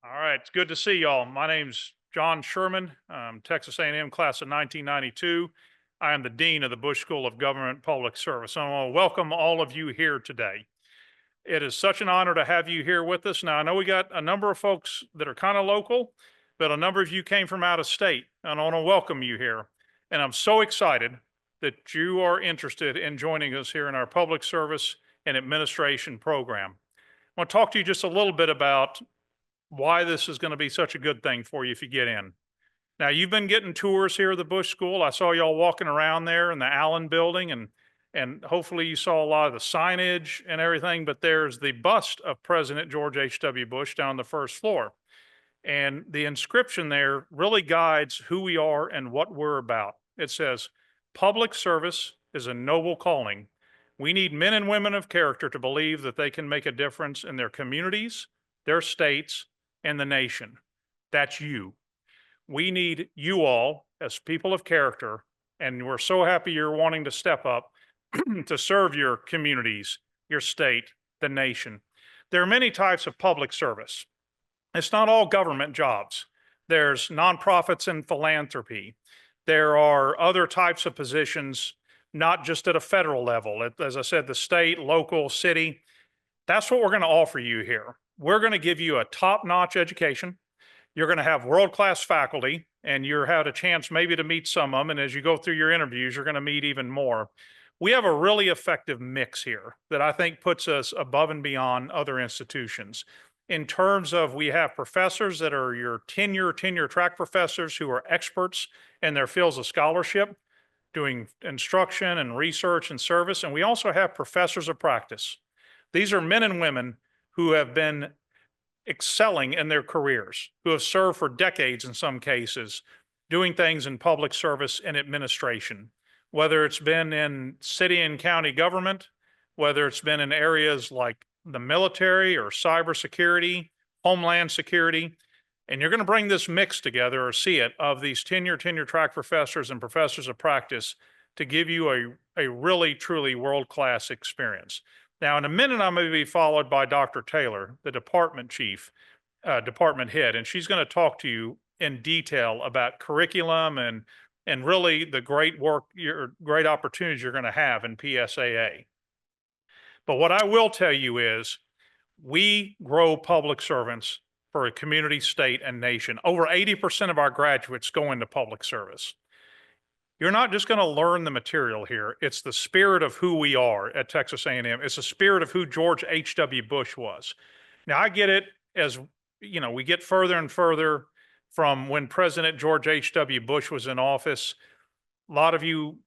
All right, it's good to see y'all. My name's John Sherman. I'm Texas A&M class of 1992. I am the Dean of the Bush School of Government Public Service. I want to welcome all of you here today. It is such an honor to have you here with us. Now, I know we got a number of folks that are kind of local, but a number of you came from out of state, and I want to welcome you here. And I'm so excited that you are interested in joining us here in our public service and administration program. I want to talk to you just a little bit about why this is going to be such a good thing for you if you get in. Now, you've been getting tours here at the Bush School. I saw y'all walking around there in the Allen building, and hopefully you saw a lot of the signage and everything, but there's the bust of President George H.W. Bush down the first floor. And the inscription there really guides who we are and what we're about. It says, "Public service is a noble calling. We need men and women of character to believe that they can make a difference in their communities, their states, and the nation." That's you. We need you all as people of character, and we're so happy you're wanting to step up to serve your communities, your state, the nation. There are many types of public service. It's not all government jobs. There's nonprofits and philanthropy. There are other types of positions, not just at a federal level. As I said, the state, local, city. That's what we're going to offer you here. We're going to give you a top-notch education. You're going to have world-class faculty, and you'll have a chance maybe to meet some of them. And as you go through your interviews, you're going to meet even more. We have a really effective mix here that I think puts us above and beyond other institutions. In terms of, we have professors that are your tenure track professors who are experts in their fields of scholarship, doing instruction and research and service. And we also have professors of practice. These are men and women who have been excelling in their careers, who have served for decades in some cases, doing things in public service and administration, whether it's been in city and county government, whether it's been in areas like the military or cybersecurity, homeland security. And you're going to bring this mix together, or see it, of these tenure track professors and professors of practice to give you a really, truly world-class experience. Now, in a minute, I'm going to be followed by Dr. Taylor, the department chief, department head, and she's going to talk to you in detail about curriculum and really the great work, your great opportunities you're going to have in PSAA. But what I will tell you is, we grow public servants for a community, state, and nation. Over 80% of our graduates go into public service. You're not just going to learn the material here. It's the spirit of who we are at Texas A&M. It's the spirit of who George H.W. Bush was. Now, I get it, as you know, we get further and further from when President George H.W. Bush was in office. A lot of you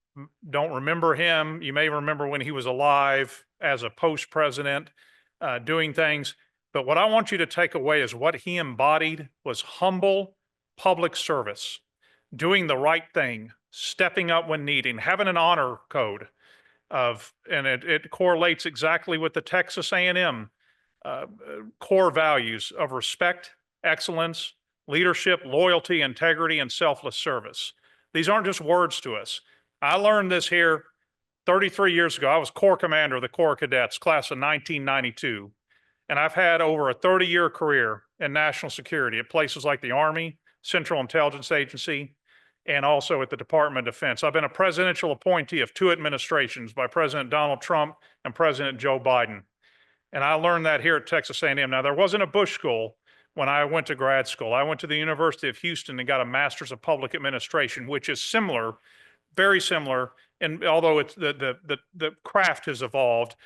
don't remember him. You may remember when he was alive as a post-president, doing things. But what I want you to take away is what he embodied was humble public service, doing the right thing, stepping up when needing, having an honor code and it correlates exactly with the Texas A&M core values of respect, excellence, leadership, loyalty, integrity, and selfless service. These aren't just words to us. I learned this here 33 years ago. I was Corps Commander of the Corps Cadets, class of 1992. And I've had over a 30-year career in national security at places like the Army, Central Intelligence Agency, and also at the Department of Defense. I've been a presidential appointee of 2 administrations by President Donald Trump and President Joe Biden. And I learned that here at Texas A&M. Now, there wasn't a Bush School when I went to grad school. I went to the University of Houston and got a Master's of Public Administration, which is similar, very similar, and although it's the craft has evolved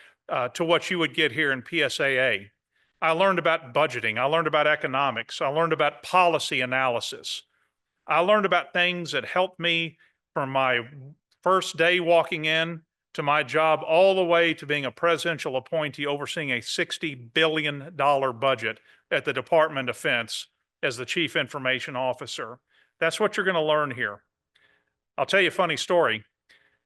to what you would get here in PSAA. I learned about budgeting. I learned about economics. I learned about policy analysis. I learned about things that helped me from my first day walking in to my job all the way to being a presidential appointee overseeing a $60 billion budget at the Department of Defense as the Chief Information Officer. That's what you're going to learn here. I'll tell you a funny story.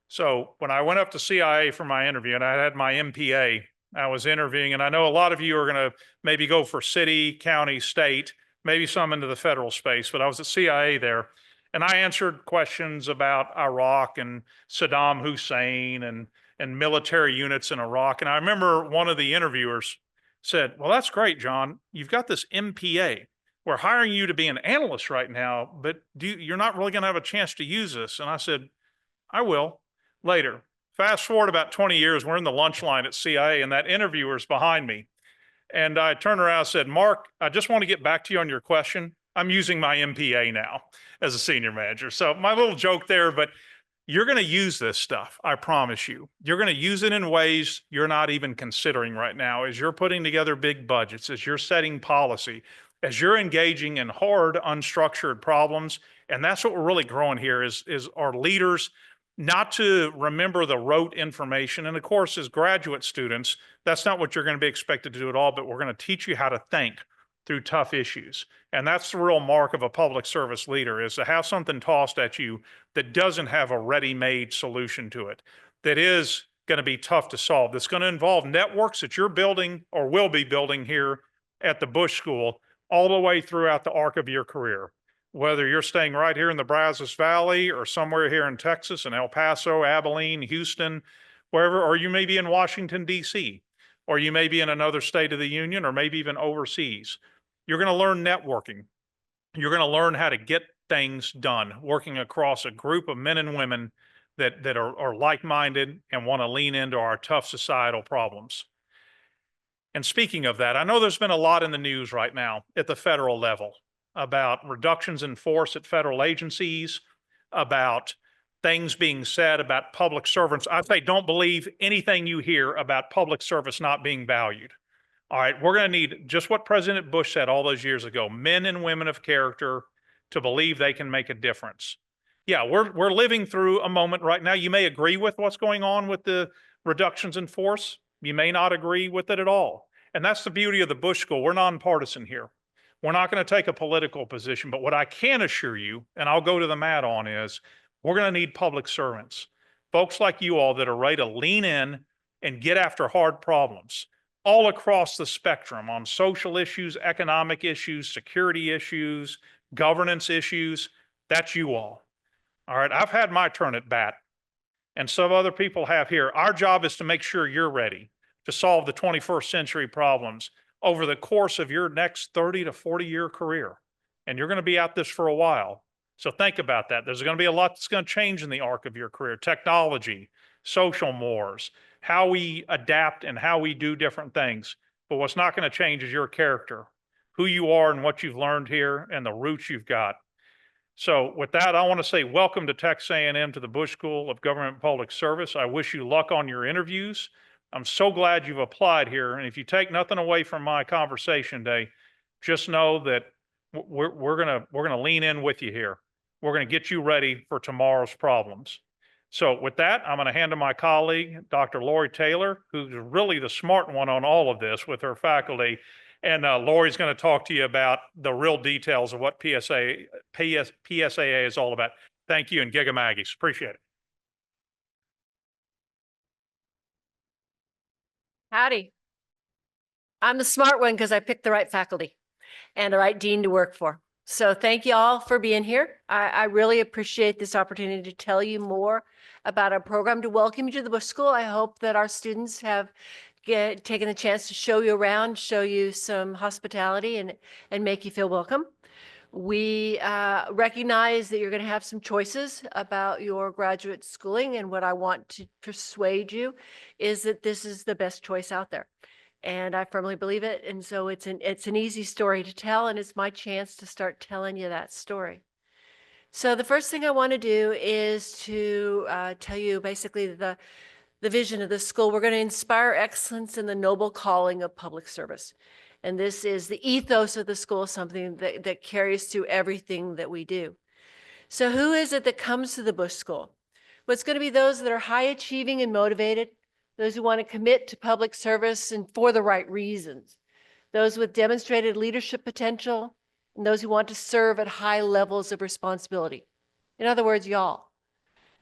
So when I went up to CIA for my interview and I had my MPA, I was interviewing, and I know a lot of you are going to maybe go for city, county, state, maybe some into the federal space, but I was at CIA there, and I answered questions about Iraq and Saddam Hussein and military units in Iraq. And I remember one of the interviewers said, "Well, that's great, John. You've got this MPA. we're hiring you to be an analyst right now, but you're not really going to have a chance to use this. And I said, I will later. Fast forward about 20 years, we're in the lunch line at CIA and that interviewer's behind me. And I turned around and said, Mark, I just want to get back to you on your question. I'm using my MPA now as a senior manager. So my little joke there, but you're going to use this stuff. I promise you. You're going to use it in ways you're not even considering right now as you're putting together big budgets, as you're setting policy, as you're engaging in hard, unstructured problems. And that's what we're really growing here is our leaders not to remember the rote information. And of course, as graduate students, that's not what you're going to be expected to do at all, but we're going to teach you how to think through tough issues. And that's the real mark of a public service leader, is to have something tossed at you that doesn't have a ready-made solution to it, that is going to be tough to solve, that's going to involve networks that you're building or will be building here at the Bush School all the way throughout the arc of your career. Whether you're staying right here in the Brazos Valley or somewhere here in Texas, in El Paso, Abilene, Houston, wherever, or you may be in Washington, D.C., or you may be in another state of the union, or maybe even overseas. You're going to learn networking. You're going to learn how to get things done, working across a group of men and women that are like-minded and want to lean into our tough societal problems. And speaking of that, I know there's been a lot in the news right now at the federal level about reductions in force at federal agencies, about things being said about public servants. I say don't believe anything you hear about public service not being valued. All right, we're going to need just what President Bush said all those years ago, men and women of character to believe they can make a difference. Yeah, we're living through a moment right now. You may agree with what's going on with the reductions in force. You may not agree with it at all. And that's the beauty of the Bush School. We're nonpartisan here. We're not going to take a political position, but what I can assure you, and I'll go to the mat on, is we're going to need public servants, folks like you all that are ready to lean in and get after hard problems all across the spectrum on social issues, economic issues, security issues, governance issues. That's you all. All right, I've had my turn at bat, and some other people have here. Our job is to make sure you're ready to solve the 21st century problems over the course of your next 30 to 40-year career. And you're going to be at this for a while. So think about that. There's going to be a lot that's going to change in the arc of your career. Technology, social mores, how we adapt and how we do different things. But what's not going to change is your character, who you are and what you've learned here and the roots you've got. So with that, I want to say welcome to Texas A&M, to the Bush School of Government and Public Service. I wish you luck on your interviews. I'm so glad you've applied here. And if you take nothing away from my conversation today, just know that we're gonna lean in with you here. We're gonna get you ready for tomorrow's problems. So with that, I'm gonna hand to my colleague, Dr. Lori Taylor, who's really the smart one on all of this with her faculty. And Lori's gonna talk to you about the real details of what PSAA is all about. Thank you, and Giga Maggies. Appreciate it. Howdy. I'm the smart one because I picked the right faculty and the right dean to work for. So thank you all for being here. I really appreciate this opportunity to tell you more about our program, to welcome you to the Bush School. I hope that our students have taken the chance to show you around, show you some hospitality, and make you feel welcome. We recognize that you're going to have some choices about your graduate schooling, and what I want to persuade you is that this is the best choice out there. And I firmly believe it. And so it's an easy story to tell, and it's my chance to start telling you that story. So the first thing I want to do is to tell you basically the vision of the school. We're going to inspire excellence in the noble calling of public service. And this is the ethos of the school, something that carries through everything that we do. So who is it that comes to the Bush School? Well, it's going to be those that are high achieving and motivated, those who want to commit to public service and for the right reasons, those with demonstrated leadership potential, and those who want to serve at high levels of responsibility. In other words, y'all.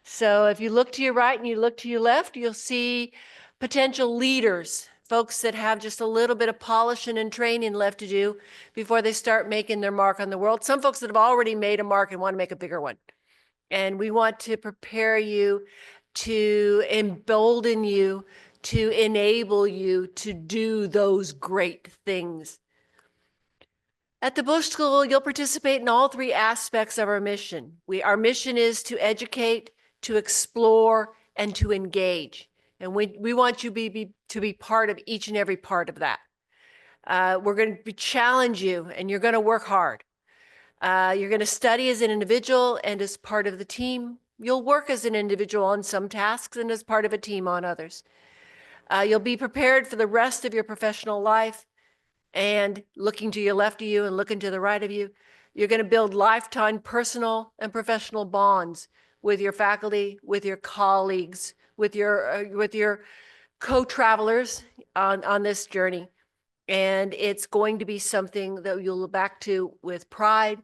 So if you look to your right and you look to your left, you'll see potential leaders, folks that have just a little bit of polishing and training left to do before they start making their mark on the world. Some folks that have already made a mark and want to make a bigger one. And we want to prepare you, to embolden you, to enable you to do those great things. At the Bush School, you'll participate in all three aspects of our mission. Our mission is to educate, to explore, and to engage. And we want you to be part of each and every part of that. We're going to challenge you, and you're going to work hard. You're going to study as an individual and as part of the team. You'll work as an individual on some tasks and as part of a team on others. You'll be prepared for the rest of your professional life, and looking to your left of you and looking to the right of you, you're going to build lifetime personal and professional bonds with your faculty, with your colleagues, with your co-travelers on this journey. And it's going to be something that you'll look back to with pride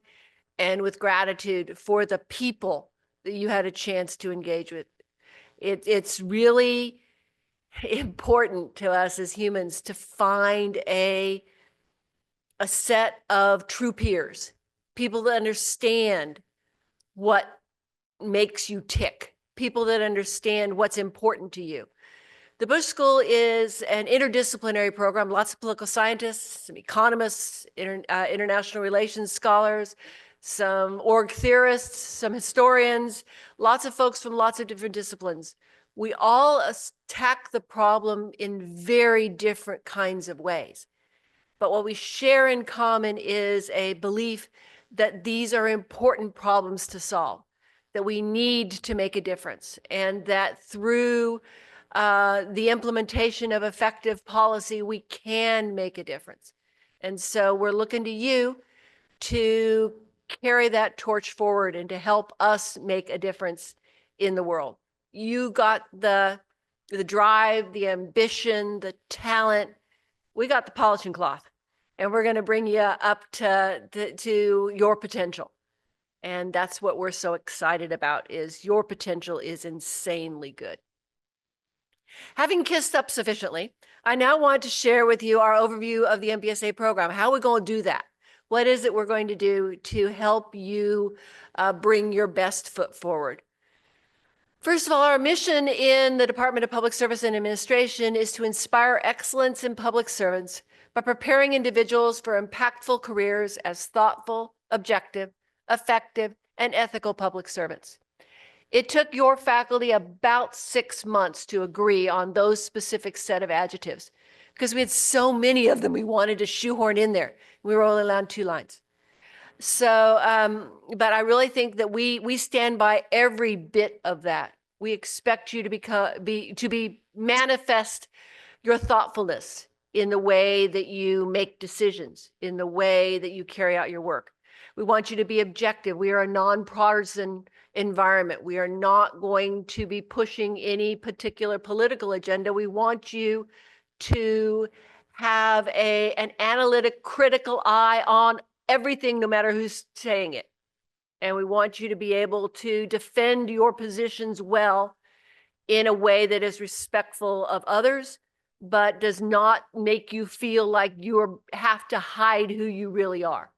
and with gratitude for the people that you had a chance to engage with. It's really important to us as humans to find a set of true peers, people that understand what makes you tick, people that understand what's important to you. The Bush School is an interdisciplinary program, lots of political scientists, some economists, international relations scholars, some org theorists, some historians, lots of folks from lots of different disciplines. We all attack the problem in very different kinds of ways. But what we share in common is a belief that these are important problems to solve, that we need to make a difference, and that through the implementation of effective policy, we can make a difference. And so we're looking to you to carry that torch forward and to help us make a difference in the world. You got the drive, the ambition, the talent. We got the polishing cloth, and we're going to bring you up to your potential. And that's what we're so excited about, is your potential is insanely good. Having kissed up sufficiently, I now want to share with you our overview of the MPSA program. How are we going to do that? What is it we're going to do to help you bring your best foot forward? First of all, our mission in the Department of Public Service and Administration is to inspire excellence in public servants by preparing individuals for impactful careers as thoughtful, objective, effective, and ethical public servants. It took your faculty about 6 months to agree on those specific set of adjectives because we had so many of them we wanted to shoehorn in there. We were only allowed 2 lines. So, but I really think that we stand by every bit of that. We expect you to manifest your thoughtfulness in the way that you make decisions, in the way that you carry out your work. We want you to be objective. We are a nonpartisan environment. We are not going to be pushing any particular political agenda. We want you to have an analytic, critical eye on everything, no matter who's saying it. And we want you to be able to defend your positions well in a way that is respectful of others, but does not make you feel like you have to hide who you really are.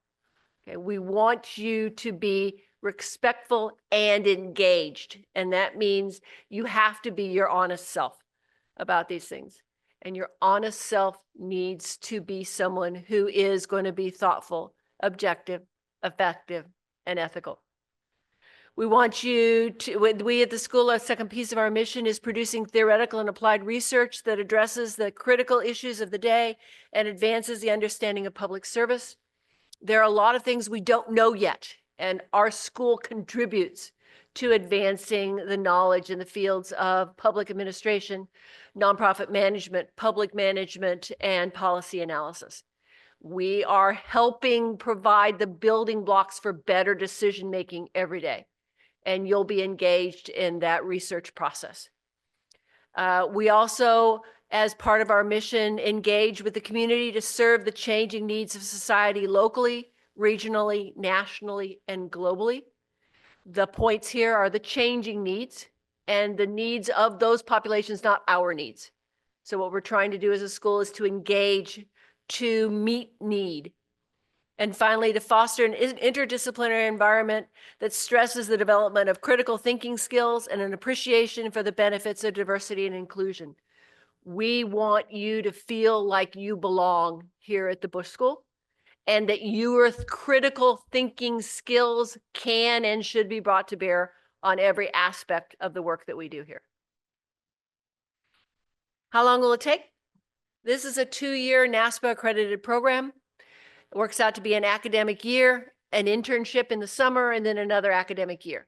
Okay, we want you to be respectful and engaged. And that means you have to be your honest self about these things. And your honest self needs to be someone who is going to be thoughtful, objective, effective, and ethical. We want you to, we at the school, our second piece of our mission is producing theoretical and applied research that addresses the critical issues of the day and advances the understanding of public service. There are a lot of things we don't know yet, and our school contributes to advancing the knowledge in the fields of public administration, nonprofit management, public management, and policy analysis. We are helping provide the building blocks for better decision-making every day, and you'll be engaged in that research process. We also, as part of our mission, engage with the community to serve the changing needs of society locally, regionally, nationally, and globally. The points here are the changing needs and the needs of those populations, not our needs. So what we're trying to do as a school is to engage to meet need. And finally, to foster an interdisciplinary environment that stresses the development of critical thinking skills and an appreciation for the benefits of diversity and inclusion. We want you to feel like you belong here at the Bush School, and that your critical thinking skills can and should be brought to bear on every aspect of the work that we do here. How long will it take? This is a 2-year NASPA accredited program. It works out to be an academic year, an internship in the summer, and then another academic year.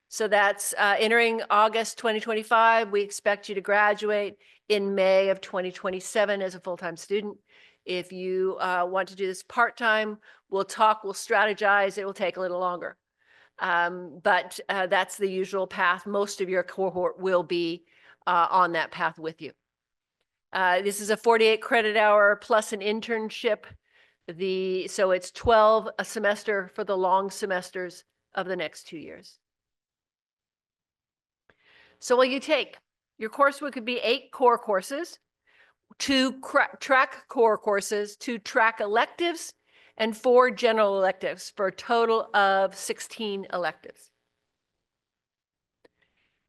So that's entering August 2025. We expect you to graduate in May of 2027 as a full-time student. If you want to do this part-time, we'll talk, we'll strategize. It will take a little longer. But that's the usual path. Most of your cohort will be on that path with you. This is a 48 credit hour plus an internship. So it's 12 a semester for the long semesters of the next 2 years. So what you take, your coursework could be 8 core courses, 2 track core courses, 2 track electives, and 4 general electives for a total of 16 electives.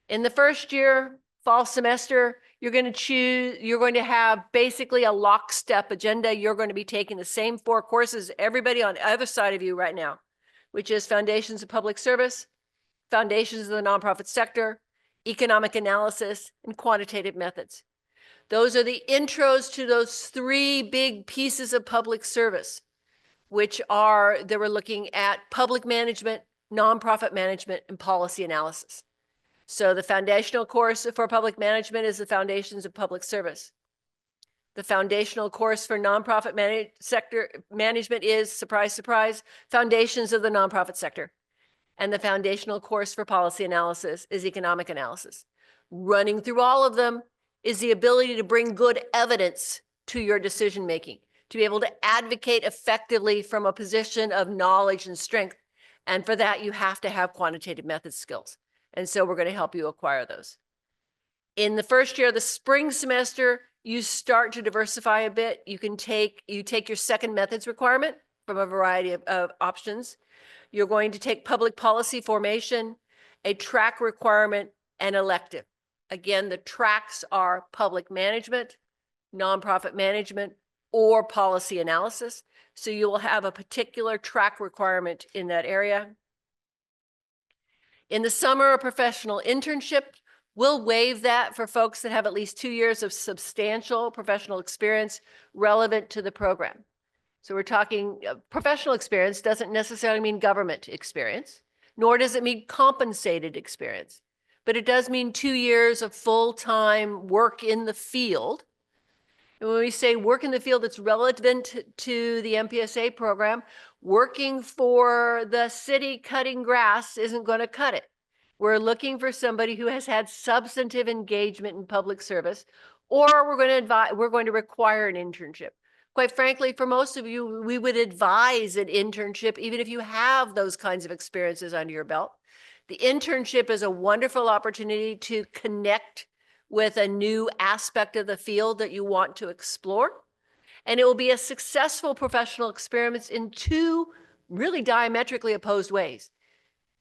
In the first year, fall semester, you're going to have basically a lockstep agenda. You're going to be taking the same 4 courses everybody on the other side of you right now, which is Foundations of Public Service, Foundations of the Nonprofit Sector, Economic Analysis, and Quantitative Methods. Those are the intros to those 3 big pieces of public service, which are, they were looking at public management, nonprofit management, and policy analysis. So the foundational course for public management is the Foundations of Public Service. The foundational course for nonprofit sector management is, surprise, surprise, Foundations of the Nonprofit Sector. And the foundational course for policy analysis is economic analysis. Running through all of them is the ability to bring good evidence to your decision making, to be able to advocate effectively from a position of knowledge and strength. And for that, you have to have quantitative methods skills. And so we're going to help you acquire those. In the first year of the spring semester, you start to diversify a bit. You take your second methods requirement from a variety of options. You're going to take public policy formation, a track requirement, and elective. Again, the tracks are public management, nonprofit management, or policy analysis. So you will have a particular track requirement in that area. In the summer, a professional internship. We'll waive that for folks that have at least 2 years of substantial professional experience relevant to the program. So we're talking professional experience doesn't necessarily mean government experience, nor does it mean compensated experience, but it does mean 2 years of full-time work in the field. And when we say work in the field, it's relevant to the MPSA program. Working for the city cutting grass isn't going to cut it. We're looking for somebody who has had substantive engagement in public service, or we're going to require an internship. Quite frankly, for most of you, we would advise an internship, even if you have those kinds of experiences under your belt. The internship is a wonderful opportunity to connect with a new aspect of the field that you want to explore. And it will be a successful professional experience in 2 really diametrically opposed ways.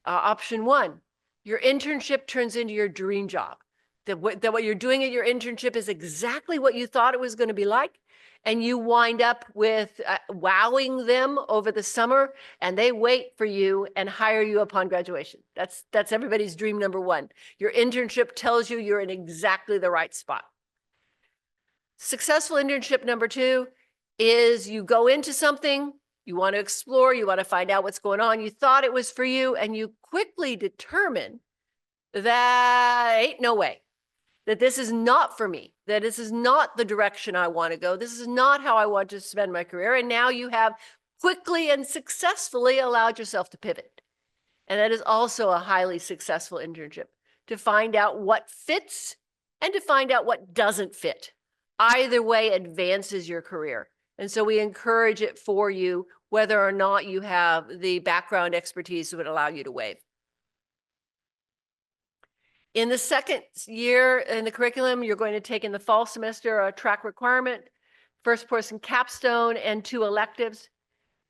Option 1, your internship turns into your dream job. That what you're doing at your internship is exactly what you thought it was going to be like. And you wind up with wowing them over the summer, and they wait for you and hire you upon graduation. That's everybody's dream number 1. Your internship tells you you're in exactly the right spot. Successful internship number 2 is you go into something, you want to explore, you want to find out what's going on. You thought it was for you, and you quickly determine that ain't no way. That this is not for me, that this is not the direction I want to go. This is not how I want to spend my career. And now you have quickly and successfully allowed yourself to pivot. And that is also a highly successful internship, to find out what fits and to find out what doesn't fit. Either way advances your career. And so we encourage it for you, whether or not you have the background expertise that would allow you to waive. In the second year in the curriculum, you're going to take in the fall semester a track requirement, first person capstone, and 2 electives.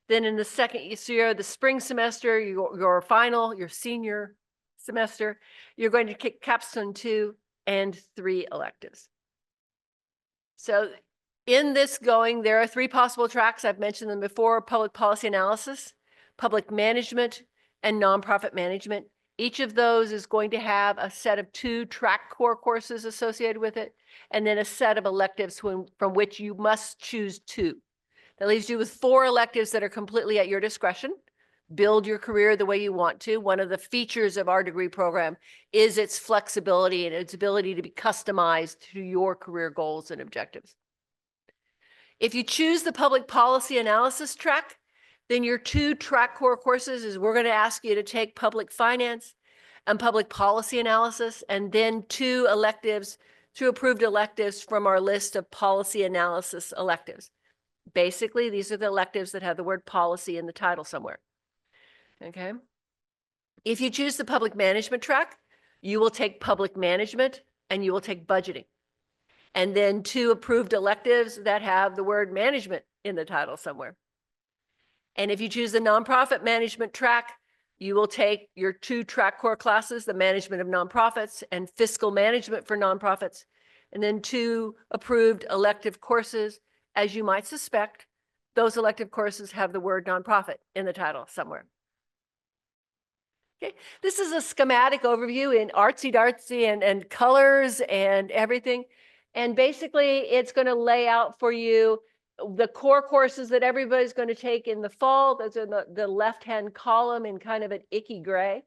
Then in the second year, the spring semester, your senior semester, you're going to take capstone 2 and 3 electives. So In this going, there are 3 possible tracks. I've mentioned them before: public policy analysis, public management, and nonprofit management. Each of those is going to have a set of 2 track core courses associated with it, and then a set of electives from which you must choose 2. That leaves you with 4 electives that are completely at your discretion. Build your career the way you want to. One of the features of our degree program is its flexibility and its ability to be customized to your career goals and objectives. If you choose the public policy analysis track, then your 2 track core courses is we're going to ask you to take public finance and public policy analysis, and then 2 electives, 2 approved electives from our list of policy analysis electives. Basically, these are the electives that have the word policy in the title somewhere. Okay. If you choose the public management track, you will take public management and you will take budgeting. And then 2 approved electives that have the word management in the title somewhere. And if you choose the nonprofit management track, you will take your 2 track core classes, the management of nonprofits and fiscal management for nonprofits, and then 2 approved elective courses. As you might suspect, those elective courses have the word nonprofit in the title somewhere. Okay, this is a schematic overview in artsy-dartsy and colors and everything. And basically, it's going to lay out for you the core courses that everybody's going to take in the fall. Those are the left-hand column in kind of an icky gray.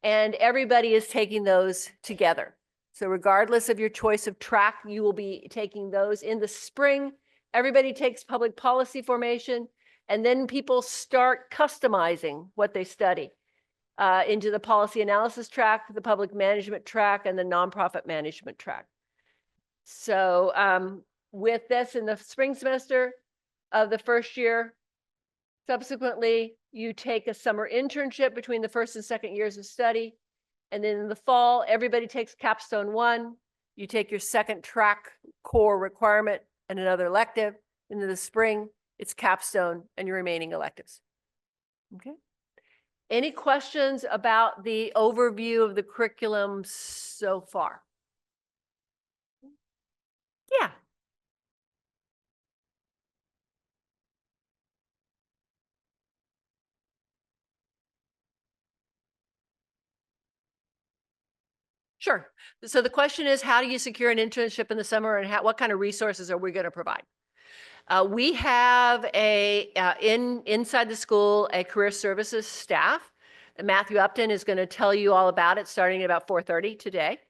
And everybody is taking those together. So regardless of your choice of track, you will be taking those. In the spring, everybody takes public policy formation, and then people start customizing what they study into the policy analysis track, the public management track, and the nonprofit management track. So with this, in the spring semester of the first year, subsequently, you take a summer internship between the first and second years of study. And then in the fall, everybody takes capstone 1. You take your second track core requirement and another elective. And in the spring, it's capstone and your remaining electives. Okay. Any questions about the overview of the curriculum so far? Yeah. Sure. So the question is, how do you secure an internship in the summer, and what kind of resources are we going to provide? We have inside the school a career services staff. Matthew Upton is going to tell you all about it starting at about 4:30 today.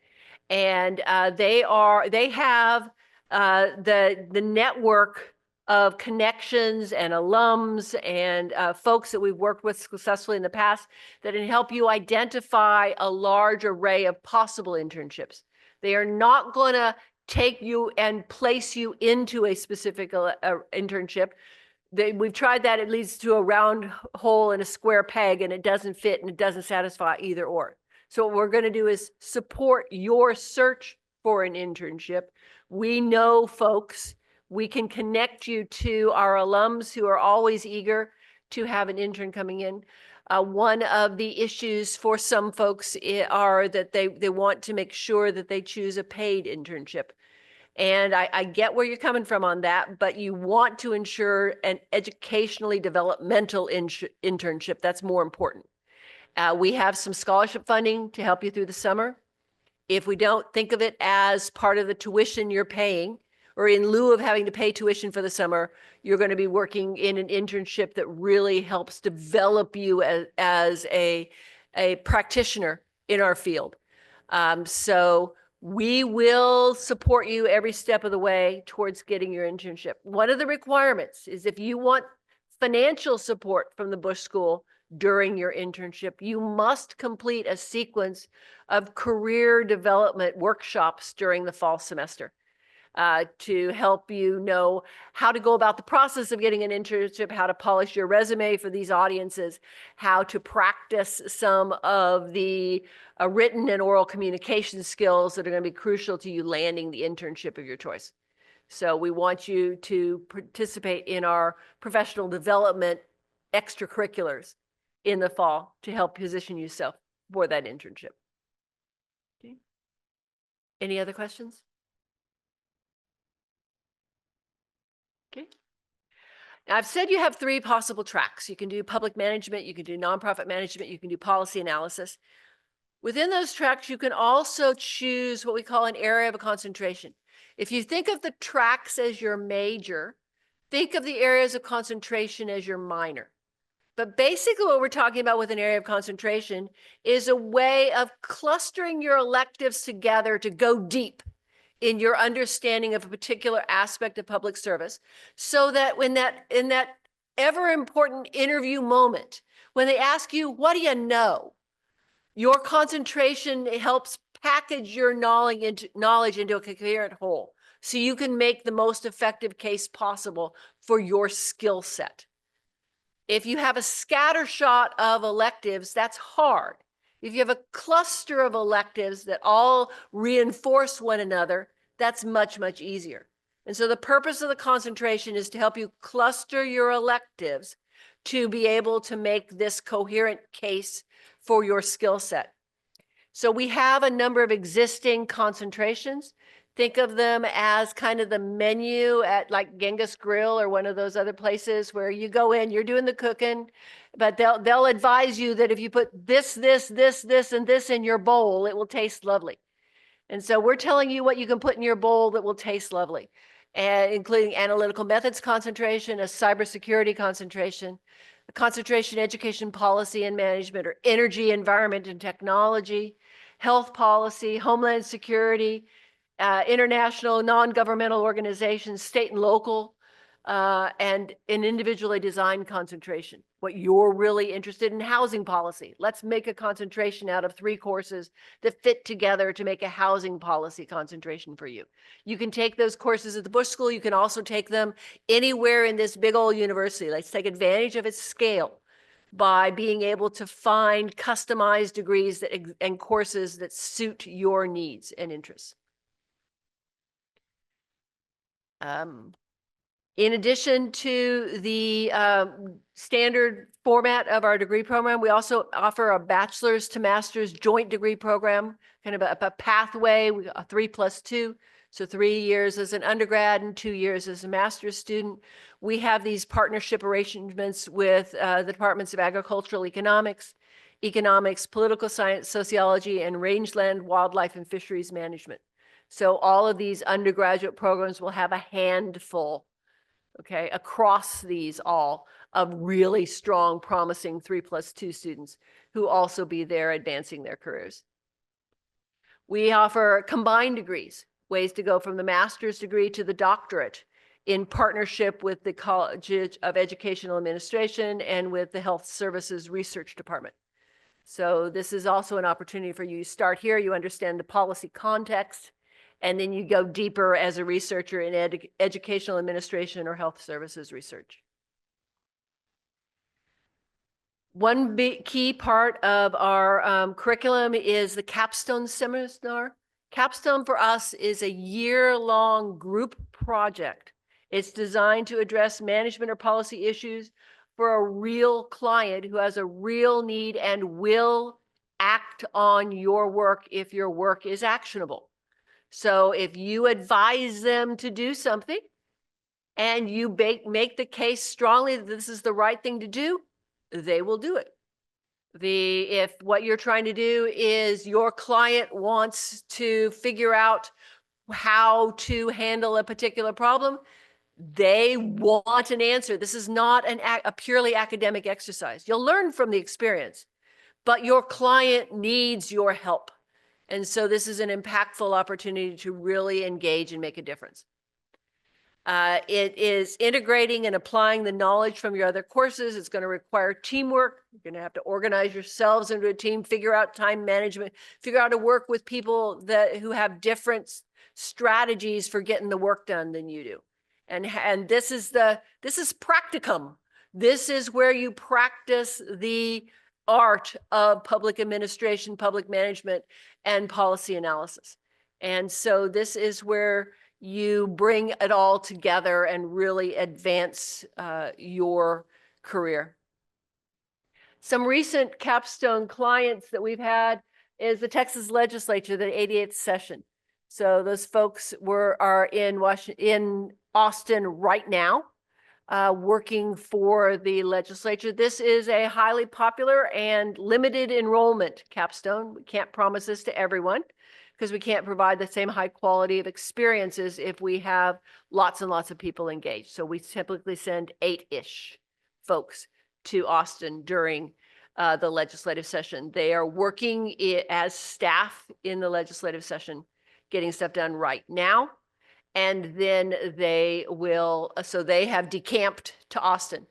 And they have the network of connections and alums and folks that we've worked with successfully in the past that can help you identify a large array of possible internships. They are not going to take you and place you into a specific internship. We've tried that. It leads to a round hole in a square peg, and it doesn't fit and it doesn't satisfy either or. So what we're going to do is support your search for an internship. We know folks. We can connect you to our alums who are always eager to have an intern coming in. One of the issues for some folks are that they want to make sure that they choose a paid internship. And I get where you're coming from on that, but you want to ensure an educationally developmental internship. That's more important. We have some scholarship funding to help you through the summer. If we don't, think of it as part of the tuition you're paying, or in lieu of having to pay tuition for the summer, you're going to be working in an internship that really helps develop you as a practitioner in our field. So we will support you every step of the way towards getting your internship. One of the requirements is if you want financial support from the Bush School during your internship, you must complete a sequence of career development workshops during the fall semester to help you know how to go about the process of getting an internship, how to polish your resume for these audiences, how to practice some of the written and oral communication skills that are going to be crucial to you landing the internship of your choice. So we want you to participate in our professional development extracurriculars in the fall to help position yourself for that internship. Okay. Any other questions? I've said you have three possible tracks. You can do public management, you can do nonprofit management, you can do policy analysis. Within those tracks, you can also choose what we call an area of concentration. If you think of the tracks as your major, think of the areas of concentration as your minor. But basically what we're talking about with an area of concentration is a way of clustering your electives together to go deep in your understanding of a particular aspect of public service, so that when in that ever important interview moment, when they ask you, what do you know? Your concentration helps package your knowledge into a coherent whole, so you can make the most effective case possible for your skill set. If you have a scattershot of electives, that's hard. If you have a cluster of electives that all reinforce one another, that's much, much easier. And so the purpose of the concentration is to help you cluster your electives to be able to make this coherent case for your skill set. So we have a number of existing concentrations. Think of them as kind of the menu at like Genghis Grill or one of those other places where you go in, you're doing the cooking, but they'll advise you that if you put this, and this in your bowl, it will taste lovely. And so we're telling you what you can put in your bowl that will taste lovely, and including analytical methods concentration, a cybersecurity concentration, a concentration in education policy and management, or energy, environment, and technology, health policy, homeland security, international non-governmental organizations, state and local, and an individually designed concentration. What you're really interested in, housing policy. Let's make a concentration out of 3 courses that fit together to make a housing policy concentration for you. You can take those courses at the Bush School. You can also take them anywhere in this big old university. Let's take advantage of its scale by being able to find customized degrees and courses that suit your needs and interests. In addition to the standard format of our degree program, we also offer a bachelor's to master's joint degree program, kind of a pathway, a 3+2. So 3 years as an undergrad and 2 years as a master's student. We have these partnership arrangements with the Departments of Agricultural Economics, Political Science, Sociology, and Rangeland, Wildlife, and Fisheries Management. So all of these undergraduate programs will have a handful, okay, across these all, of really strong, promising 3+2 students who also be there advancing their careers. We offer combined degrees, ways to go from the master's degree to the doctorate in partnership with the College of Educational Administration and with the Health Services Research Department. So this is also an opportunity for you to start here, you understand the policy context, and then you go deeper as a researcher in educational administration or health services research. One big key part of our curriculum is the capstone seminar. Capstone for us is a year-long group project. It's designed to address management or policy issues for a real client who has a real need and will act on your work if your work is actionable. So if you advise them to do something and you make the case strongly that this is the right thing to do, they will do it. If what you're trying to do is your client wants to figure out how to handle a particular problem, they want an answer. This is not a purely academic exercise. You'll learn from the experience, but your client needs your help. And so this is an impactful opportunity to really engage and make a difference. It is integrating and applying the knowledge from your other courses. It's going to require teamwork. You're going to have to organize yourselves into a team, figure out time management, figure out how to work with people who have different strategies for getting the work done than you do. And this is practicum. This is where you practice the art of public administration, public management, and policy analysis. And so this is where you bring it all together and really advance your career. Some recent capstone clients that we've had is the Texas legislature, the 88th session. So those folks are in Austin right now. working for the legislature. This is a highly popular and limited enrollment capstone. We can't promise this to everyone because we can't provide the same high quality of experiences if we have lots and lots of people engaged. So we typically send 8-ish folks to Austin during the legislative session. They are working as staff in the legislative session, getting stuff done right now. And then they will, so they have decamped to Austin.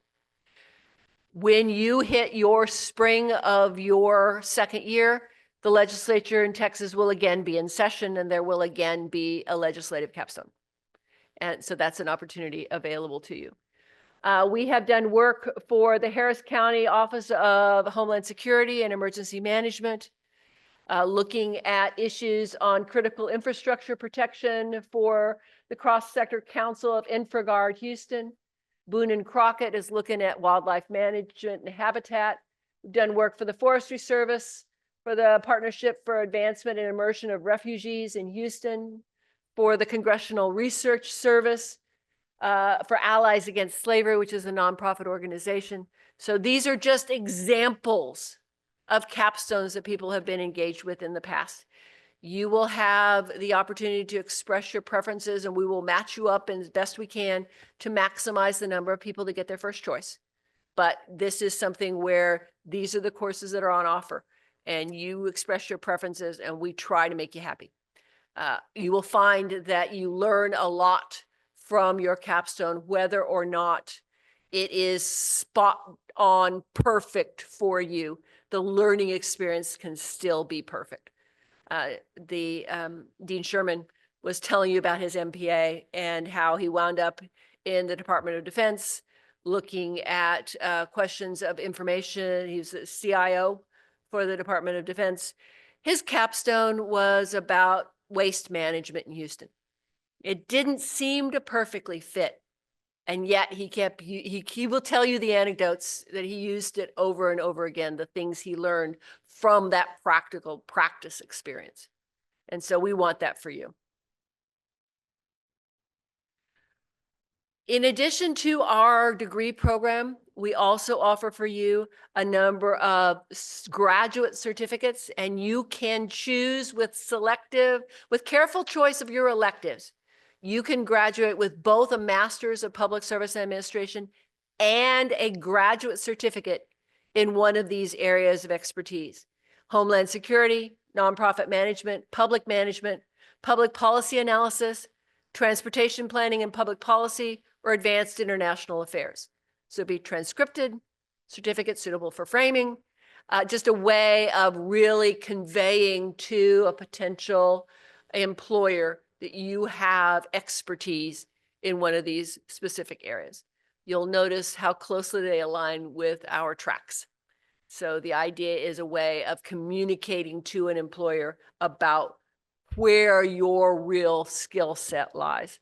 When you hit your spring of your second year, the legislature in Texas will again be in session and there will again be a legislative capstone. And so that's an opportunity available to you. We have done work for the Harris County Office of Homeland Security and Emergency Management, looking at issues on critical infrastructure protection for the Cross-Sector Council of InfraGard Houston. Boone and Crockett is looking at wildlife management and habitat. We've done work for the Forestry Service, for the Partnership for Advancement and Immersion of Refugees in Houston, for the Congressional Research Service, for Allies Against Slavery, which is a nonprofit organization. So these are just examples of capstones that people have been engaged with in the past. You will have the opportunity to express your preferences and we will match you up as best we can to maximize the number of people that get their first choice. But this is something where these are the courses that are on offer and you express your preferences and we try to make you happy. You will find that you learn a lot from your capstone, whether or not it is spot on perfect for you. The learning experience can still be perfect. Dean Sherman was telling you about his MPA and how he wound up in the Department of Defense looking at questions of information. He was the CIO for the Department of Defense. His capstone was about waste management in Houston. It didn't seem to perfectly fit. And yet he will tell you the anecdotes that he used it over and over again, the things he learned from that practical practice experience. And so we want that for you. In addition to our degree program, we also offer for you a number of graduate certificates, and you can choose with careful choice of your electives. You can graduate with both a Master's of Public Service and Administration and a graduate certificate in one of these areas of expertise: Homeland Security, Nonprofit Management, Public Policy Analysis, Transportation Planning and Public Policy, or Advanced International Affairs. So be transcripted, certificate suitable for framing, just a way of really conveying to a potential employer that you have expertise in one of these specific areas. You'll notice how closely they align with our tracks. So the idea is a way of communicating to an employer about where your real skill set lies.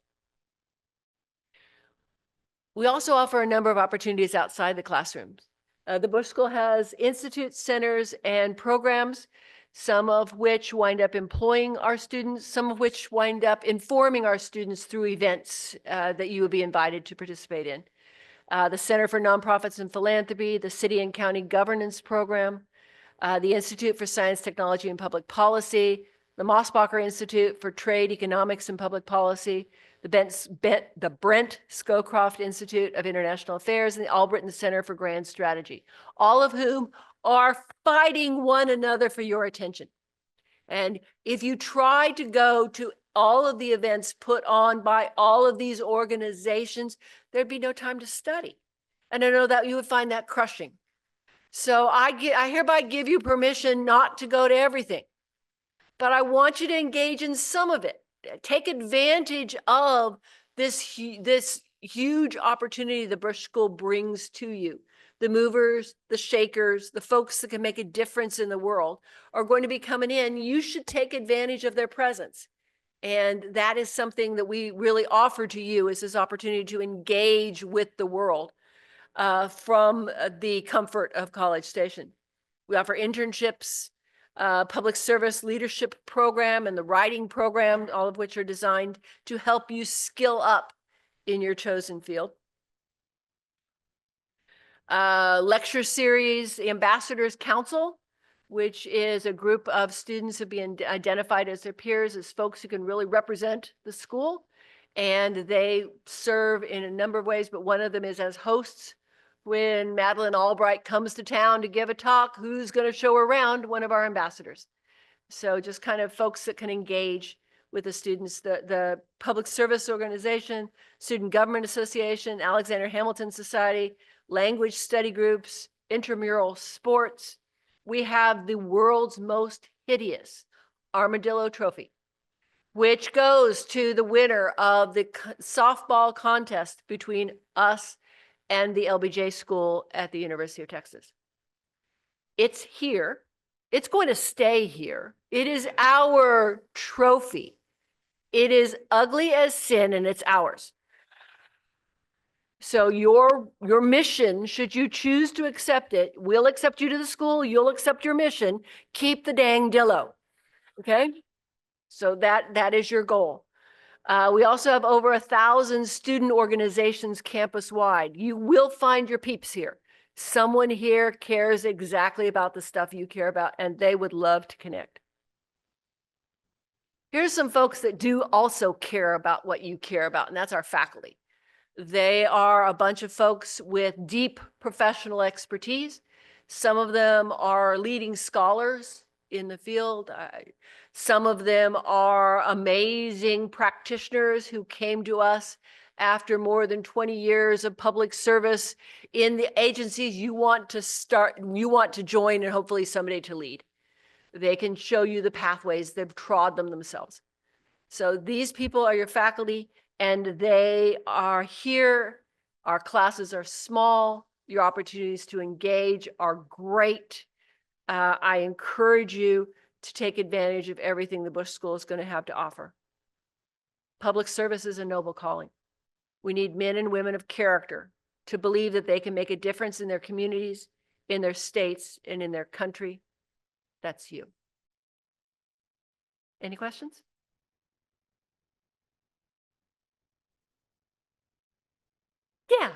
We also offer a number of opportunities outside the classrooms. The Bush School has institutes, centers, and programs, some of which wind up employing our students, some of which wind up informing our students through events that you would be invited to participate in. The Center for Nonprofits and Philanthropy, the City and County Governance Program, the Institute for Science, Technology, and Public Policy, the Mosbacher Institute for Trade, Economics, and Public Policy, the Brent Scowcroft Institute of International Affairs, and the Albritton Center for Grand Strategy, all of whom are fighting one another for your attention. And if you try to go to all of the events put on by all of these organizations, there'd be no time to study. And I know that you would find that crushing. So I hereby give you permission not to go to everything, but I want you to engage in some of it. Take advantage of this huge opportunity the Bush School brings to you. The movers, the shakers, the folks that can make a difference in the world are going to be coming in. You should take advantage of their presence. And that is something that we really offer to you, is this opportunity to engage with the world from the comfort of College Station. We offer internships, public service leadership program, and the writing program, all of which are designed to help you skill up in your chosen field. Lecture series, the Ambassadors Council, which is a group of students who have been identified as their peers, as folks who can really represent the school. And they serve in a number of ways, but one of them is as hosts. When Madeline Albright comes to town to give a talk, who's going to show her around? One of our ambassadors. So just kind of folks that can engage with the students. The Public Service Organization, Student Government Association, Alexander Hamilton Society, language study groups, intramural sports. We have the world's most hideous armadillo trophy, which goes to the winner of the softball contest between us and the LBJ school at the University of Texas. It's here. It's going to stay here. It is our trophy. It is ugly as sin and it's ours. So your mission, should you choose to accept it, we'll accept you to the school, you'll accept your mission, keep the dang dillo. Okay? So that is your goal. We also have over 1,000 student organizations campus-wide. You will find your peeps here. Someone here cares exactly about the stuff you care about, and they would love to connect. Here's some folks that do also care about what you care about, and that's our faculty. They are a bunch of folks with deep professional expertise. Some of them are leading scholars in the field. Some of them are amazing practitioners who came to us after more than 20 years of public service in the agencies you want to join and hopefully someday to lead. They can show you the pathways. They've trod them themselves. So these people are your faculty, and they are here. Our classes are small. Your opportunities to engage are great. I encourage you to take advantage of everything the Bush School is going to have to offer. Public service is a noble calling. We need men and women of character to believe that they can make a difference in their communities, in their states, and in their country. That's you. Any questions? Yeah.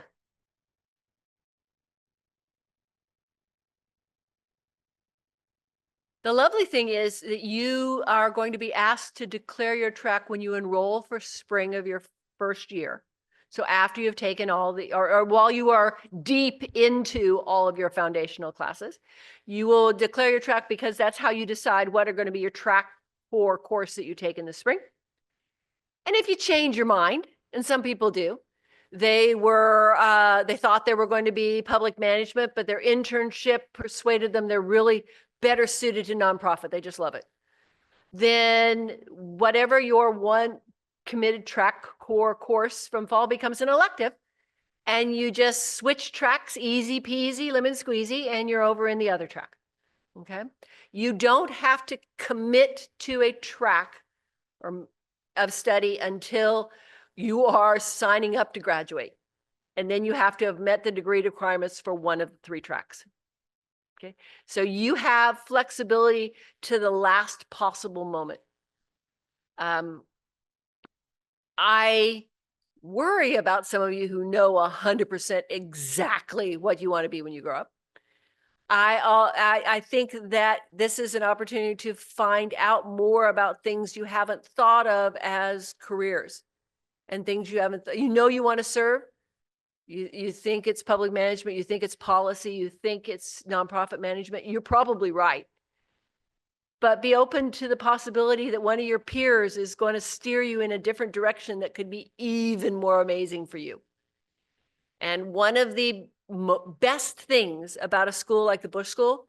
The lovely thing is that you are going to be asked to declare your track when you enroll for spring of your first year. So after you've taken all the, or while you are deep into all of your foundational classes, you will declare your track, because that's how you decide what are going to be your track for course that you take in the spring. And if you change your mind, and some people do, they thought they were going to be public management, but their internship persuaded them they're really better suited to nonprofit. They just love it. Then whatever your one committed track core course from fall becomes an elective, and you just switch tracks, easy peasy, lemon squeezy, and you're over in the other track. Okay? You don't have to commit to a track of study until you are signing up to graduate. And then you have to have met the degree requirements for one of the 3 tracks. Okay, so you have flexibility to the last possible moment. I worry about some of you who know 100% exactly what you want to be when you grow up. I think that this is an opportunity to find out more about things you haven't thought of as careers, and things you haven't, you want to serve. You think it's public management, you think it's policy, you think it's nonprofit management, you're probably right. But be open to the possibility that one of your peers is going to steer you in a different direction that could be even more amazing for you. And one of the best things about a school like the Bush School,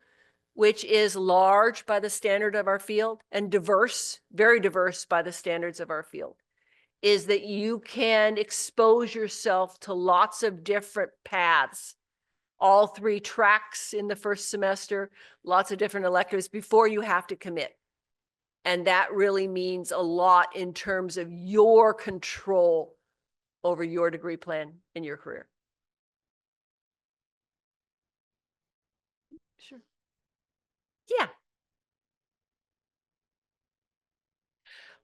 which is large by the standard of our field and diverse, very diverse by the standards of our field, is that you can expose yourself to lots of different paths, all 3 tracks in the first semester, lots of different electives before you have to commit. And that really means a lot in terms of your control over your degree plan in your career. Sure. Yeah.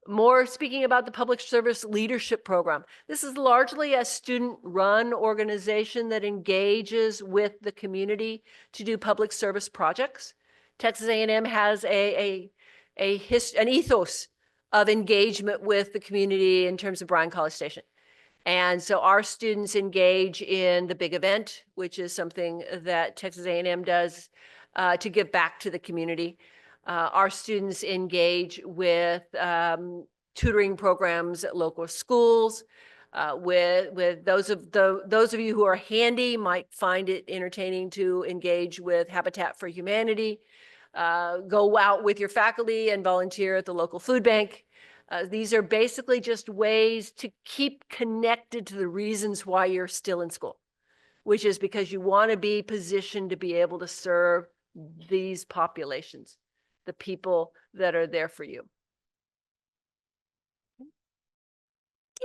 More speaking about the Public Service Leadership Program. This is largely a student-run organization that engages with the community to do public service projects. Texas A&M has an ethos of engagement with the community in terms of Bryan College Station. And so our students engage in the big event, which is something that Texas A&M does to give back to the community. Our students engage with tutoring programs at local schools. With those of you who are handy might find it entertaining to engage with Habitat for Humanity. Go out with your faculty and volunteer at the local food bank. These are basically just ways to keep connected to the reasons why you're still in school, which is because you want to be positioned to be able to serve these populations, the people that are there for you.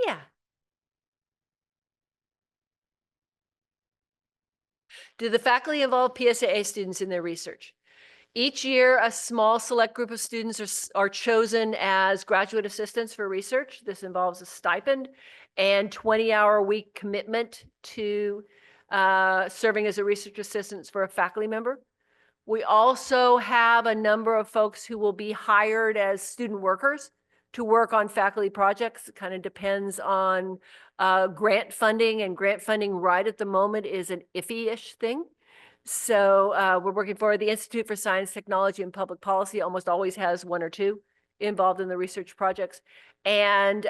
Yeah. Do the faculty involve PSAA students in their research? Each year, a small select group of students are chosen as graduate assistants for research. This involves a stipend and 20-hour-a-week commitment to serving as a research assistant for a faculty member. We also have a number of folks who will be hired as student workers to work on faculty projects. It kind of depends on grant funding, and grant funding right at the moment is an iffy-ish thing. So we're working for the Institute for Science, Technology, and Public Policy. Almost always has one or two involved in the research projects. And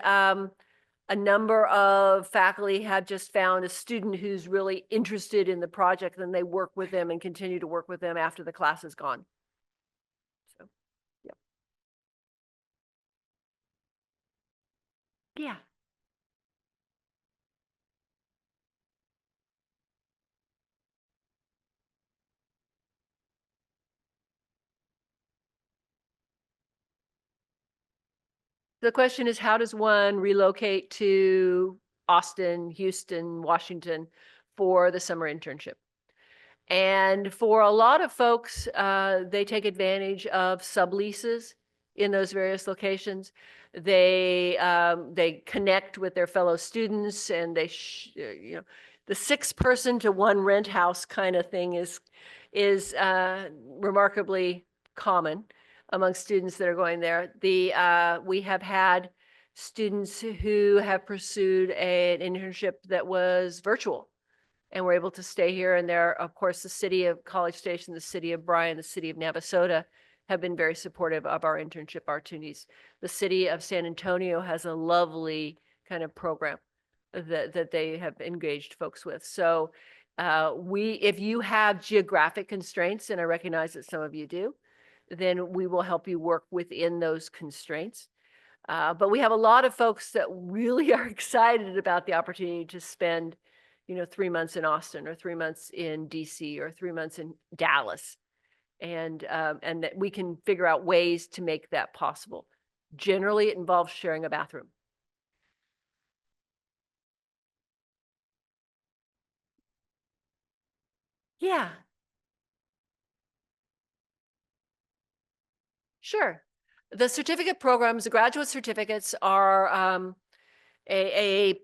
a number of faculty have just found a student who's really interested in the project, and they work with them and continue to work with them after the class is gone. So, yeah. Yeah. The question is, how does one relocate to Austin, Houston, Washington for the summer internship? And for a lot of folks, they take advantage of subleases in those various locations. They connect with their fellow students, and they the 6-person to 1 rent house kind of thing is remarkably common among students that are going there. We have had students who have pursued an internship that was virtual and were able to stay here. And there, of course, the city of College Station, the city of Bryan, the city of Navasota have been very supportive of our internship opportunities. The city of San Antonio has a lovely kind of program that they have engaged folks with. So if you have geographic constraints, and I recognize that some of you do, then we will help you work within those constraints. But we have a lot of folks that really are excited about the opportunity to spend 3 months in Austin, or 3 months in DC, or 3 months in Dallas. And that we can figure out ways to make that possible. Generally, it involves sharing a bathroom. Yeah, sure. The certificate programs, the graduate certificates are a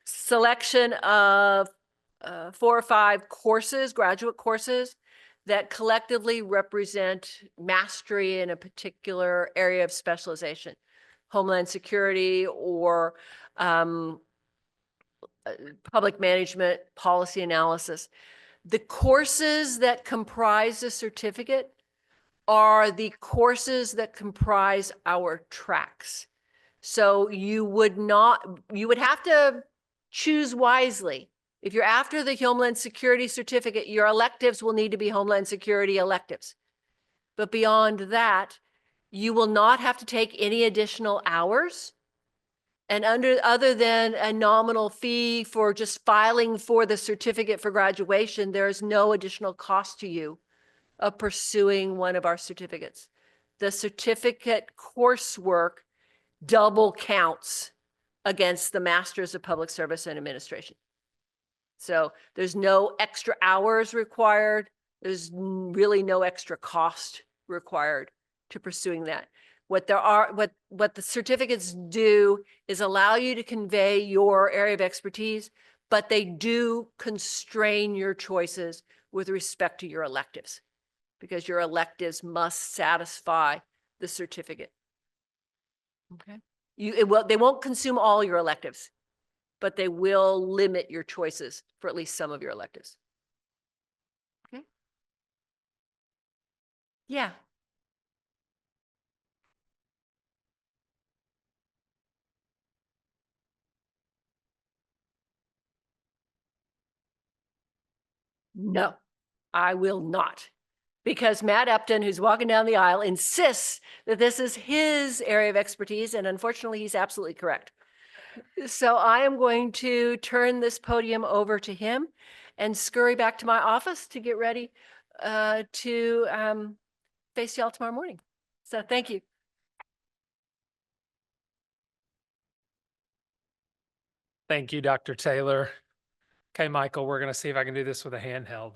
selection of 4 or 5 courses, graduate courses, that collectively represent mastery in a particular area of specialization, Homeland Security, or public management, policy analysis. The courses that comprise the certificate are the courses that comprise our tracks. So you would have to choose wisely. If you're after the Homeland Security certificate, your electives will need to be Homeland Security electives. But beyond that, you will not have to take any additional hours. And other than a nominal fee for just filing for the certificate for graduation, there is no additional cost to you of pursuing one of our certificates. The certificate coursework double counts against the Masters of Public Service and Administration. So there's no extra hours required. There's really no extra cost required to pursuing that. What the certificates do is allow you to convey your area of expertise, but they do constrain your choices with respect to your electives, because your electives must satisfy the certificate. Okay. They won't consume all your electives, but they will limit your choices for at least some of your electives. Okay. Yeah. No, I will not. Because Matt Upton, who's walking down the aisle, insists that this is his area of expertise, and unfortunately, he's absolutely correct. So I am going to turn this podium over to him and scurry back to my office to get ready to face y'all tomorrow morning. So thank you. Thank you, Dr. Taylor. Okay, Michael, we're going to see if I can do this with a handheld.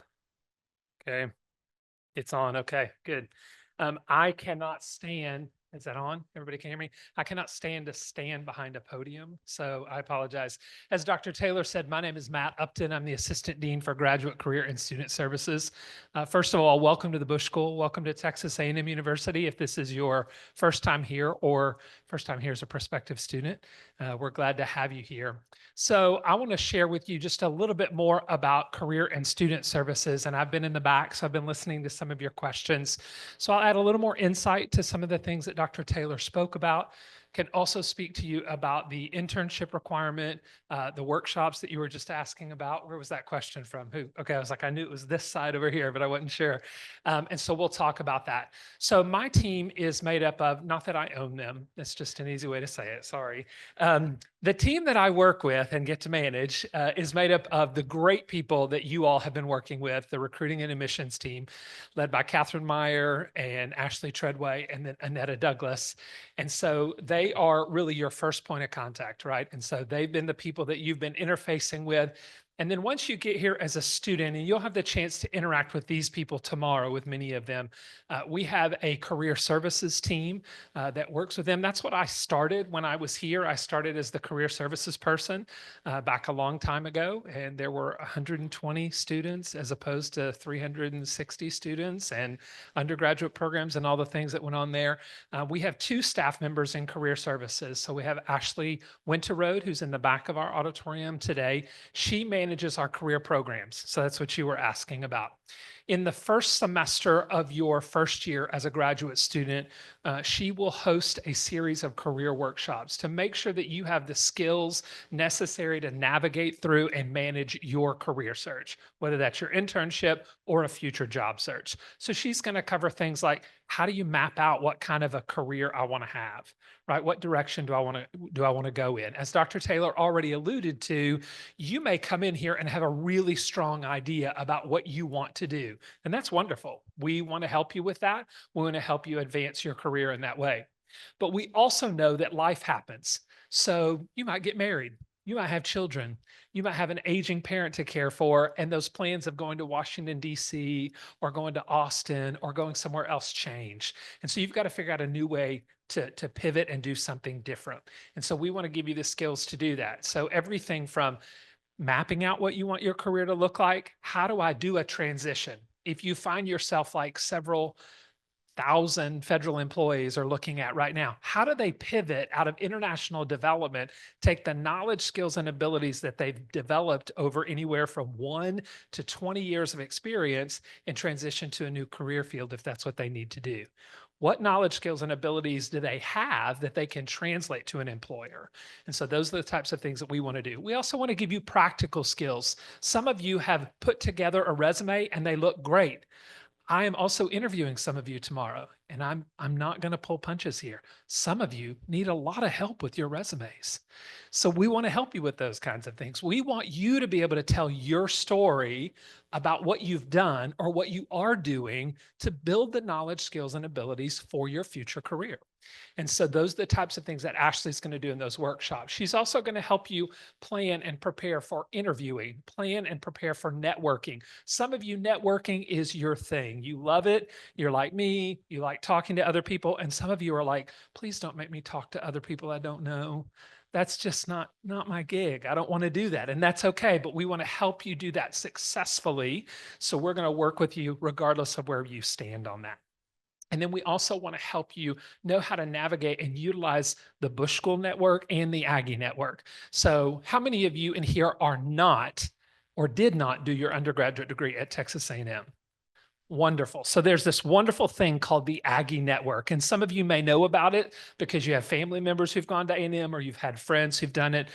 Okay, it's on. Okay, good. I cannot stand. Is that on? Everybody can hear me? I cannot stand behind a podium, so I apologize. As Dr. Taylor said, my name is Matt Upton. I'm the Assistant Dean for Graduate Career and Student Services. First of all, welcome to the Bush School. Welcome to Texas A&M University. If this is your first time here or first time here as a prospective student, we're glad to have you here. So I want to share with you just a little bit more about career and student services. And I've been in the back, so I've been listening to some of your questions. So I'll add a little more insight to some of the things that Dr. Taylor spoke about. Can also speak to you about the internship requirement, the workshops that you were just asking about. Where was that question from? Who? Okay, I was like, I knew it was this side over here, but I wasn't sure. And so we'll talk about that. So my team is made up of, not that I own them, that's just an easy way to say it, sorry. The team that I work with and get to manage is made up of the great people that you all have been working with, the recruiting and admissions team, led by Kathryn Meyer and Ashley Treadway, and then Annetta Douglas. And so they are really your first point of contact, right? And so they've been the people that you've been interfacing with. And then once you get here as a student, and you'll have the chance to interact with these people tomorrow with many of them, we have a career services team that works with them. That's what I started when I was here. I started as the career services person back a long time ago, and there were 120 students as opposed to 360 students and undergraduate programs and all the things that went on there. We have 2 staff members in career services. So we have Ashley Winterroad, who's in the back of our auditorium today. She manages our career programs. So that's what you were asking about. In the first semester of your first year as a graduate student, she will host a series of career workshops to make sure that you have the skills necessary to navigate through and manage your career search, whether that's your internship or a future job search. So she's going to cover things like, how do you map out what kind of a career I want to have, right? What direction do I want to go in? As Dr. Taylor already alluded to, you may come in here and have a really strong idea about what you want to do. And that's wonderful. We want to help you with that. We want to help you advance your career in that way. But we also know that life happens. So you might get married. You might have children. You might have an aging parent to care for, and those plans of going to Washington, D.C. or going to Austin or going somewhere else change. And so you've got to figure out a new way to pivot and do something different. And so we want to give you the skills to do that. So everything from mapping out what you want your career to look like, how do I do a transition? If you find yourself like several thousand federal employees are looking at right now, how do they pivot out of international development, take the knowledge, skills, and abilities that they've developed over anywhere from 1 to 20 years of experience and transition to a new career field if that's what they need to do? What knowledge, skills, and abilities do they have that they can translate to an employer? And so those are the types of things that we want to do. We also want to give you practical skills. Some of you have put together a resume and they look great. I am also interviewing some of you tomorrow, and I'm not going to pull punches here. Some of you need a lot of help with your resumes. So we want to help you with those kinds of things. We want you to be able to tell your story about what you've done or what you are doing to build the knowledge, skills, and abilities for your future career. And so those are the types of things that Ashley's going to do in those workshops. She's also going to help you plan and prepare for interviewing, plan and prepare for networking. Some of you, networking is your thing. You love it. You're like me. You like talking to other people. And some of you are like, please don't make me talk to other people I don't know. That's just not my gig. I don't want to do that. And that's okay. But we want to help you do that successfully. So we're going to work with you regardless of where you stand on that. And then we also want to help you know how to navigate and utilize the Bush School Network and the Aggie Network. So how many of you in here are not or did not do your undergraduate degree at Texas A&M? Wonderful. So there's this wonderful thing called the Aggie Network. And some of you may know about it because you have family members who've gone to A&M or you've had friends who've done it.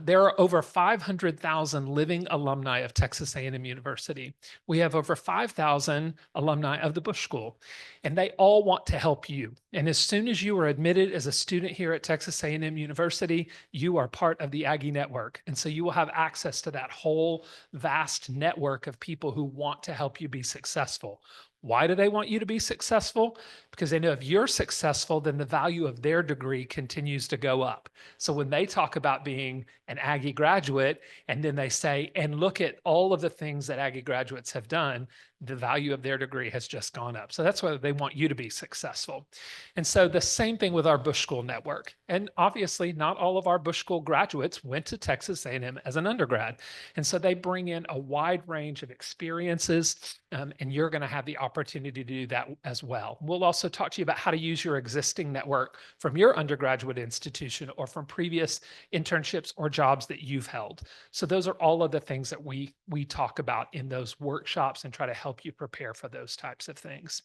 There are over 500,000 living alumni of Texas A&M University. We have over 5,000 alumni of the Bush School, and they all want to help you. And as soon as you are admitted as a student here at Texas A&M University, you are part of the Aggie Network. And so you will have access to that whole vast network of people who want to help you be successful. Why do they want you to be successful? Because they know if you're successful, then the value of their degree continues to go up. So when they talk about being an Aggie graduate, and then they say, and look at all of the things that Aggie graduates have done, the value of their degree has just gone up. So that's why they want you to be successful. And so the same thing with our Bush School Network. And obviously not all of our Bush School graduates went to Texas A&M as an undergrad. And so they bring in a wide range of experiences, and you're going to have the opportunity to do that as well. We'll also talk to you about how to use your existing network from your undergraduate institution or from previous internships or jobs that you've held. So those are all of the things that we talk about in those workshops and try to help you prepare for those types of things.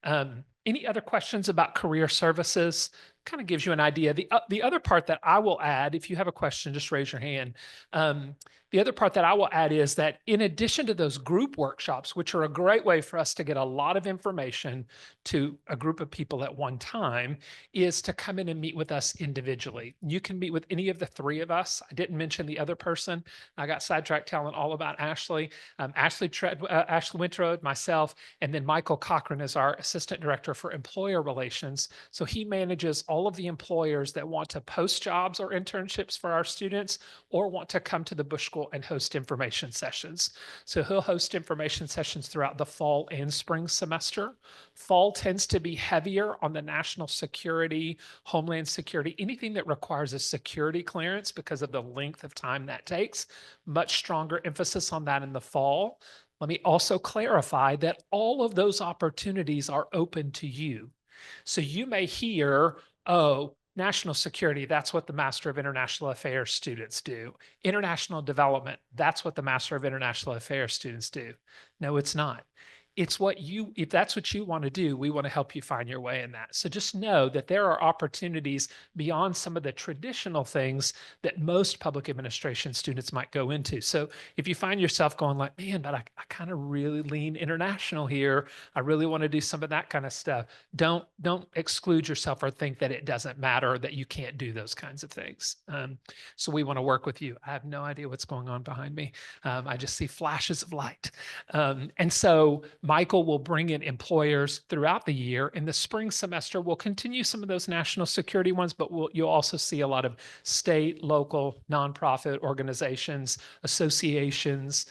Any other questions about career services? Kind of gives you an idea. The other part that I will add, if you have a question, just raise your hand. The other part that I will add is that in addition to those group workshops, which are a great way for us to get a lot of information to a group of people at one time, is to come in and meet with us individually. You can meet with any of the three of us. I didn't mention the other person. I got sidetracked telling all about Ashley. Ashley Wintrow, myself, and then Michael Kathryn is our Assistant Director for Employer Relations. So he manages all of the employers that want to post jobs or internships for our students or want to come to the Bush School and host information sessions. So he'll host information sessions throughout the fall and spring semester. Fall tends to be heavier on the national security, homeland security, anything that requires a security clearance because of the length of time that takes. Much stronger emphasis on that in the fall. Let me also clarify that all of those opportunities are open to you. So you may hear, oh, national security, that's what the Master of International Affairs students do. International development, that's what the Master of International Affairs students do. No, it's not. It's what if that's what you want to do, we want to help you find your way in that. So just know that there are opportunities beyond some of the traditional things that most public administration students might go into. So if you find yourself going like, man, but I kind of really lean international here, I really want to do some of that kind of stuff. Don't exclude yourself or think that it doesn't matter or that you can't do those kinds of things. So we want to work with you. I have no idea what's going on behind me. I just see flashes of light. And so Michael will bring in employers throughout the year. In the spring semester, we'll continue some of those national security ones, but you'll also see a lot of state, local, nonprofit organizations, associations,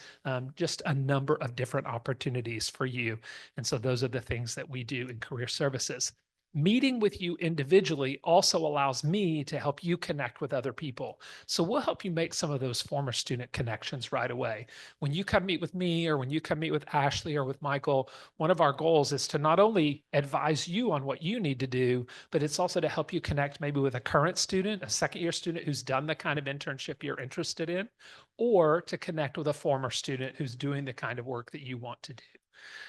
just a number of different opportunities for you. And so those are the things that we do in career services. Meeting with you individually also allows me to help you connect with other people. So we'll help you make some of those former student connections right away. When you come meet with me or when you come meet with Ashley or with Michael, one of our goals is to not only advise you on what you need to do, but it's also to help you connect maybe with a current student, a second-year student who's done the kind of internship you're interested in, or to connect with a former student who's doing the kind of work that you want to do.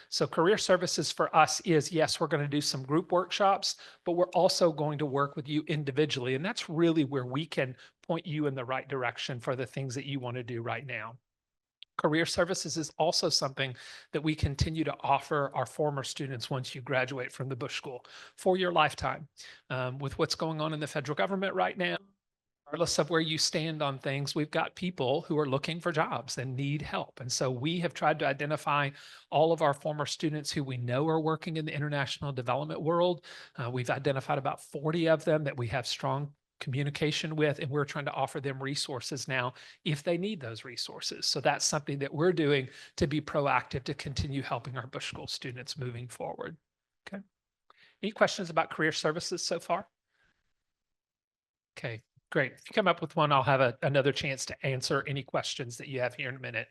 So career services for us is, yes, we're going to do some group workshops, but we're also going to work with you individually. And that's really where we can point you in the right direction for the things that you want to do right now. Career services is also something that we continue to offer our former students once you graduate from the Bush School for your lifetime. With what's going on in the federal government right now, regardless of where you stand on things, we've got people who are looking for jobs and need help. And so we have tried to identify all of our former students who we know are working in the international development world. We've identified about 40 of them that we have strong communication with, and we're trying to offer them resources now if they need those resources. So that's something that we're doing to be proactive to continue helping our Bush School students moving forward. Okay. Any questions about career services so far? Okay, great. If you come up with one, I'll have another chance to answer any questions that you have here in a minute.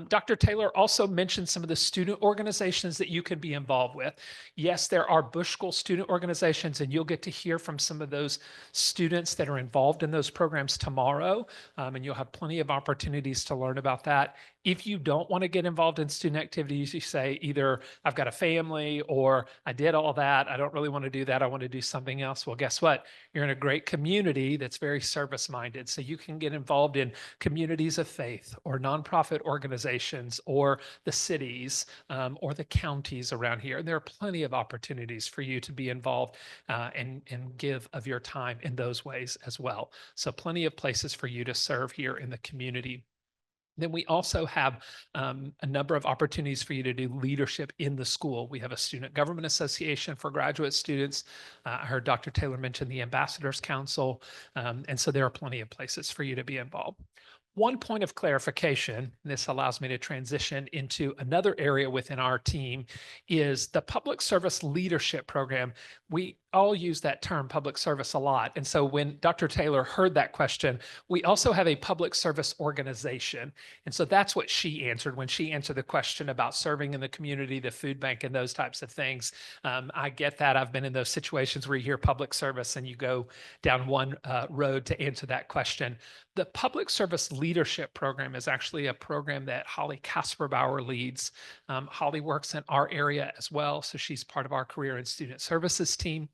Dr. Taylor also mentioned some of the student organizations that you can be involved with. Yes, there are Bush School student organizations, and you'll get to hear from some of those students that are involved in those programs tomorrow, and you'll have plenty of opportunities to learn about that. If you don't want to get involved in student activities, you say either I've got a family or I did all that, I don't really want to do that, I want to do something else. Well, guess what? You're in a great community that's very service minded. So you can get involved in communities of faith or nonprofit organizations or the cities or the counties around here. And there are plenty of opportunities for you to be involved and give of your time in those ways as well. So plenty of places for you to serve here in the community. Then we also have a number of opportunities for you to do leadership in the school. We have a student government association for graduate students. I heard Dr. Taylor mention the Ambassadors Council. And so there are plenty of places for you to be involved. One point of clarification, and this allows me to transition into another area within our team, is the public service leadership program. We all use that term public service a lot. And so when Dr. Taylor heard that question, we also have a public service organization. And so that's what she answered when she answered the question about serving in the community, the food bank, and those types of things. I get that. I've been in those situations where you hear public service and you go down one road to answer that question. The public service leadership program is actually a program that Holly Kasperbauer leads. Holly works in our area as well, so she's part of our career and student services team.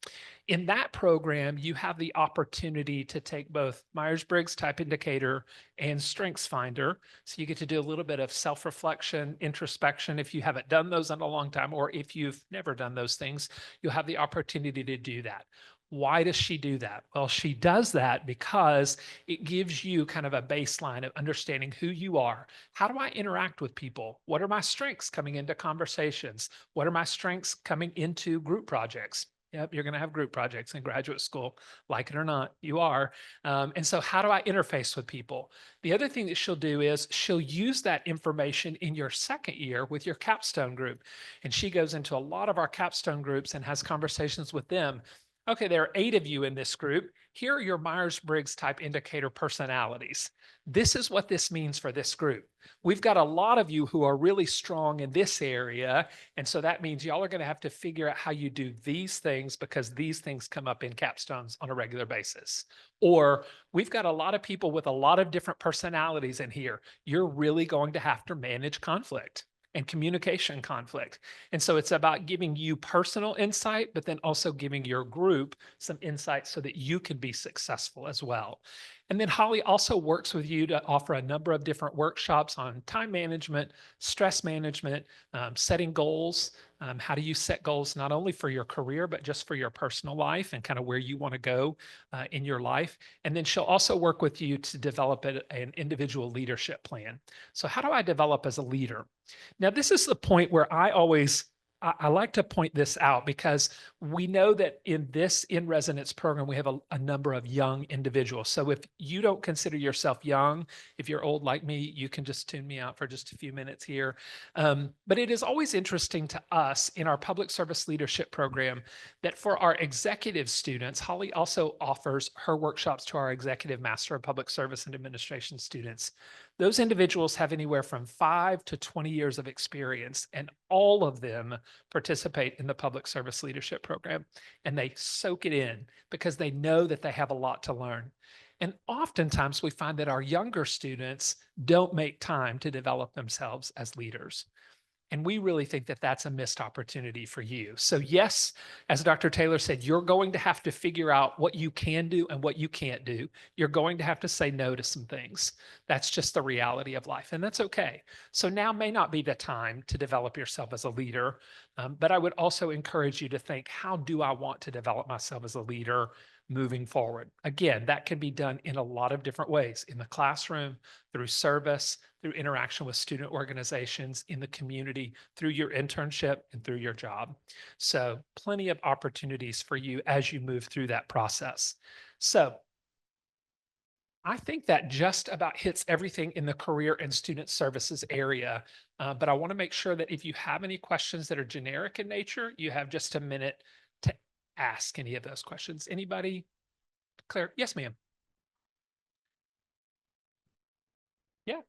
In that program, you have the opportunity to take both Myers-Briggs Type Indicator and Strengths Finder. So you get to do a little bit of self-reflection, introspection. If you haven't done those in a long time, or if you've never done those things, you'll have the opportunity to do that. Why does she do that? Well, she does that because it gives you kind of a baseline of understanding who you are. How do I interact with people? What are my strengths coming into conversations? What are my strengths coming into group projects? Yep, you're going to have group projects in graduate school, like it or not, you are. And so how do I interface with people? The other thing that she'll do is she'll use that information in your second year with your capstone group. And she goes into a lot of our capstone groups and has conversations with them. Okay, there are 8 of you in this group. Here are your Myers-Briggs Type Indicator personalities. This is what this means for this group. We've got a lot of you who are really strong in this area. And so that means y'all are going to have to figure out how you do these things because these things come up in capstones on a regular basis. Or we've got a lot of people with a lot of different personalities in here. You're really going to have to manage conflict and communication conflict. And so it's about giving you personal insight, but then also giving your group some insight so that you can be successful as well. And then Holly also works with you to offer a number of different workshops on time management, stress management, setting goals. How do you set goals not only for your career, but just for your personal life and kind of where you want to go in your life. And then she'll also work with you to develop an individual leadership plan. So how do I develop as a leader? Now, this is the point where I like to point this out because we know that in this In Residence program, we have a number of young individuals. So if you don't consider yourself young, if you're old like me, you can just tune me out for just a few minutes here. But it is always interesting to us in our public service leadership program that for our executive students, Holly also offers her workshops to our executive master of public service and administration students. Those individuals have anywhere from 5 to 20 years of experience, and all of them participate in the public service leadership program, and they soak it in because they know that they have a lot to learn. And oftentimes we find that our younger students don't make time to develop themselves as leaders. And we really think that that's a missed opportunity for you. So yes, as Dr. Taylor said, you're going to have to figure out what you can do and what you can't do. You're going to have to say no to some things. That's just the reality of life, and that's okay. So now may not be the time to develop yourself as a leader, but I would also encourage you to think, how do I want to develop myself as a leader? moving forward. Again, that can be done in a lot of different ways, in the classroom, through service, through interaction with student organizations, in the community, through your internship, and through your job. So plenty of opportunities for you as you move through that process. So I think that just about hits everything in the career and student services area. But I want to make sure that if you have any questions that are generic in nature, you have just a minute to ask any of those questions. Anybody? Claire? Yes, ma'am. Yeah.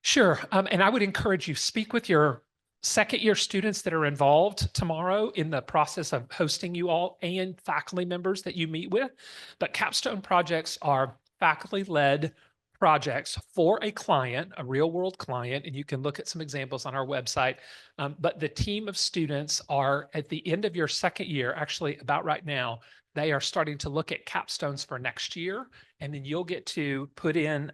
Sure. And I would encourage you, speak with your second year students that are involved tomorrow in the process of hosting you all and faculty members that you meet with. But capstone projects are faculty led projects for a client, a real world client, and you can look at some examples on our website. But the team of students are at the end of your second year, actually about right now, they are starting to look at capstones for next year. And then you'll get to put in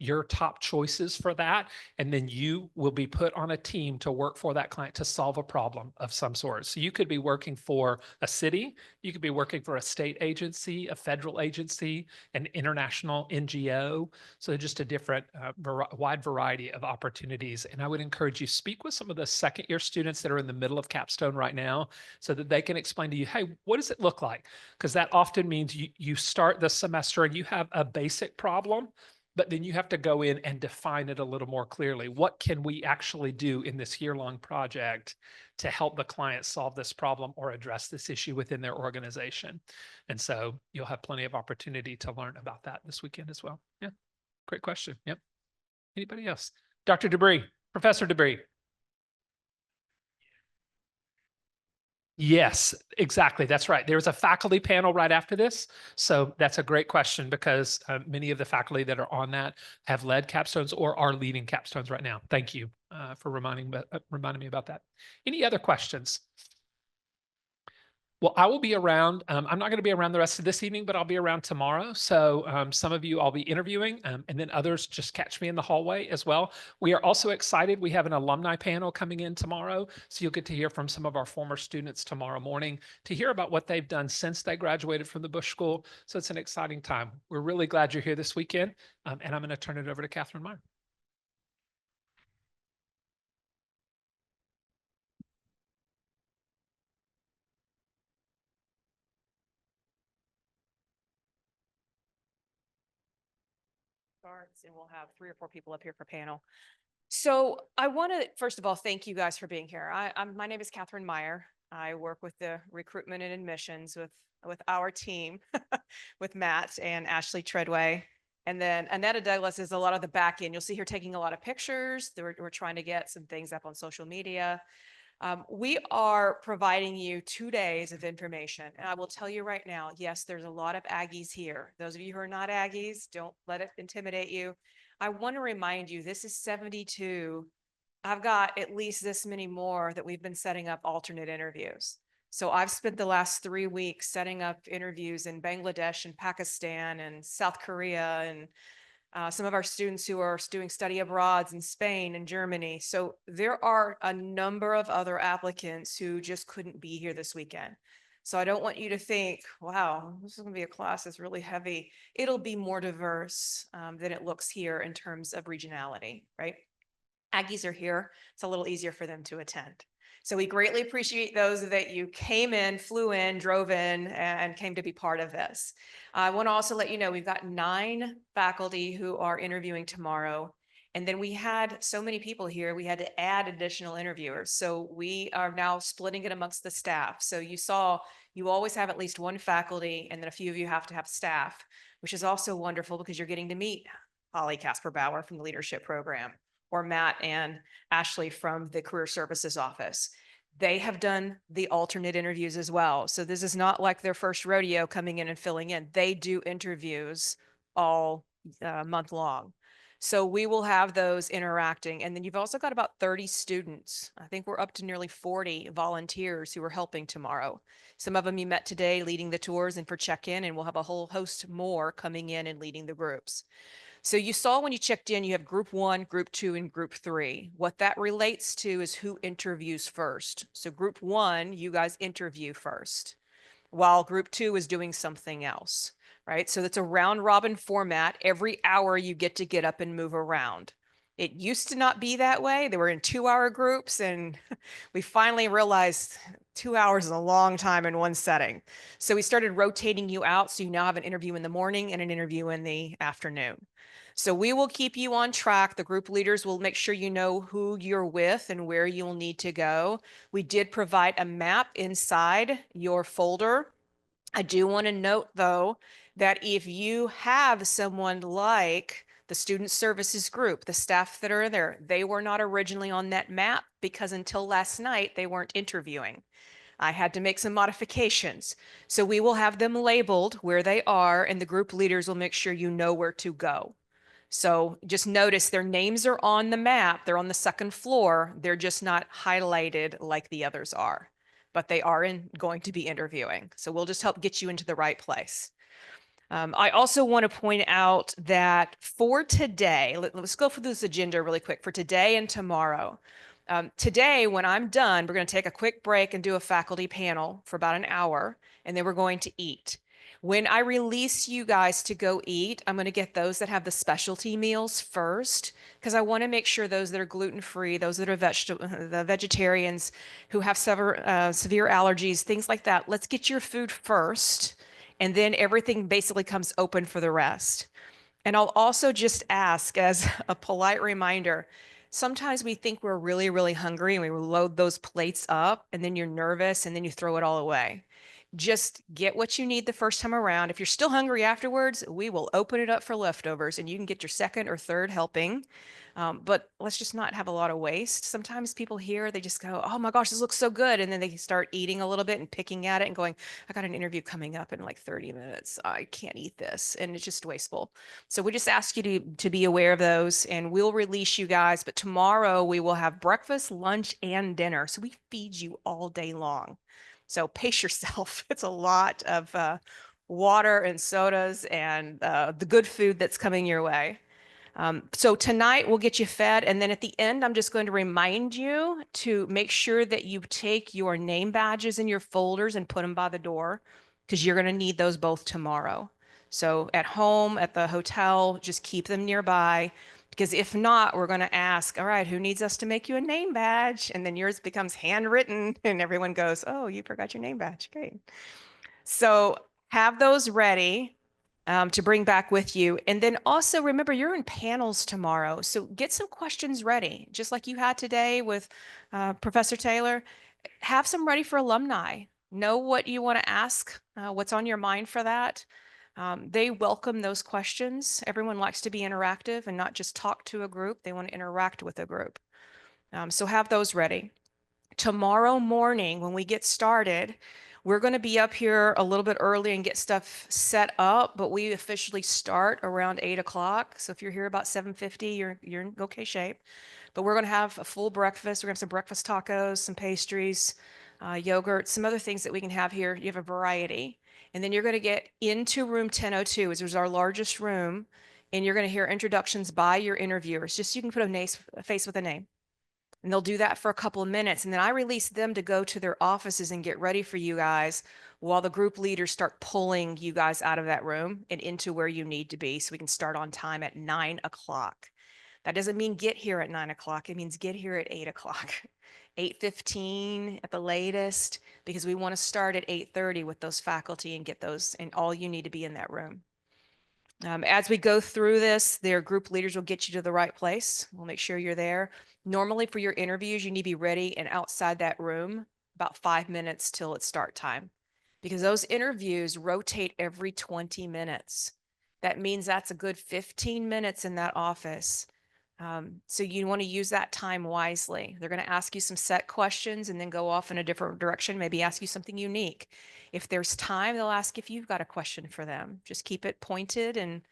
your top choices for that. And then you will be put on a team to work for that client to solve a problem of some sort. So you could be working for a city, you could be working for a state agency, a federal agency, an international NGO. So just a different wide variety of opportunities. And I would encourage you speak with some of the second year students that are in the middle of capstone right now so that they can explain to you, hey, what does it look like? Because that often means you start the semester and you have a basic problem, but then you have to go in and define it a little more clearly. What can we actually do in this year-long project to help the client solve this problem or address this issue within their organization? And so you'll have plenty of opportunity to learn about that this weekend as well. Yeah, great question. Yep. Anybody else? Dr. Debree, Professor Debree. Yes, exactly. That's right. There's a faculty panel right after this. So that's a great question because many of the faculty that are on that have led capstones or are leading capstones right now. Thank you for reminding me about that. Any other questions? Well, I will be around. I'm not going to be around the rest of this evening, but I'll be around tomorrow. So some of you I'll be interviewing and then others just catch me in the hallway as well. We are also excited. We have an alumni panel coming in tomorrow. So you'll get to hear from some of our former students tomorrow morning to hear about what they've done since they graduated from the Bush School. So it's an exciting time. We're really glad you're here this weekend. And I'm going to turn it over to Kathryn Meyer. Starts and we'll have 3 or 4 people up here for panel. So I want to first of all thank you guys for being here. My name is Kathryn Meyer. I work with the recruitment and admissions with our team, with Matt and Ashley Treadway, and then Annetta Douglas is a lot of the back end. You'll see her taking a lot of pictures. We're trying to get some things up on social media. We are providing you 2 days of information. And I will tell you right now, yes, there's a lot of Aggies here. Those of you who are not Aggies, don't let it intimidate you. I want to remind you, this is 72. I've got at least this many more that we've been setting up alternate interviews. So I've spent the last 3 weeks setting up interviews in Bangladesh and Pakistan and South Korea and some of our students who are doing study abroads in Spain and Germany. So there are a number of other applicants who just couldn't be here this weekend. So I don't want you to think, wow, this is going to be a class that's really heavy. It'll be more diverse than it looks here in terms of regionality, right? Aggies are here. It's a little easier for them to attend. So we greatly appreciate those that you came in, flew in, drove in, and came to be part of this. I want to also let you know we've got 9 faculty who are interviewing tomorrow. And then we had so many people here, we had to add additional interviewers. So we are now splitting it amongst the staff. So you saw, you always have at least 1 faculty, and then a few of you have to have staff, which is also wonderful because you're getting to meet Holly Casper-Bauer from the leadership program, or Matt and Ashley from the career services office. They have done the alternate interviews as well. So this is not like their first rodeo coming in and filling in. They do interviews all month long. So we will have those interacting. And then you've also got about 30 students. I think we're up to nearly 40 volunteers who are helping tomorrow. Some of them you met today leading the tours and for check-in, and we'll have a whole host more coming in and leading the groups. So you saw when you checked in, you have group 1, group 2, and group 3. What that relates to is who interviews first. So group 1, you guys interview first, while group 2 is doing something else, right? So it's a round robin format. Every hour you get up and move around. It used to not be that way. They were in 2-hour groups, and we finally realized 2 hours is a long time in one setting. So we started rotating you out. So you now have an interview in the morning and an interview in the afternoon. So we will keep you on track. The group leaders will make sure you know who you're with and where you'll need to go. We did provide a map inside your folder. I do want to note, though, that if you have someone like the student services group, the staff that are there, they were not originally on that map because until last night, they weren't interviewing. I had to make some modifications. So we will have them labeled where they are, and the group leaders will make sure you know where to go. So just notice their names are on the map. They're on the second floor. They're just not highlighted like the others are, but they are going to be interviewing. So we'll just help get you into the right place. I also want to point out that for today, let's go through this agenda really quick for today and tomorrow. Today, when I'm done, we're going to take a quick break and do a faculty panel for about an hour, and then we're going to eat. When I release you guys to go eat, I'm going to get those that have the specialty meals first, because I want to make sure those that are gluten-free, those that are the vegetarians who have severe allergies, things like that, let's get your food first, and then everything basically comes open for the rest. And I'll also just ask as a polite reminder, sometimes we think we're really, really hungry and we load those plates up and then you're nervous and then you throw it all away. Just get what you need the first time around. If you're still hungry afterwards, we will open it up for leftovers and you can get your second or third helping. But let's just not have a lot of waste. Sometimes people hear, they just go, oh my gosh, this looks so good. And then they start eating a little bit and picking at it and going, I got an interview coming up in like 30 minutes. I can't eat this. And it's just wasteful. So we just ask you to be aware of those, and we'll release you guys. But tomorrow we will have breakfast, lunch, and dinner. So we feed you all day long. So pace yourself. It's a lot of water and sodas and the good food that's coming your way. So tonight we'll get you fed. And then at the end, I'm just going to remind you to make sure that you take your name badges in your folders and put them by the door, because you're going to need those both tomorrow. So at home, at the hotel, just keep them nearby, because if not, we're going to ask, all right, who needs us to make you a name badge? And then yours becomes handwritten and everyone goes, oh, you forgot your name badge. Great. So have those ready to bring back with you. And then also remember, you're in panels tomorrow. So get some questions ready, just like you had today with Professor Taylor. Have some ready for alumni. Know what you want to ask, what's on your mind for that. They welcome those questions. Everyone likes to be interactive and not just talk to a group. They want to interact with a group. So have those ready. Tomorrow morning, when we get started, we're going to be up here a little bit early and get stuff set up, but we officially start around 8 o'clock. So if you're here about 7:50, you're in okay shape. But we're going to have a full breakfast. We're going to have some breakfast tacos, some pastries, yogurt, some other things that we can have here. You have a variety. And then you're going to get into room 1002, which is our largest room, and you're going to hear introductions by your interviewers. Just so you can put a face with a name. And they'll do that for a couple of minutes. And then I release them to go to their offices and get ready for you guys while the group leaders start pulling you guys out of that room and into where you need to be, so we can start on time at 9 o'clock. That doesn't mean get here at 9 o'clock. It means get here at 8 o'clock, 8:15 at the latest, because we want to start at 8:30 with those faculty and get those, and all you need to be in that room. As we go through this, their group leaders will get you to the right place. We'll make sure you're there. Normally for your interviews, you need to be ready and outside that room about 5 minutes till it's start time, because those interviews rotate every 20 minutes. That means that's a good 15 minutes in that office. So you want to use that time wisely. They're going to ask you some set questions and then go off in a different direction, maybe ask you something unique. If there's time, they'll ask if you've got a question for them. Just keep it pointed, and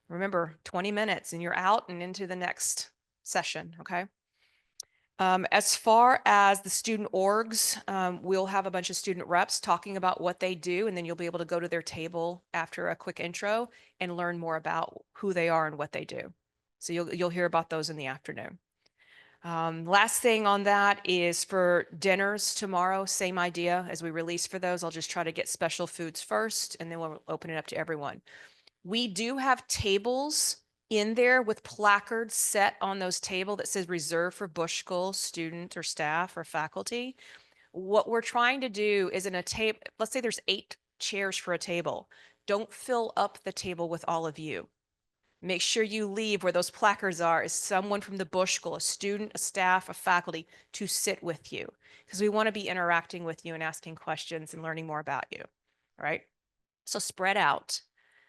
remember, 20 minutes and you're out and into the next session, okay? As far as the student orgs, we'll have a bunch of student reps talking about what they do, and then you'll be able to go to their table after a quick intro and learn more about who they are and what they do. So you'll hear about those in the afternoon. Last thing on that is for dinners tomorrow, same idea as we release for those. I'll just try to get special foods first, and then we'll open it up to everyone. We do have tables in there with placards set on those tables that says reserved for Bush School student or staff or faculty. What we're trying to do is in a table, let's say there's 8 chairs for a table. Don't fill up the table with all of you. Make sure you leave where those placards are is someone from the Bush School, a student, a staff, a faculty to sit with you, because we want to be interacting with you and asking questions and learning more about you. All right. So spread out.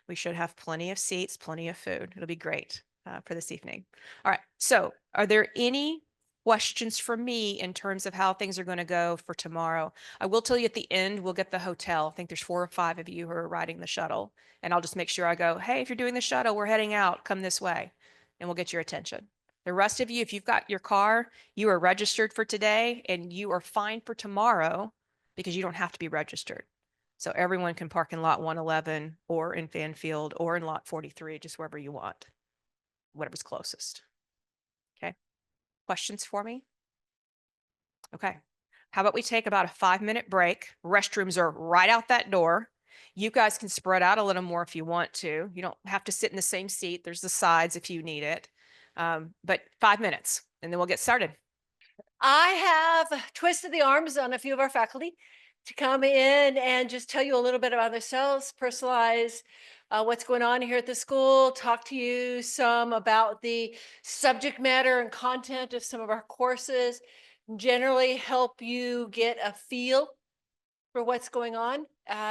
We should have plenty of seats, plenty of food. It'll be great for this evening. All right. So are there any questions for me in terms of how things are going to go for tomorrow? I will tell you at the end, we'll get the hotel. I think there's 4 or 5 of you who are riding the shuttle. And I'll just make sure I go, hey, if you're doing the shuttle, we're heading out, come this way. And we'll get your attention. The rest of you, if you've got your car, you are registered for today and you are fine for tomorrow because you don't have to be registered. So everyone can park in lot 111 or in Fanfield or in lot 43, just wherever you want, whatever's closest. Okay. Questions for me? Okay. How about we take about a 5-minute break? Restrooms are right out that door. You guys can spread out a little more if you want to. You don't have to sit in the same seat. There's the sides if you need it. But 5 minutes and then we'll get started. I have twisted the arms on a few of our faculty to come in and just tell you a little bit about themselves, personalize what's going on here at the school, talk to you some about the subject matter and content of some of our courses, generally help you get a feel for what's going on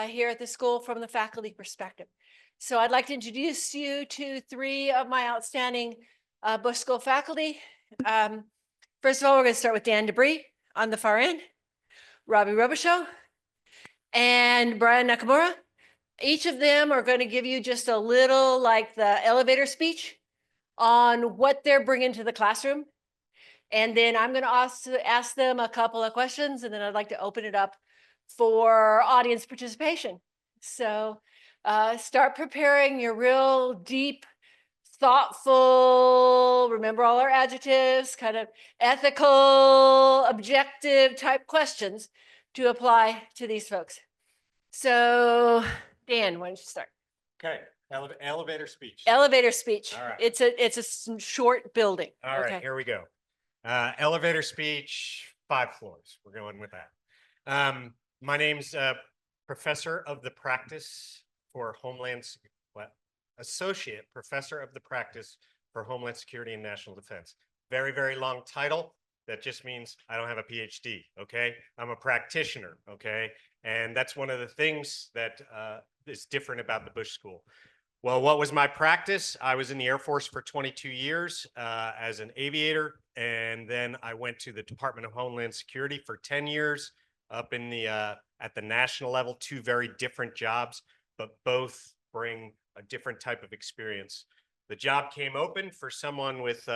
here at the school from the faculty perspective. So I'd like to introduce you to 3 of my outstanding Bush School faculty. First of all, we're going to start with Debree on the far end, Robbie Robichau, and Brian Nakamura. Each of them are going to give you just a little like the elevator speech on what they're bringing to the classroom. And then I'm going to ask them a couple of questions, and then I'd like to open it up for audience participation. So start preparing your real deep, thoughtful, remember all our adjectives, kind of ethical, objective type questions to apply to these folks. So Dan, why don't you start? Okay, elevator speech. Elevator speech. All right. It's a short building. All right, here we go. Elevator speech, 5 floors. We're going with that. My name's Professor of the Practice for Associate Professor of the Practice for Homeland Security and National Defense. Very, very long title. That just means I don't have a PhD, okay? I'm a practitioner, okay? And that's one of the things that is different about the Bush School. Well, what was my practice? I was in the Air Force for 22 years as an aviator, and then I went to the Department of Homeland Security for 10 years up in the at the national level. 2 very different jobs, but both bring a different type of experience. The job came open for someone with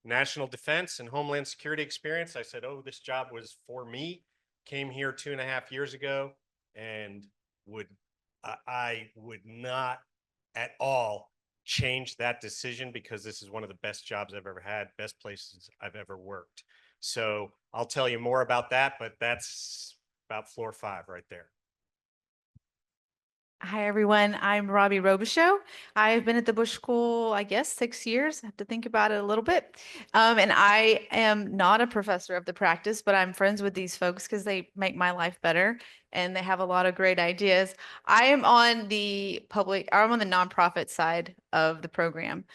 national defense and Homeland Security experience. I said, oh, this job was for me. Came here 2.5 years ago, and I would not at all change that decision, because this is one of the best jobs I've ever had, best places I've ever worked. So I'll tell you more about that, but that's about floor 5 right there. Hi, everyone. I'm Robbie Robichau. I've been at the Bush School, I guess, 6 years. I have to think about it a little bit. And I am not a professor of the practice, but I'm friends with these folks because they make my life better and they have a lot of great ideas. I'm on the nonprofit side of the program.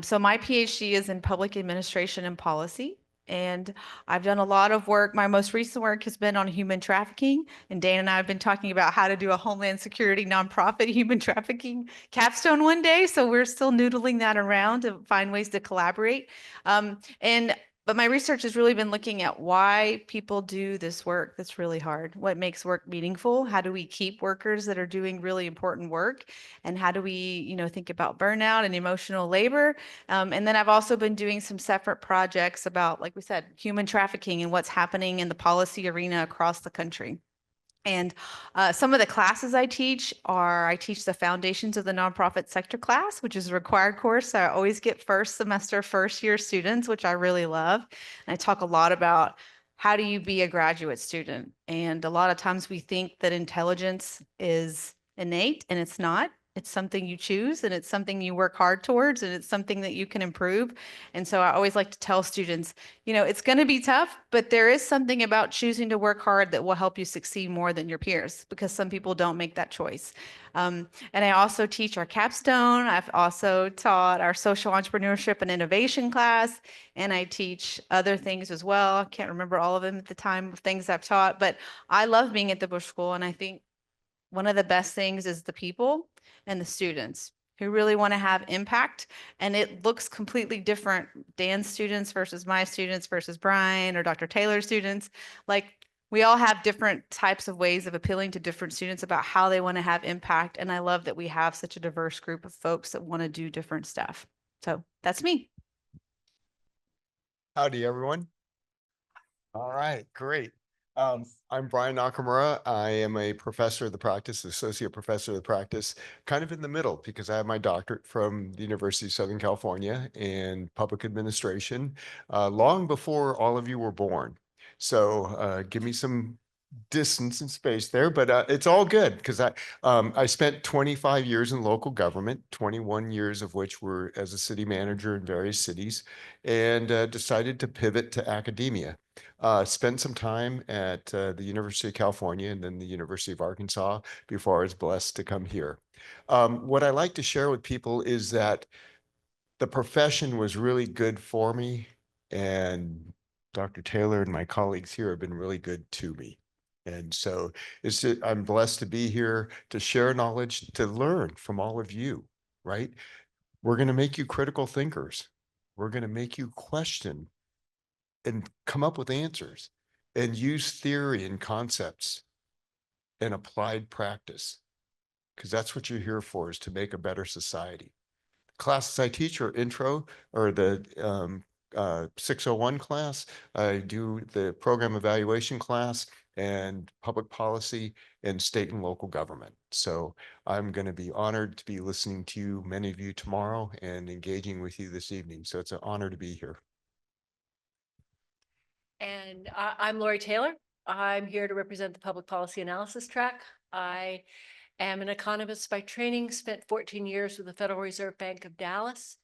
So my PhD is in public administration and policy. And I've done a lot of work. My most recent work has been on human trafficking. And Dana and I have been talking about how to do a Homeland Security nonprofit human trafficking capstone one day. So we're still noodling that around to find ways to collaborate. And But my research has really been looking at why people do this work that's really hard. What makes work meaningful? How do we keep workers that are doing really important work? And how do we, think about burnout and emotional labor? And then I've also been doing some separate projects about, like we said, human trafficking and what's happening in the policy arena across the country. And some of the classes I teach the Foundations of the Nonprofit Sector class, which is a required course. I always get first semester, first year students, which I really love. And I talk a lot about how do you be a graduate student? And a lot of times we think that intelligence is innate, and it's not. It's something you choose, and it's something you work hard towards, and it's something that you can improve. And so I always like to tell students, it's going to be tough, but there is something about choosing to work hard that will help you succeed more than your peers, because some people don't make that choice. And I also teach our capstone. I've also taught our social entrepreneurship and innovation class, and I teach other things as well. I can't remember all of them at the time of things I've taught, but I love being at the Bush School. And I think one of the best things is the people and the students who really want to have impact. And it looks completely different. Dan's students versus my students versus Brian or Dr. Taylor's students. Like, we all have different types of ways of appealing to different students about how they want to have impact. And I love that we have such a diverse group of folks that want to do different stuff. So that's me. Howdy, everyone. All right, great. I'm Brian Nakamura. I am a professor of the practice, associate professor of the practice, kind of in the middle because I have my doctorate from the University of Southern California in public administration, long before all of you were born. So give me some distance and space there, but it's all good because I spent 25 years in local government, 21 years of which were as a city manager in various cities, and decided to pivot to academia. Spent some time at the University of California and then the University of Arkansas before I was blessed to come here. What I like to share with people is that the profession was really good for me, and Dr. Taylor and my colleagues here have been really good to me. And so I'm blessed to be here to share knowledge, to learn from all of you, right? We're going to make you critical thinkers. We're going to make you question and come up with answers and use theory and concepts and applied practice, because that's what you're here for, is to make a better society. Classes I teach are intro, or the 601 class. I do the program evaluation class and public policy and state and local government. So I'm going to be honored to be listening to you, many of you, tomorrow and engaging with you this evening. So it's an honor to be here. And I'm Lori Taylor. I'm here to represent the public policy analysis track. I am an economist by training, spent 14 years with the Federal Reserve Bank of Dallas,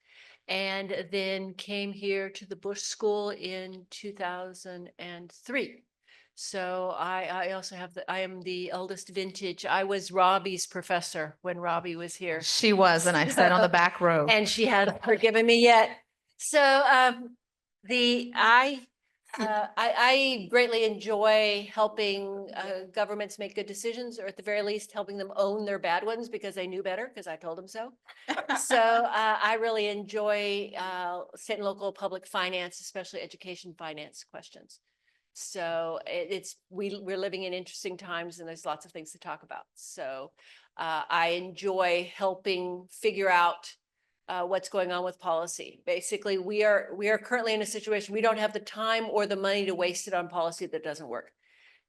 and then came here to the Bush School in 2003. So I also have I am the eldest vintage. I was Robbie's professor when Robbie was here. She was, and I sat on the back row. And she hadn't forgiven me yet. So I greatly enjoy helping governments make good decisions, or at the very least, helping them own their bad ones because they knew better, because I told them so. So I really enjoy state and local public finance, especially education finance questions. So we're living in interesting times, and there's lots of things to talk about. So I enjoy helping figure out what's going on with policy. Basically, we are currently in a situation, we don't have the time or the money to waste it on policy that doesn't work.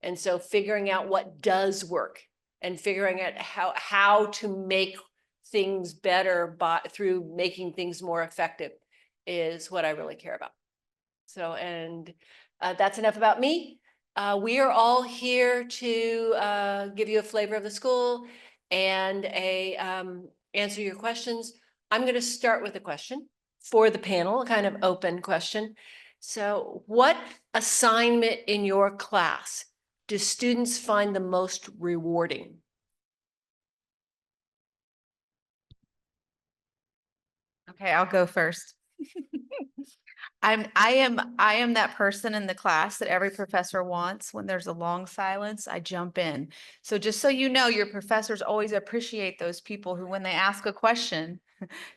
And so figuring out what does work and figuring out how to make things better through making things more effective is what I really care about. So, and that's enough about me. We are all here to give you a flavor of the school and answer your questions. I'm going to start with a question for the panel, a kind of open question. So what assignment in your class do students find the most rewarding? Okay, I'll go first. I am that person in the class that every professor wants. When there's a long silence, I jump in. So just so you know, your professors always appreciate those people who, when they ask a question,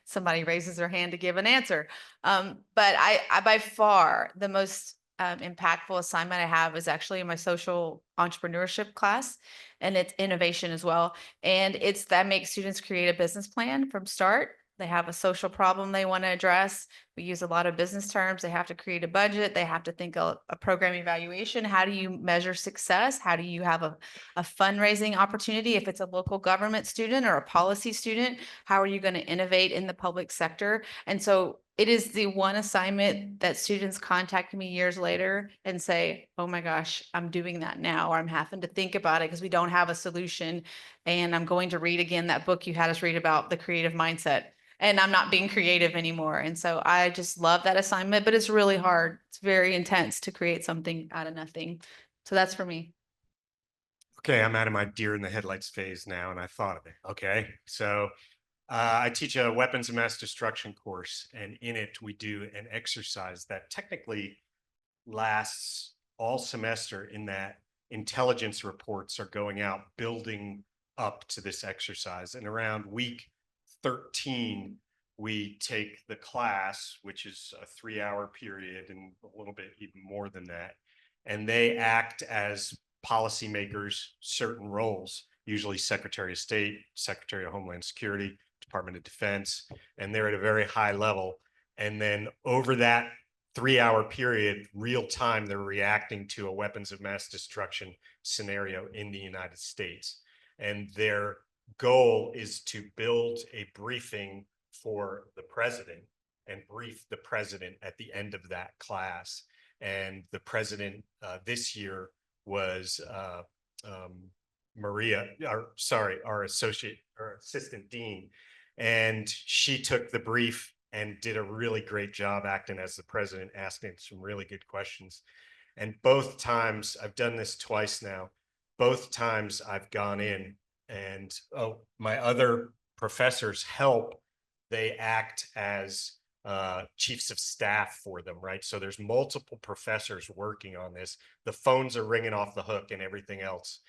somebody raises their hand to give an answer. But I by far the most impactful assignment I have is actually in my social entrepreneurship class, and it's innovation as well. And it's that makes students create a business plan from start. They have a social problem they want to address. We use a lot of business terms. They have to create a budget. They have to think a program evaluation. How do you measure success? How do you have a fundraising opportunity? If it's a local government student or a policy student, how are you going to innovate in the public sector? And so it is the one assignment that students contact me years later and say, oh my gosh, I'm doing that now, or I'm having to think about it because we don't have a solution. And I'm going to read again that book you had us read about, the creative mindset. And I'm not being creative anymore. And so I just love that assignment, but it's really hard. It's very intense to create something out of nothing. So that's for me. Okay, I'm out of my deer in the headlights phase now, and I thought of it. Okay, so I teach a weapons of mass destruction course, and in it we do an exercise that technically lasts all semester, in that intelligence reports are going out building up to this exercise. And around week 13, we take the class, which is a 3-hour period and a little bit even more than that, and they act as policymakers, certain roles, usually Secretary of State, Secretary of Homeland Security, Department of Defense, and they're at a very high level. And then over that 3-hour period, real time, they're reacting to a weapons of mass destruction scenario in the United States. And their goal is to build a briefing for the president and brief the president at the end of that class. And the president this year was our assistant dean. And she took the brief and did a really great job acting as the president, asking some really good questions. And both times, I've done this twice now, both times I've gone in and my other professors help. They act as chiefs of staff for them, right? So there's multiple professors working on this. The phones are ringing off the hook and everything else.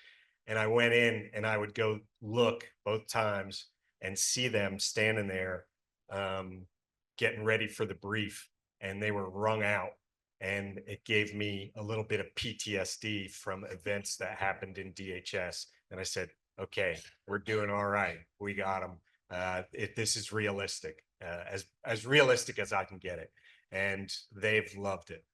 And I went in and I would go look both times and see them standing there getting ready for the brief, and they were wrung out. And it gave me a little bit of PTSD from events that happened in DHS. And I said, okay, we're doing all right. We got them. This is realistic, as realistic as I can get it. And they've loved it.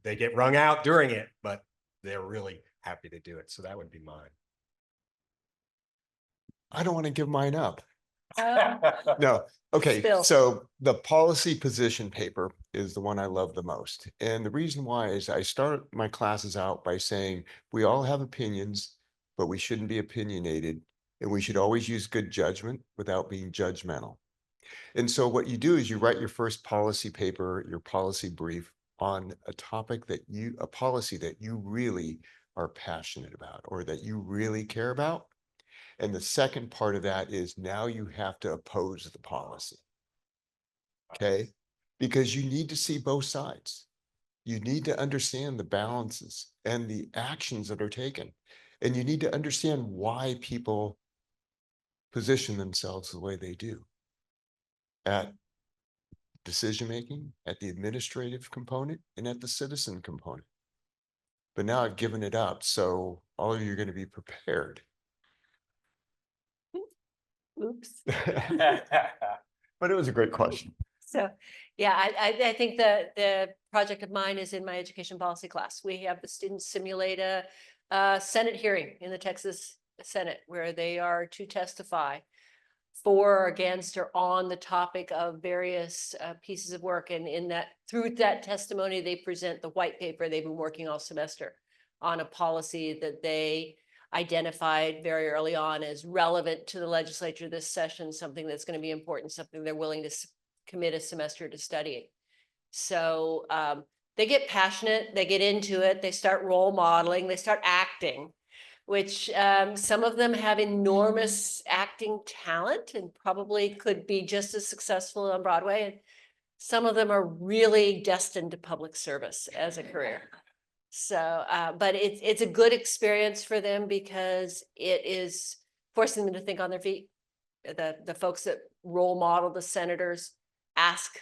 They get wrung out during it, but they're really happy to do it. So that would be mine. I don't want to give mine up. No. Okay. Spill. So the policy position paper is the one I love the most. And the reason why is I start my classes out by saying we all have opinions, but we shouldn't be opinionated. And we should always use good judgment without being judgmental. And so what you do is you write your first policy paper, your policy brief on a topic a policy that you really are passionate about or that you really care about. And the second part of that is now you have to oppose the policy. Okay? Because you need to see both sides. You need to understand the balances and the actions that are taken. And you need to understand why people position themselves the way they do at decision-making, at the administrative component, and at the citizen component. But now I've given it up. So all of you are going to be prepared. Oops. But it was a great question. So, yeah, I think the project of mine is in my education policy class. We have the students simulate a Senate hearing in the Texas Senate where they are to testify for or against or on the topic of various pieces of work. And through that testimony, they present the white paper they've been working all semester on a policy that they identified very early on as relevant to the legislature this session, something that's going to be important, something they're willing to commit a semester to studying. So they get passionate, they get into it, they start role modeling, they start acting, which some of them have enormous acting talent and probably could be just as successful on Broadway. And some of them are really destined to public service as a career. So, but it's a good experience for them because it is forcing them to think on their feet the folks that role model the senators ask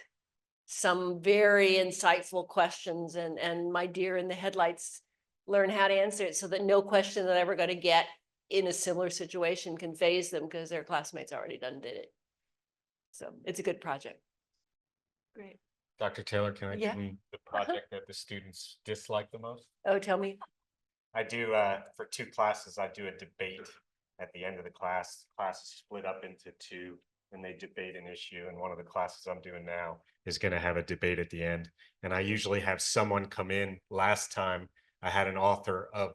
some very insightful questions, and my deer in the headlights learn how to answer it so that no question that they're ever going to get in a similar situation can phase them because their classmates already done did it. So it's a good project. Great. Dr. Taylor, can I Yeah. give you the project that the students dislike the most? Oh, tell me. I do, for 2 classes, I do a debate at the end of the class. Class is split up into 2 and they debate an issue. And one of the classes I'm doing now is going to have a debate at the end. And I usually have someone come in. Last time I had a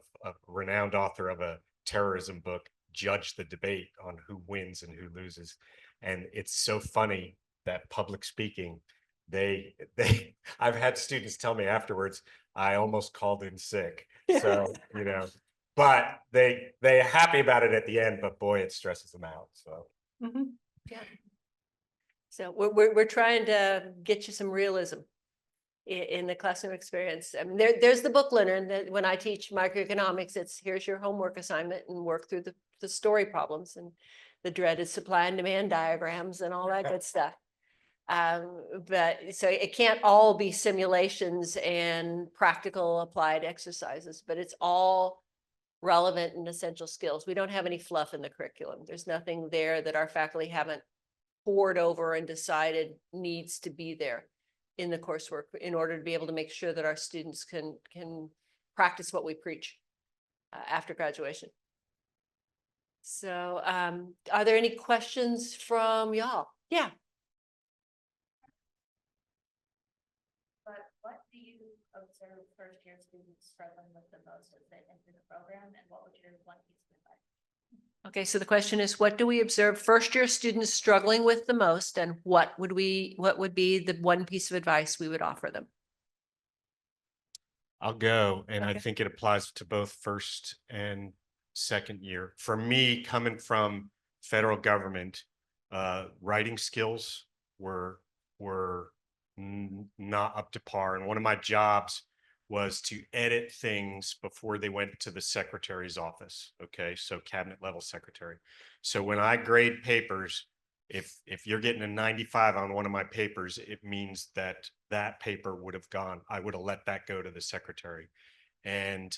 renowned author of a terrorism book judge the debate on who wins and who loses. And it's so funny that public speaking, I've had students tell me afterwards, I almost called in sick. So, but they're happy about it at the end, but boy, it stresses them out. So. Yeah. So we're trying to get you some realism in the classroom experience. I mean, there's the book learner that when I teach microeconomics, it's here's your homework assignment and work through the story problems and the dreaded supply and demand diagrams and all that good stuff. But so it can't all be simulations and practical applied exercises, but it's all relevant and essential skills. We don't have any fluff in the curriculum. There's nothing there that our faculty haven't poured over and decided needs to be there in the coursework in order to be able to make sure that our students can practice what we preach after graduation. So are there any questions from y'all? Yeah. But what do you observe first-year students struggling with the most as they enter the program, and what would your one piece of advice? Okay, so the question is, what do we observe first-year students struggling with the most, and what would be the one piece of advice we would offer them? I'll go, and I Okay. think it applies to both first and second year. For me, coming from federal government, writing skills were not up to par. And one of my jobs was to edit things before they went to the secretary's office. Okay, so cabinet level secretary. So when I grade papers, if you're getting a 95 on one of my papers, it means that paper would have gone. I would have let that go to the secretary. And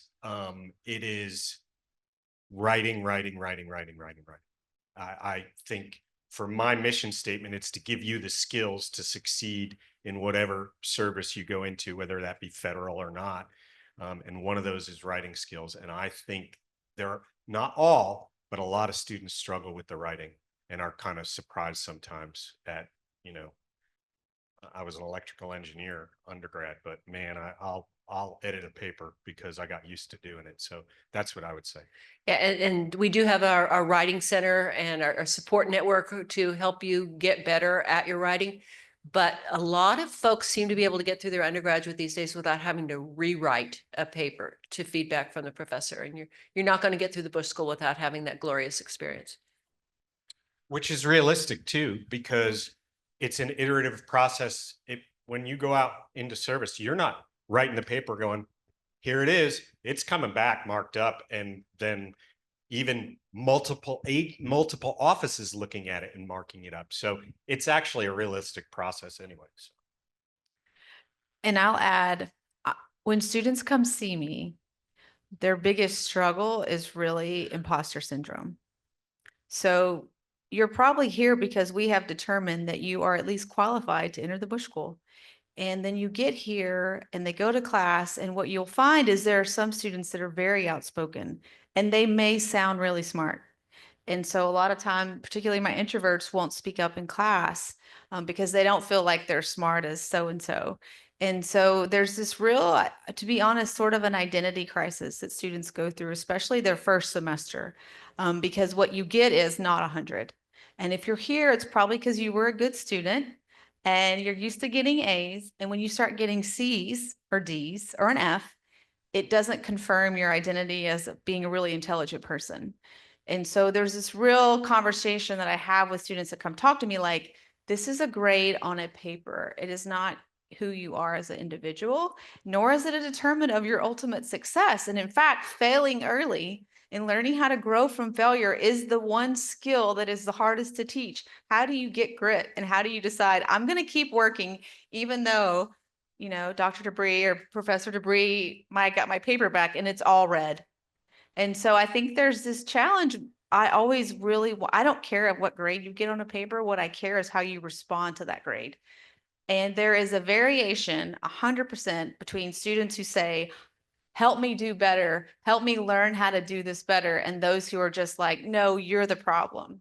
it is writing. I think for my mission statement, it's to give you the skills to succeed in whatever service you go into, whether that be federal or not. And one of those is writing skills. And I think there are not all, but a lot of students struggle with the writing and are kind of surprised sometimes at, I was an electrical engineer undergrad, but man, I'll edit a paper because I got used to doing it. So that's what I would say. Yeah, and we do have our writing center and our support network to help you get better at your writing. But a lot of folks seem to be able to get through their undergraduate these days without having to rewrite a paper to feedback from the professor. And you're not going to get through the Bush School without having that glorious experience. Which is realistic too, because it's an iterative process. When you go out into service, you're not writing the paper going, here it is, it's coming back marked up, and then even multiple offices looking at it and marking it up. So it's actually a realistic process anyways. And I'll add, when students come see me, their biggest struggle is really imposter syndrome. So you're probably here because we have determined that you are at least qualified to enter the Bush School. And then you get here and they go to class, and what you'll find is there are some students that are very outspoken and they may sound really smart. And so a lot of time, particularly my introverts, won't speak up in class because they don't feel like they're smart as so-and-so. And so there's this real, to be honest, sort of an identity crisis that students go through, especially their first semester, because what you get is not 100. And if you're here, it's probably because you were a good student and you're used to getting A's. And when you start getting C's or D's or an F, it doesn't confirm your identity as being a really intelligent person. And so there's this real conversation that I have with students that come talk to me like, this is a grade on a paper. It is not who you are as an individual, nor is it a determinant of your ultimate success. And in fact, failing early And learning how to grow from failure is the one skill that is the hardest to teach. How do you get grit and how do you decide, I'm going to keep working, even though, you know, Dr. Debree or Professor Debree might got my paper back and it's all red. And so I think there's this challenge. I always really, I don't care what grade you get on a paper. What I care is how you respond to that grade. And there is a variation 100% between students who say, help me do better, help me learn how to do this better, and those who are just like, no, you're the problem.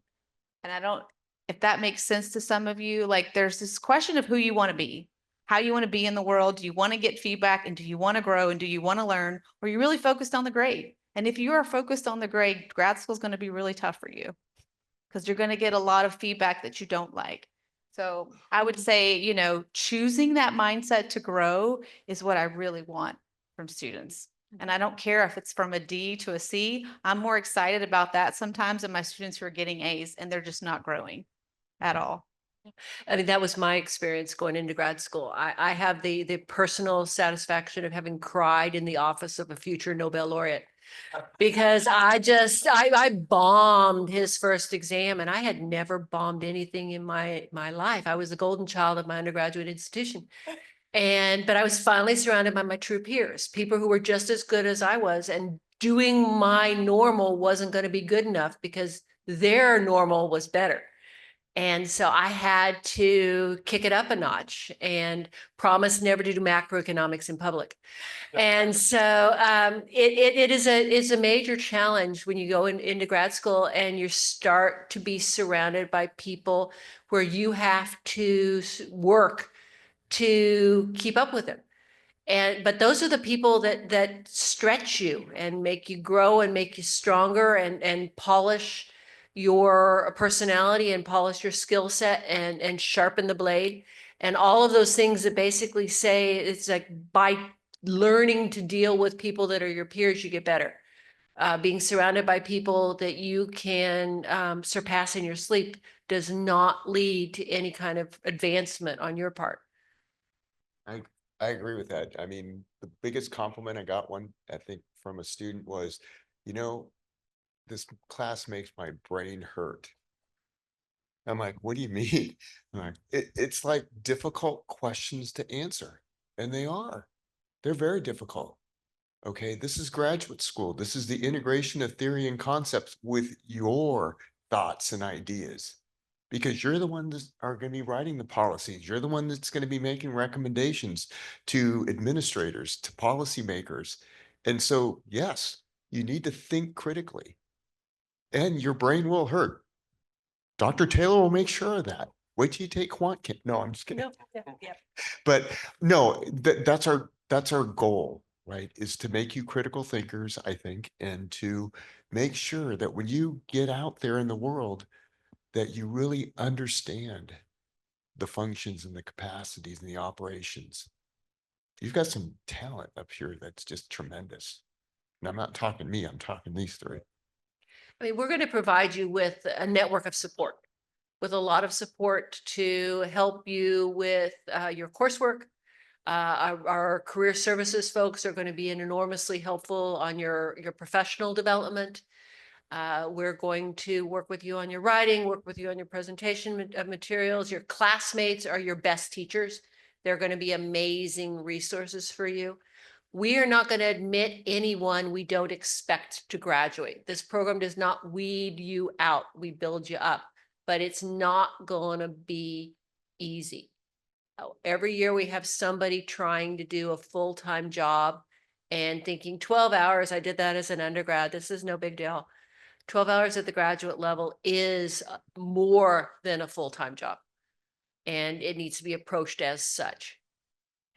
And I don't, if that makes sense to some of you, like there's this question of who you want to be, how you want to be in the world. Do you want to get feedback and do you want to grow and do you want to learn? Or are you really focused on the grade? And if you are focused on the grade, grad school is going to be really tough for you because you're going to get a lot of feedback that you don't like. So I would say, you know, choosing that mindset to grow is what I really want from students. And I don't care if it's from a D to a C. I'm more excited about that sometimes than my students who are getting A's and they're just not growing at all. I mean, that was my experience going into grad school. I have the personal satisfaction of having cried in the office of a future Nobel laureate because I bombed his first exam and I had never bombed anything in my life. I was the golden child of my undergraduate institution. But I was finally surrounded by my true peers, people who were just as good as I was, and doing my normal wasn't going to be good enough because their normal was better. And so I had to kick it up a notch and promise never to do macroeconomics in public. And so it is a major challenge when you go into grad school and you start to be surrounded by people where you have to work to keep up with them. But those are the people that stretch you and make you grow and make you stronger and polish your personality and polish your skill set and sharpen the blade. And all of those things that basically say it's like by learning to deal with people that are your peers, you get better. Being surrounded by people that you can surpass in your sleep does not lead to any kind of advancement on your part. I agree with that. I mean, the biggest compliment I got I think from a student was, you know, this class makes my brain hurt. I'm like, what do you mean? I'm like, it's like difficult questions to answer. And they are. They're very difficult. Okay, this is graduate school. This is the integration of theory and concepts with your thoughts and ideas. Because you're the one that are going to be writing the policies. You're the one that's going to be making recommendations to administrators, to policymakers. And so, yes, you need to think critically. And your brain will hurt. Dr. Taylor will make sure of that. Wait till you take quant chem. No, I'm just kidding. No, yeah. But no, that's our goal, right? Is to make you critical thinkers, I think, and to make sure that when you get out there in the world, that you really understand the functions and the capacities and the operations. You've got some talent up here that's just tremendous. And I'm not talking me, I'm talking these three. I mean, we're going to provide you with a network of support, with a lot of support to help you with your coursework. Our career services folks are going to be enormously helpful on your professional development. We're going to work with you on your writing, work with you on your presentation materials. Your classmates are your best teachers. They're going to be amazing resources for you. We are not going to admit anyone we don't expect to graduate. This program does not weed you out. We build you up, but it's not going to be easy. Every year we have somebody trying to do a full-time job and thinking 12 hours, I did that as an undergrad. This is no big deal. 12 hours at the graduate level is more than a full-time job. And it needs to be approached as such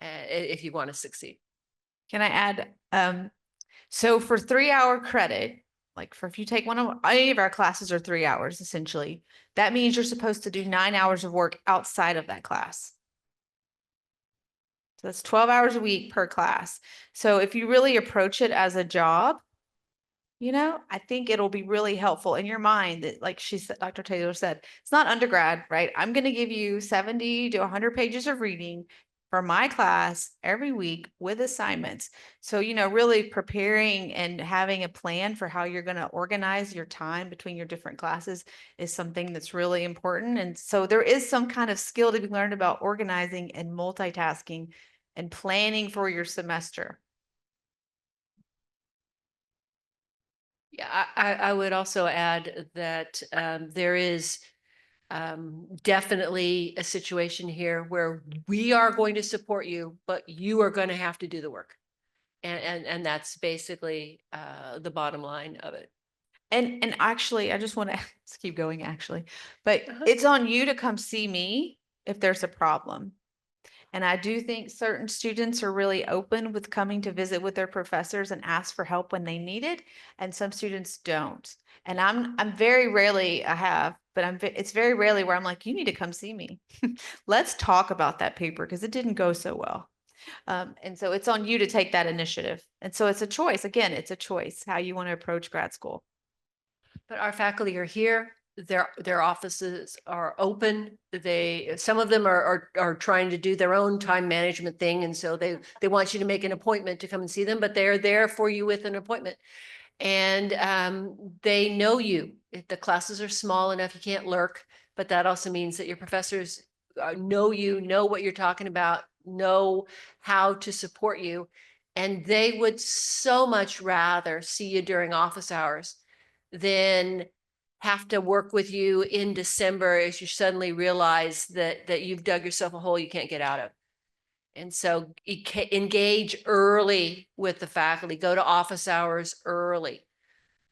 if you want to succeed. Can I add, so for 3-hour credit, like for if you take one of any of our classes are 3 hours, essentially, that means you're supposed to do 9 hours of work outside of that class. So that's 12 hours a week per class. So if you really approach it as a job, you know, I think it'll be really helpful in your mind that, like she said, Dr. Taylor said, it's not undergrad, right? I'm going to give you 70 to 100 pages of reading. for my class every week with assignments. So, really preparing and having a plan for how you're going to organize your time between your different classes is something that's really important. And so there is some kind of skill to be learned about organizing and multitasking and planning for your semester. Yeah, I would also add that there is definitely a situation here where we are going to support you, but you are going to have to do the work. And that's basically the bottom line of it. And actually, I just want to let's keep going actually, but Uh-huh. it's on you to come see me if there's a problem. And I do think certain students are really open with coming to visit with their professors and ask for help when they need it, and some students don't. And I'm very rarely I have, but it's very rarely where I'm like, you need to come see me. Let's talk about that paper because it didn't go so well. And so it's on you to take that initiative. And so it's a choice. Again, it's a choice how you want to approach grad school. But our faculty are here. Their offices are open. Some of them are trying to do their own time management thing. And so they want you to make an appointment to come and see them, but they're there for you with an appointment. And they know you. If the classes are small enough, you can't lurk, but that also means that your professors know you, know what you're talking about, know how to support you. And they would so much rather see you during office hours than have to work with you in December as you suddenly realize that you've dug yourself a hole you can't get out of. And so engage early with the faculty, go to office hours early.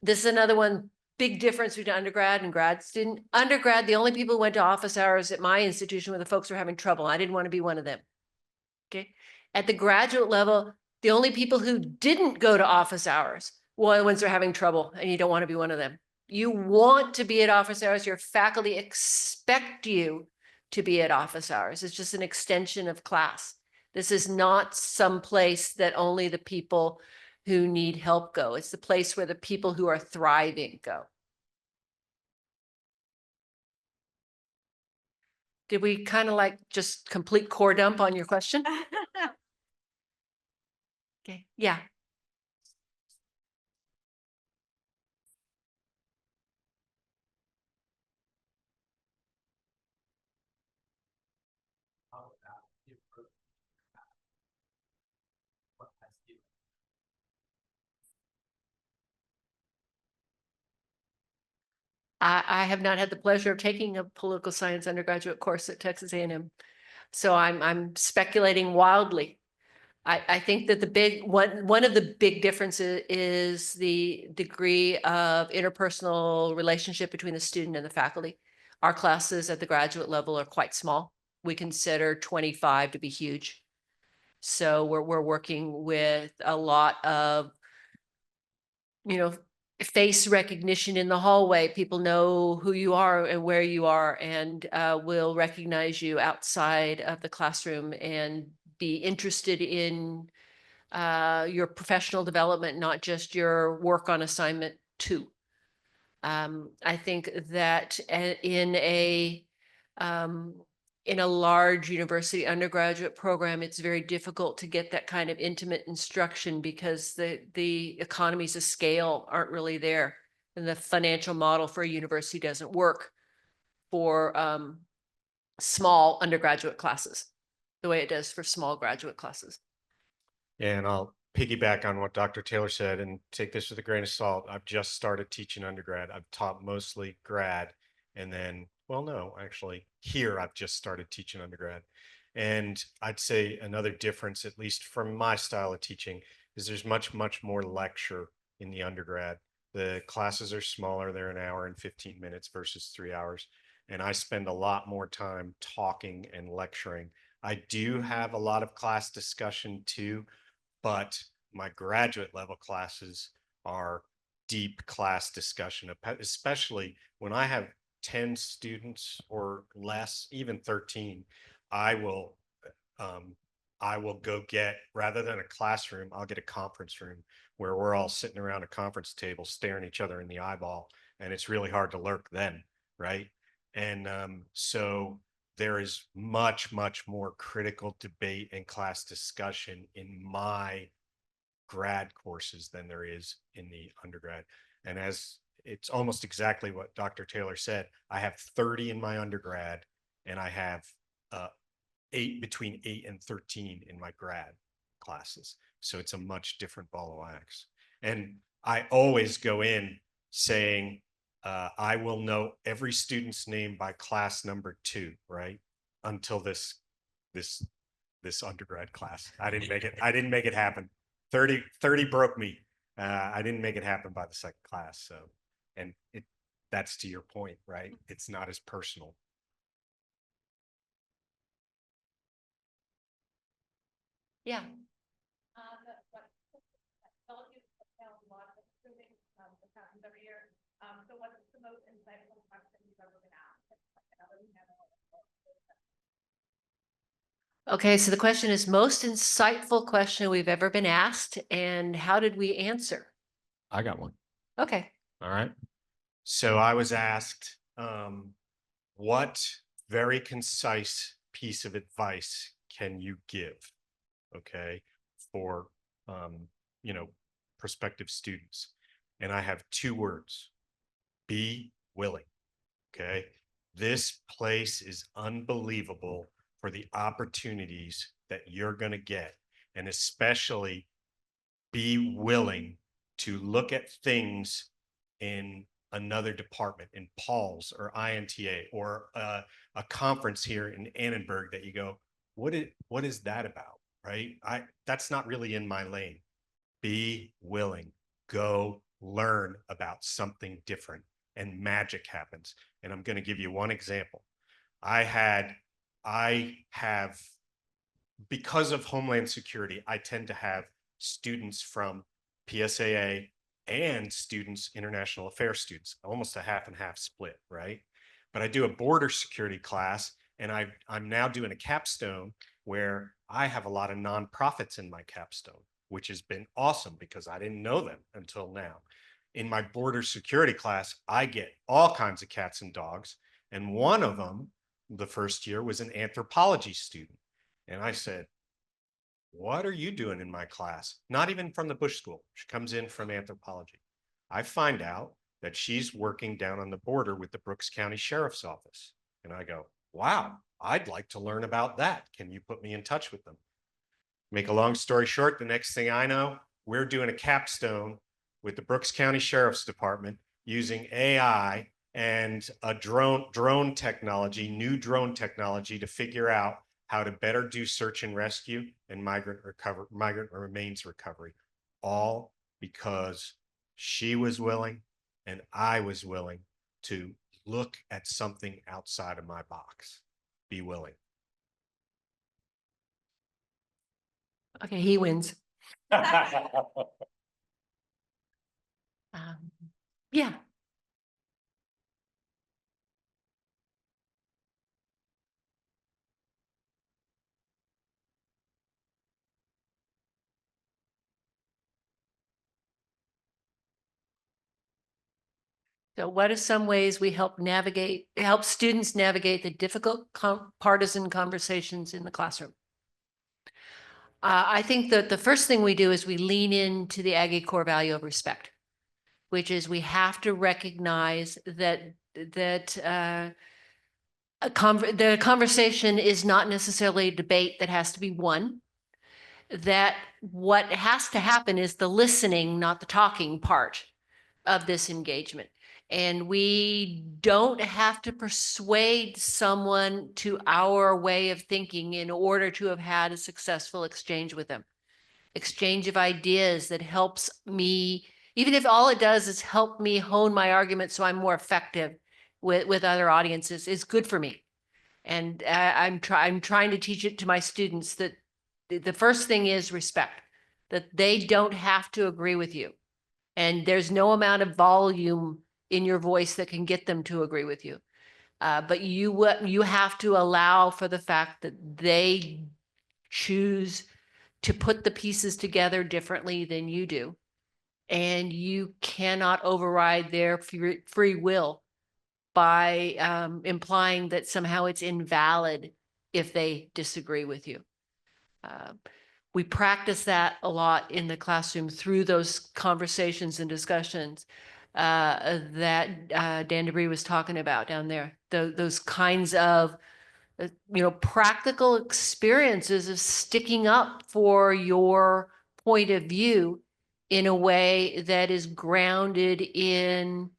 This is another one, big difference between undergrad and grad student. Undergrad, the only people who went to office hours at my institution were the folks who were having trouble. I didn't want to be one of them. Okay. At the graduate level, the only people who didn't go to office hours were the ones who are having trouble, and you don't want to be one of them. You want to be at office hours. Your faculty expect you to be at office hours. It's just an extension of class. This is not some place that only the people who need help go. It's the place where the people who are thriving go. Did we kind of like just complete core dump on your question? Okay, yeah. I have not had the pleasure of taking a political science undergraduate course at Texas A&M. So I'm speculating wildly. I think that one of the big differences is the degree of interpersonal relationship between the student and the faculty. Our classes at the graduate level are quite small. We consider 25 to be huge. So we're working with a lot of, face recognition in the hallway. People know who you are and where you are, and will recognize you outside of the classroom and be interested in your professional development, not just your work on assignment 2. I think that in a large university undergraduate program, it's very difficult to get that kind of intimate instruction because the economies of scale aren't really there. And the financial model for a university doesn't work for small undergraduate classes the way it does for small graduate classes. And I'll piggyback on what Dr. Taylor said and take this with a grain of salt. I've just started teaching undergrad. I've taught mostly grad, and then, well, no, actually here I've just started teaching undergrad. And I'd say another difference, at least from my style of teaching, is there's much, much more lecture in the undergrad. The classes are smaller. They're an hour and 15 minutes versus 3 hours. And I spend a lot more time talking and lecturing. I do have a lot of class discussion too, but my graduate level classes are deep class discussion, especially when I have 10 students or less, even 13. I will go get, rather than a classroom, I'll get a conference room where we're all sitting around a conference table staring each other in the eyeball, and it's really hard to lurk then, right? And so there is much, much more critical debate and class discussion in my grad courses than there is in the undergrad. And as it's almost exactly what Dr. Taylor said, I have 30 in my undergrad and I have between 8 and 13 in my grad classes. So it's a much different ball of wax. And I always go in saying, I will know every student's name by class number 2, right? Until this undergrad class. I didn't make it happen. 30 broke me. I didn't make it happen by the second class. So, and that's to your point, right? It's not as personal. Yeah. So what's the most insightful question you've ever been asked? Okay, so the question is most insightful question we've ever been asked, and how did we answer? I got one. Okay. All right. So I was asked, what very concise piece of advice can you give, okay, for, prospective students? And I have 2 words: be willing, okay? This place is unbelievable for the opportunities that you're going to get, and especially be willing to look at things in another department, in Paul's or INTA or a conference here in Annenberg, that you go, what is that about, right? That's not really in my lane. Be willing, go learn about something different, and magic happens. And I'm going to give you one example. I have, because of Homeland Security, I tend to have students from PSAA and students, international affairs students, almost a half and half split, right? But I do a border security class, and I'm now doing a capstone where I have a lot of nonprofits in my capstone, which has been awesome because I didn't know them until now. In my border security class, I get all kinds of cats and dogs. And one of them, the first year, was an anthropology student. And I said, what are you doing in my class? Not even from the Bush School. She comes in from anthropology. I find out that she's working down on the border with the Brooks County Sheriff's Office. And I go, wow, I'd like to learn about that. Can you put me in touch with them? Make a long story short, the next thing I know, we're doing a capstone with the Brooks County Sheriff's Department using AI and a drone technology, new drone technology, to figure out how to better do search and rescue and migrant remains recovery, all because she was willing and I was willing to look at something outside of my box. Be willing. Okay, he wins. Yeah. So what are some ways we help students navigate the difficult partisan conversations in the classroom? I think that the first thing we do is we lean into the Aggie core value of respect, which is we have to recognize that the conversation is not necessarily a debate that has to be won. That what has to happen is the listening, not the talking part of this engagement. And we don't have to persuade someone to our way of thinking in order to have had a successful exchange with them. Exchange of ideas that helps me, even if all it does is help me hone my argument so I'm more effective with other audiences, is good for me. And I'm trying to teach it to my students that the first thing is respect, that they don't have to agree with you. And there's no amount of volume in your voice that can get them to agree with you. But you have to allow for the fact that they choose to put the pieces together differently than you do. And you cannot override their free will by implying that somehow it's invalid if they disagree with you. We practice that a lot in the classroom through those conversations and discussions that Dan Debree was talking about down there. Those kinds of practical experiences of sticking up for your point of view in a way that is grounded in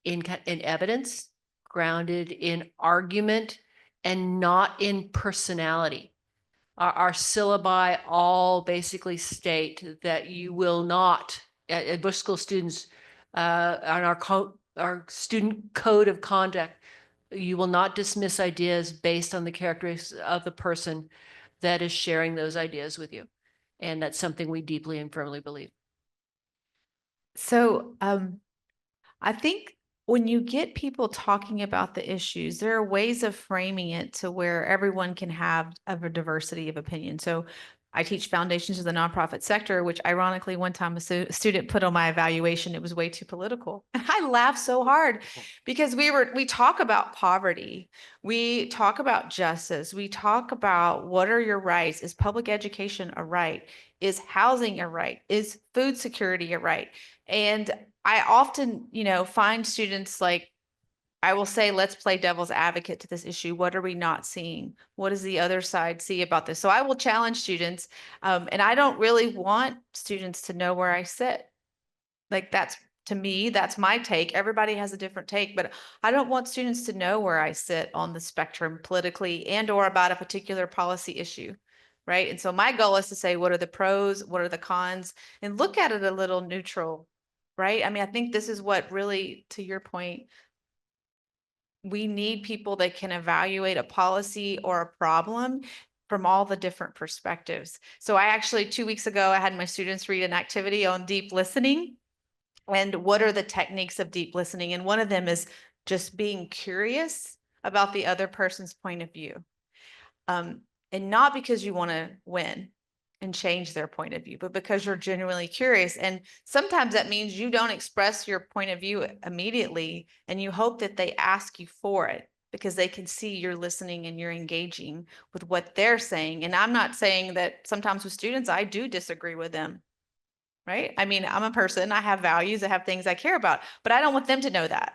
evidence, grounded in argument, and not in personality. Our syllabi all basically state that you will not, at Bush School students, on our student code of conduct, you will not dismiss ideas based on the characteristics of the person that is sharing those ideas with you. And that's something we deeply and firmly believe. So I think when you get people talking about the issues, there are ways of framing it to where everyone can have a diversity of opinion. So I teach foundations of the nonprofit sector, which ironically one time a student put on my evaluation, it was way too political. And I laughed so hard because we talk about poverty. We talk about justice. We talk about what are your rights? Is public education a right? Is housing a right? Is food security a right? And I often, find students like, I will say, let's play devil's advocate to this issue. What are we not seeing? What does the other side see about this? So I will challenge students, and I don't really want students to know where I sit. Like to me, that's my take. Everybody has a different take, but I don't want students to know where I sit on the spectrum politically and or about a particular policy issue. Right. And so my goal is to say, what are the pros? What are the cons? And look at it a little neutral. Right. I mean, I think this is what really, to your point, we need people that can evaluate a policy or a problem from all the different perspectives. So I actually, 2 weeks ago, I had my students read an activity on deep listening and what are the techniques of deep listening. And one of them is just being curious about the other person's point of view. And not because you want to win and change their point of view, but because you're genuinely curious. And sometimes that means you don't express your point of view immediately, and you hope that they ask you for it because they can see you're listening and you're engaging with what they're saying. And I'm not saying that sometimes with students, I do disagree with them, right? I mean, I'm a person, I have values, I have things I care about, but I don't want them to know that.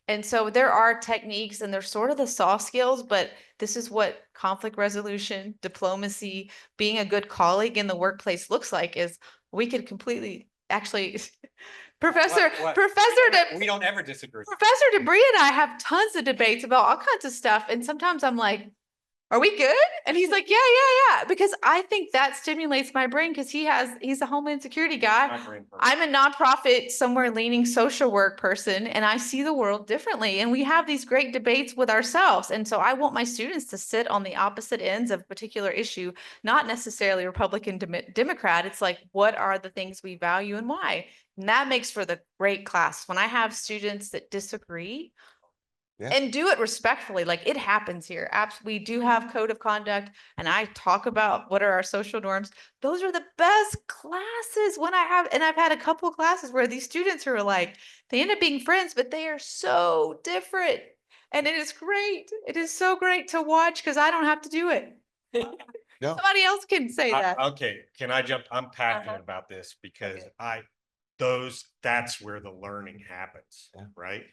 And so there are techniques and they're sort of the soft skills, but this is what conflict resolution, diplomacy, being a good colleague in the workplace looks like. Is we could completely actually Professor We don't ever disagree. Professor Debree and I have tons of debates about all kinds of stuff. And sometimes I'm like, are we good? And he's like, yeah. Because I think that stimulates my brain because he's a Homeland Security guy. I'm a nonprofit, somewhere leaning social work person, and I see the world differently. And we have these great debates with ourselves. And so I want my students to sit on the opposite ends of a particular issue, not necessarily Republican, Democrat. It's like, what are the things we value and why? And that makes for the great class. When I have students that disagree, Yeah. and do it respectfully, like it happens here. We do have code of conduct, and I talk about what are our social norms. Those are the best classes when I've had a couple classes where these students are like, they end up being friends, but they are so different. And it is great. It is so great to watch because I don't have to do it. No. Somebody else can say that. Okay, can I jump? I'm passionate about this because Okay. that's where the learning happens, Yeah. right?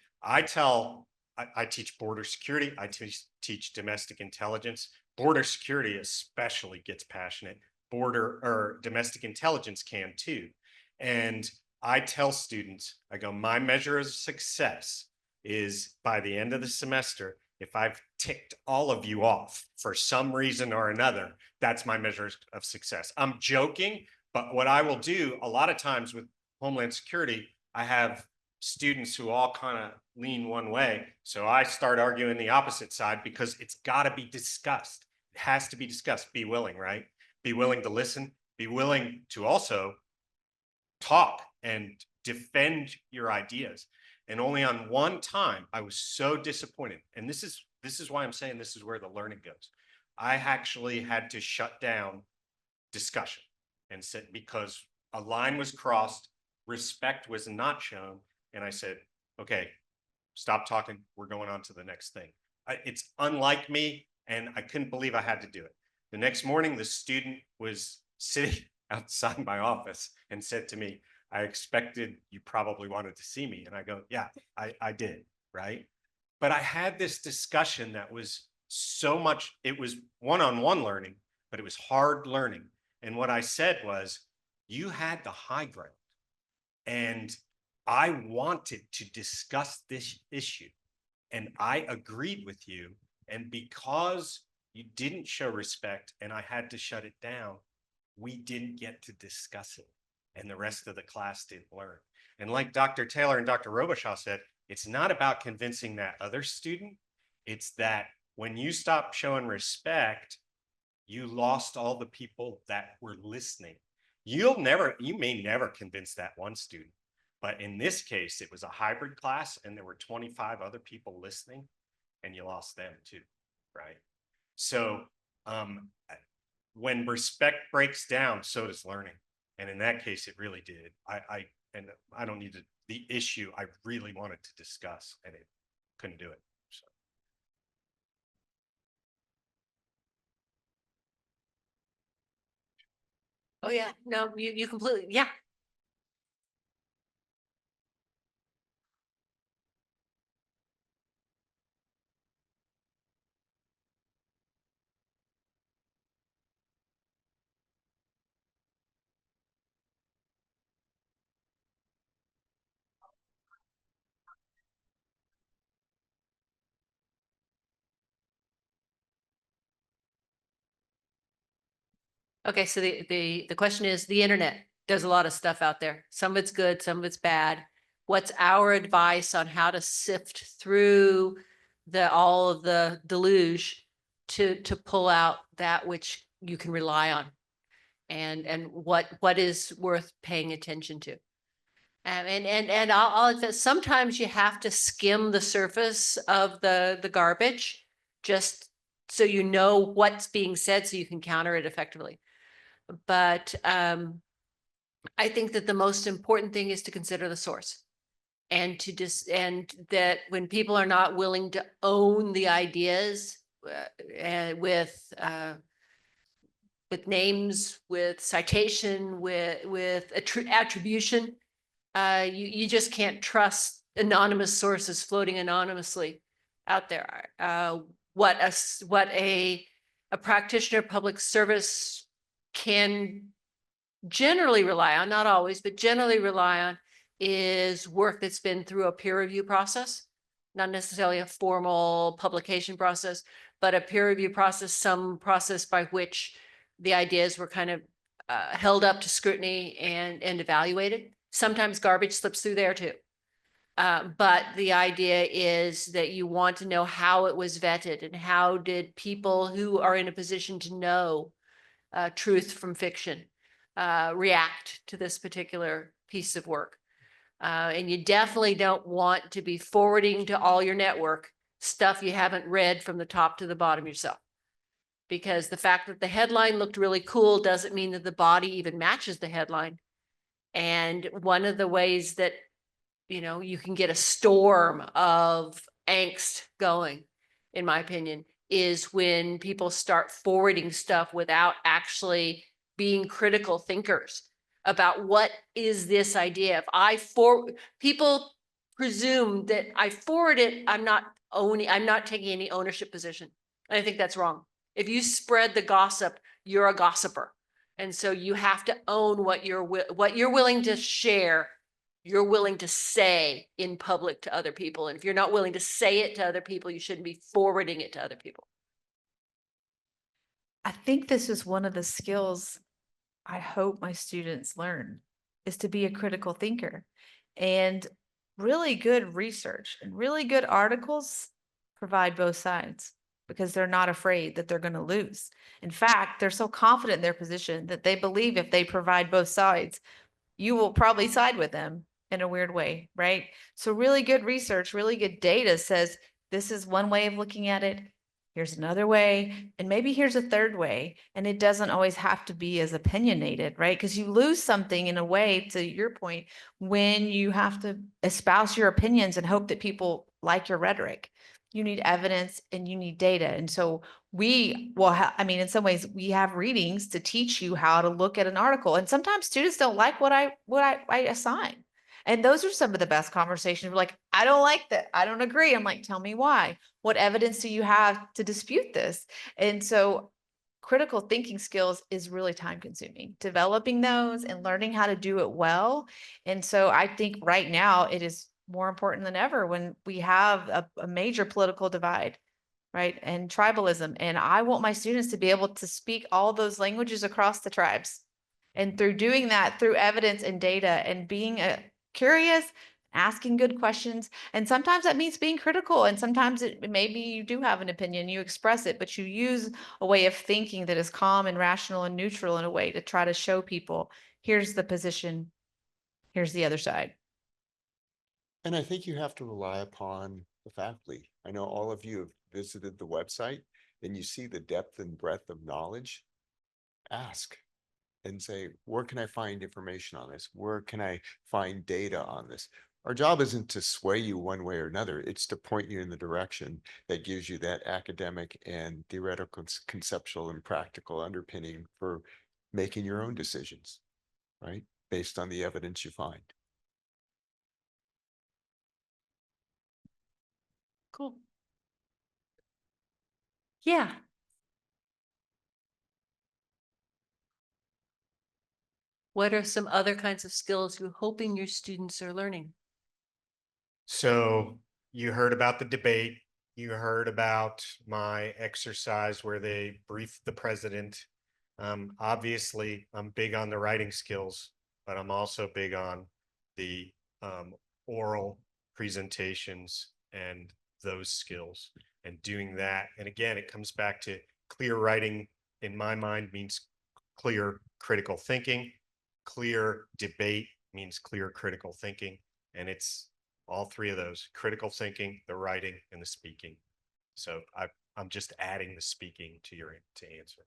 I teach border security. I teach domestic intelligence. Border security especially gets passionate. Domestic intelligence can too. And I tell students, I go, my measure of success is by the end of the semester, if I've ticked all of you off for some reason or another, that's my measure of success. I'm joking, but what I will do a lot of times with Homeland Security, I have students who all kind of lean one way. So I start arguing the opposite side because it's got to be discussed. It has to be discussed. Be willing, right? Be willing to listen. Be willing to also talk and defend your ideas. And only on one time, I was so disappointed. And this is why I'm saying this is where the learning goes. I actually had to shut down discussion and said, because a line was crossed, respect was not shown. And I said, okay, stop talking. We're going on to the next thing. It's unlike me, and I couldn't believe I had to do it. The next morning, the student was sitting outside my office and said to me, I expected you probably wanted to see me. And I go, yeah, I did, right? But I had this discussion that was so much, it was one-on-one learning, but it was hard learning. And what I said was, you had the high ground. And I wanted to discuss this issue. And I agreed with you. And because you didn't show respect and I had to shut it down, we didn't get to discuss it. And the rest of the class didn't learn. And like Dr. Taylor and Dr. Robichau said, it's not about convincing that other student. It's that when you stop showing respect, you lost all the people that were listening. You may never convince that one student, but in this case, it was a hybrid class and there were 25 other people listening and you lost them too, right? So when respect breaks down, so does learning. And in that case, it really did. I don't need to, the issue I really wanted to discuss and it couldn't do it. So. Oh, yeah. No, you completely, yeah. Okay, so the question is, the internet, there's a lot of stuff out there. Some of it's good, some of it's bad. What's our advice on how to sift through all of the deluge to pull out that which you can rely on? And what is worth paying attention to? And I'll admit, sometimes you have to skim the surface of the garbage just so you know what's being said so you can counter it effectively. But I think that the most important thing is to consider the source and and that when people are not willing to own the ideas with names, with citation, with attribution, you just can't trust anonymous sources floating anonymously out there. What a practitioner of public service can generally rely on, not always, but generally rely on, is work that's been through a peer review process, not necessarily a formal publication process, but a peer review process, some process by which the ideas were kind of held up to scrutiny and evaluated. Sometimes garbage slips through there too. But the idea is that you want to know how it was vetted and how did people who are in a position to know truth from fiction react to this particular piece of work. And you definitely don't want to be forwarding to all your network stuff you haven't read from the top to the bottom yourself. Because the fact that the headline looked really cool doesn't mean that the body even matches the headline. And one of the ways that, you can get a storm of angst going, in my opinion, is when people start forwarding stuff without actually being critical thinkers about what is this idea. People presume that I forward it, I'm not taking any ownership position. And I think that's wrong. If you spread the gossip, you're a gossiper. And so you have to own what you're willing to share, you're willing to say in public to other people. And if you're not willing to say it to other people, you shouldn't be forwarding it to other people. I think this is one of the skills I hope my students learn, is to be a critical thinker. And really good research and really good articles provide both sides, because they're not afraid that they're going to lose. In fact, they're so confident in their position that they believe if they provide both sides, you will probably side with them in a weird way, right? So really good research, really good data says this is one way of looking at it. Here's another way, and maybe here's a third way. And it doesn't always have to be as opinionated, right? Because you lose something in a way, to your point, when you have to espouse your opinions and hope that people like your rhetoric. You need evidence and you need data. And so we will have, I mean, in some ways we have readings to teach you how to look at an article. And sometimes students don't like what I assign. And those are some of the best conversations. We're like, I don't like that. I don't agree. I'm like, tell me why. What evidence do you have to dispute this? And so critical thinking skills is really time consuming, developing those and learning how to do it well. And so I think right now it is more important than ever when we have a major political divide, right? And tribalism. And I want my students to be able to speak all those languages across the tribes. And through doing that, through evidence and data and being curious, asking good questions. And sometimes that means being critical. And sometimes maybe you do have an opinion, you express it, but you use a way of thinking that is calm and rational and neutral in a way to try to show people, here's the position, here's the other side. And I think you have to rely upon the faculty. I know all of you have visited the website and you see the depth and breadth of knowledge. Ask and say, where can I find information on this? Where can I find data on this? Our job isn't to sway you one way or another. It's to point you in the direction that gives you that academic and theoretical, conceptual and practical underpinning for making your own decisions, right? Based on the evidence you find. Cool. Yeah. What are some other kinds of skills you're hoping your students are learning? So you heard about the debate. You heard about my exercise where they briefed the president. Obviously, I'm big on the writing skills, but I'm also big on the oral presentations and those skills and doing that. And again, it comes back to clear writing in my mind means clear critical thinking. Clear debate means clear critical thinking. And it's all three of those: critical thinking, the writing, and the speaking. So I'm just adding the speaking to answer.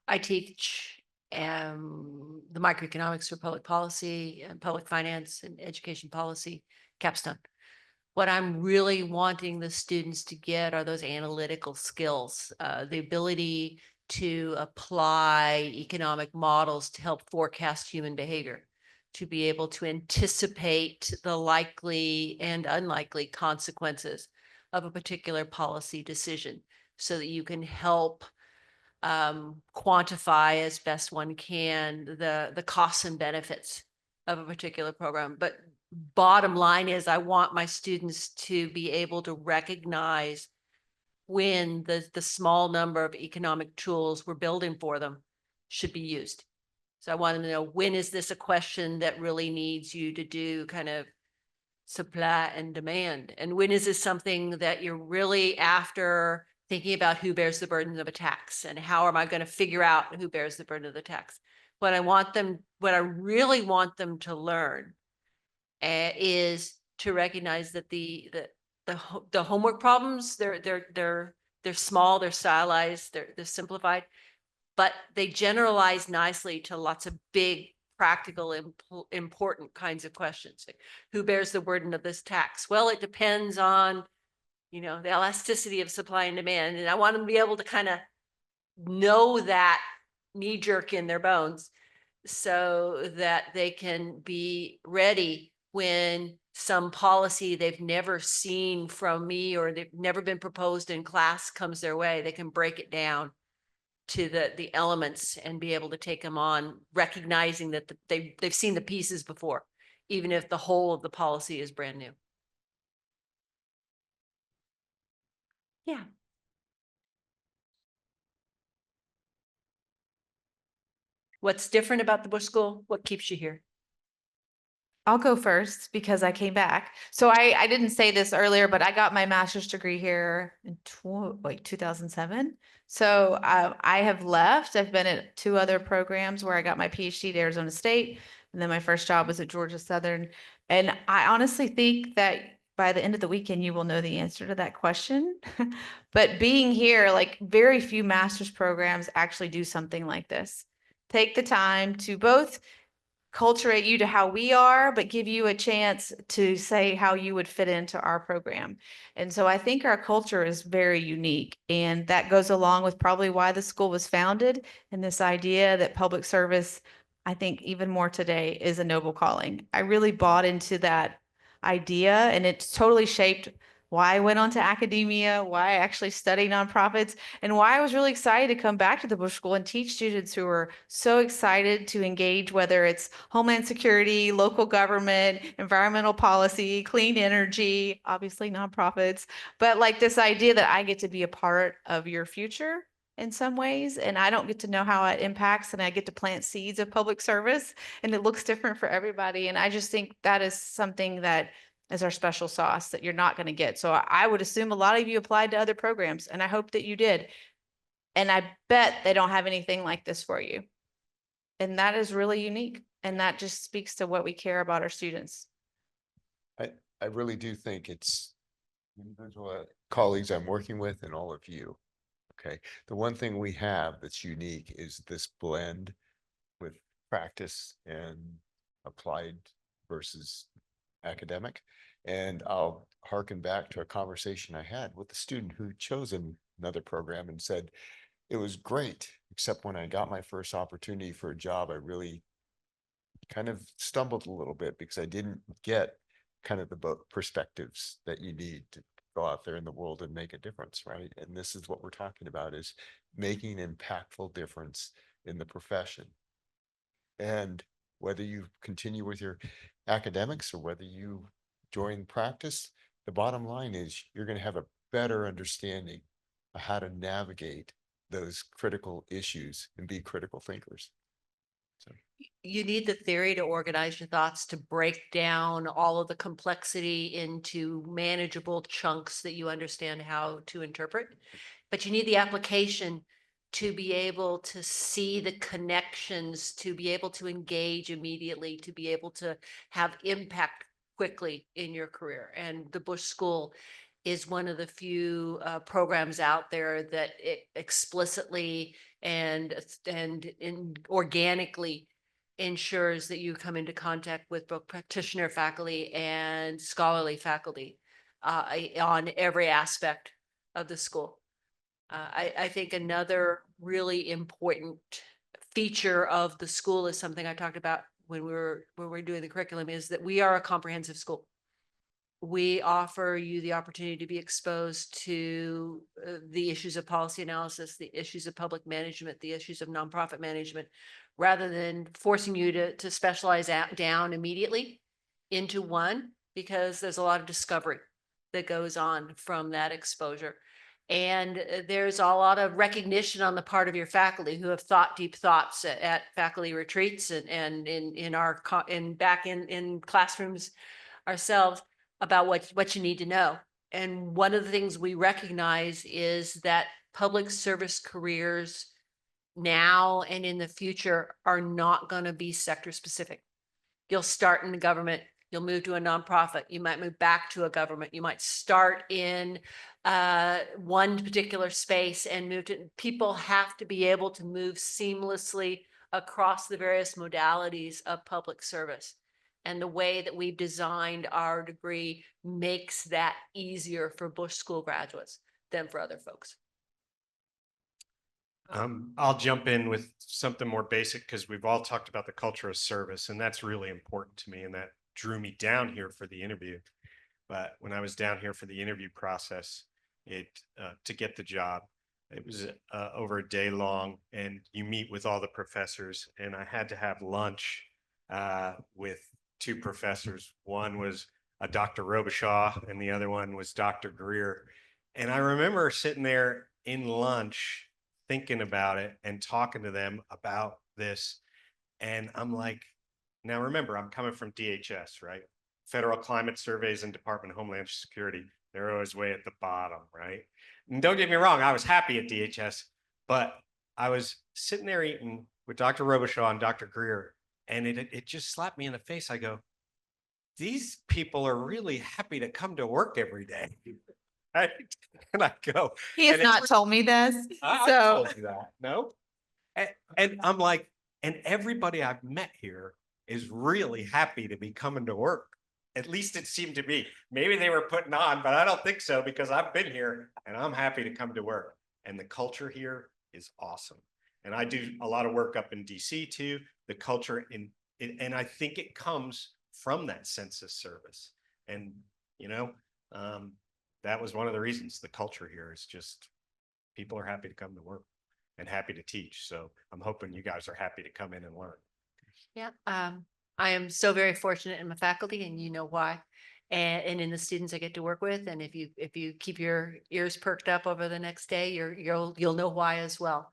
I teach the microeconomics for public policy and public finance and education policy capstone. What I'm really wanting the students to get are those analytical skills, the ability to apply economic models to help forecast human behavior, to be able to anticipate the likely and unlikely consequences of a particular policy decision so that you can help quantify as best one can the costs and benefits of a particular program. But bottom line is I want my students to be able to recognize when the small number of economic tools we're building for them should be used. So I want them to know, when is this a question that really needs you to do kind of supply and demand? And when is this something that you're really after thinking about who bears the burden of a tax and how am I going to figure out who bears the burden of the tax? What I really want them to learn is to recognize that the homework problems, they're small, they're stylized, they're simplified, but they generalize nicely to lots of big, practical, important kinds of questions. Like, who bears the burden of this tax? Well, it depends on, the elasticity of supply and demand. And I want them to be able to kind of know that knee jerk in their bones so that they can be ready when some policy they've never seen from me or they've never been proposed in class comes their way. They can break it down to the elements and be able to take them on, recognizing that they've seen the pieces before, even if the whole of the policy is brand new. Yeah. What's different about the Bush School? What keeps you here? I'll go first because I came back. So I didn't say this earlier, but I got my master's degree here in 2007. So I have left. I've been at 2 other programs where I got my PhD at Arizona State, and then my first job was at Georgia Southern. And I honestly think that by the end of the weekend, you will know the answer to that question. But being here, like very few master's programs actually do something like this. Take the time to both culturate you to how we are, but give you a chance to say how you would fit into our program. And so I think our culture is very unique, and that goes along with probably why the school was founded, and this idea that public service, I think even more today, is a noble calling. I really bought into that idea, and it's totally shaped why I went on to academia, why I actually study nonprofits, and why I was really excited to come back to the Bush School and teach students who are so excited to engage, whether it's Homeland Security, local government, environmental policy, clean energy, obviously nonprofits, but like this idea that I get to be a part of your future in some ways, and I don't get to know how it impacts, and I get to plant seeds of public service, and it looks different for everybody. And I just think that is something that is our special sauce that you're not going to get. So I would assume a lot of you applied to other programs, and I hope that you did. And I bet they don't have anything like this for you. And that is really unique. And that just speaks to what we care about our students. I really do think it's individual colleagues I'm working with and all of you. Okay. The one thing we have that's unique is this blend with practice and applied versus academic. And I'll harken back to a conversation I had with a student who chose another program and said, it was great, except when I got my first opportunity for a job, I really kind of stumbled a little bit because I didn't get kind of the both perspectives that you need to go out there in the world and make a difference, right? And this is what we're talking about, is making an impactful difference in the profession. And whether you continue with your academics or whether you join practice, the bottom line is you're going to have a better understanding of how to navigate those critical issues and be critical thinkers. So You need the theory to organize your thoughts, to break down all of the complexity into manageable chunks that you understand how to interpret. But you need the application to be able to see the connections, to be able to engage immediately, to be able to have impact quickly in your career. And the Bush School is one of the few programs out there that it explicitly and organically ensures that you come into contact with both practitioner faculty and scholarly faculty on every aspect of the school. I think another really important feature of the school is something I talked about when we were doing the curriculum, is that we are a comprehensive school. We offer you the opportunity to be exposed to the issues of policy analysis, the issues of public management, the issues of nonprofit management, rather than forcing you to specialize down immediately into one, because there's a lot of discovery that goes on from that exposure. And there's a lot of recognition on the part of your faculty who have thought deep thoughts at faculty retreats and back in classrooms ourselves about what you need to know. And one of the things we recognize is that public service careers now and in the future are not going to be sector specific. You'll start in the government, you'll move to a nonprofit, you might move back to a government, you might start in one particular space and move to. People have to be able to move seamlessly across the various modalities of public service. And the way that we've designed our degree makes that easier for Bush School graduates than for other folks. I'll jump in with something more basic, because we've all talked about the culture of service, and that's really important to me, and that drew me down here for the interview. But when I was down here for the interview process, to get the job, it was over a day long, and you meet with all the professors, and I had to have lunch with two professors. One was a Dr. Robichau and the other one was Dr. Greer. And I remember sitting there in lunch thinking about it and talking to them about this. And I'm like, now remember, I'm coming from DHS, right? Federal Climate Surveys and Department of Homeland Security. They're always way at the bottom, right? And don't get me wrong, I was happy at DHS, but I was sitting there eating with Dr. Robichau and Dr. Greer, and it just slapped me in the face. I go, these people are really happy to come to work every day. Right? And I go, He has not told me this. I So told you that, no? And I'm like, and everybody I've met here is really happy to be coming to work. At least it seemed to be. Maybe they were putting on, but I don't think so because I've been here and I'm happy to come to work. And the culture here is awesome. And I do a lot of work up in DC too. The culture and I think it comes from that sense of service. And, you know, that was one of the reasons. The culture here is just, people are happy to come to work and happy to teach. So I'm hoping you guys are happy to come in and learn. Yeah, I am so very fortunate in my faculty, and you know why, and in the students I get to work with. And if you keep your ears perked up over the next day, you'll know why as well.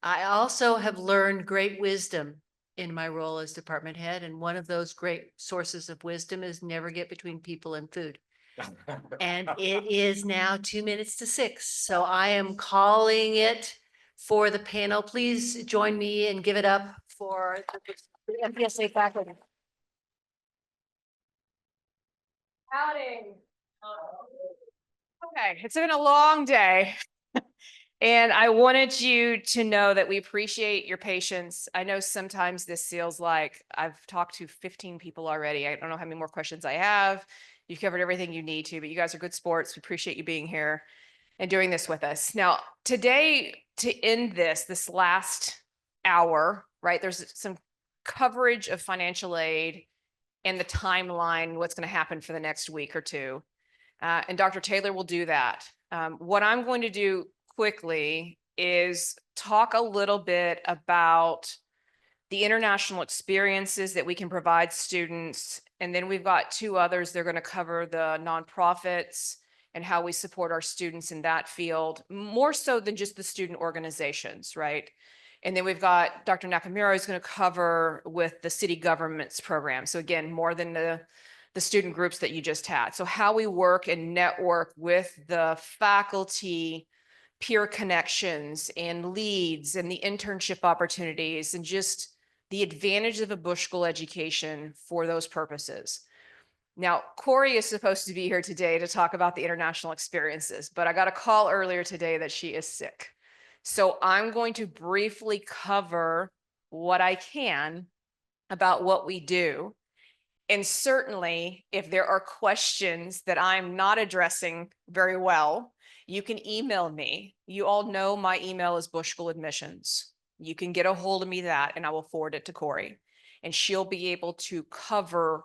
I also have learned great wisdom in my role as department head, and one of those great sources of wisdom is never get between people and food. And it is now 2 minutes to 6, so I am calling it for the panel. Please join me and give it up for the MPSA faculty. Howdy. Okay, it's been a long day. And I wanted you to know that we appreciate your patience. I know sometimes this feels like I've talked to 15 people already. I don't know how many more questions I have. You've covered everything you need to, but you guys are good sports. We appreciate you being here and doing this with us. Now, today, to end this last hour, right, there's some coverage of financial aid and the timeline, what's going to happen for the next week or two. And Dr. Taylor will do that. What I'm going to do quickly is talk a little bit about the international experiences that we can provide students. And then we've got two others. They're going to cover the nonprofits and how we support our students in that field, more so than just the student organizations, right? And then we've got Dr. Nakamura who's going to cover with the city government's program. So again, more than the student groups that you just had. So how we work and network with the faculty, peer connections and leads and the internship opportunities and just the advantage of a Bush School education for those purposes. Now, Corey is supposed to be here today to talk about the international experiences, but I got a call earlier today that she is sick. So I'm going to briefly cover what I can about what we do. And certainly, if there are questions that I'm not addressing very well, you can email me. You all know my email is Bush School Admissions. You can get a hold of me that, and I will forward it to Corey. And she'll be able to cover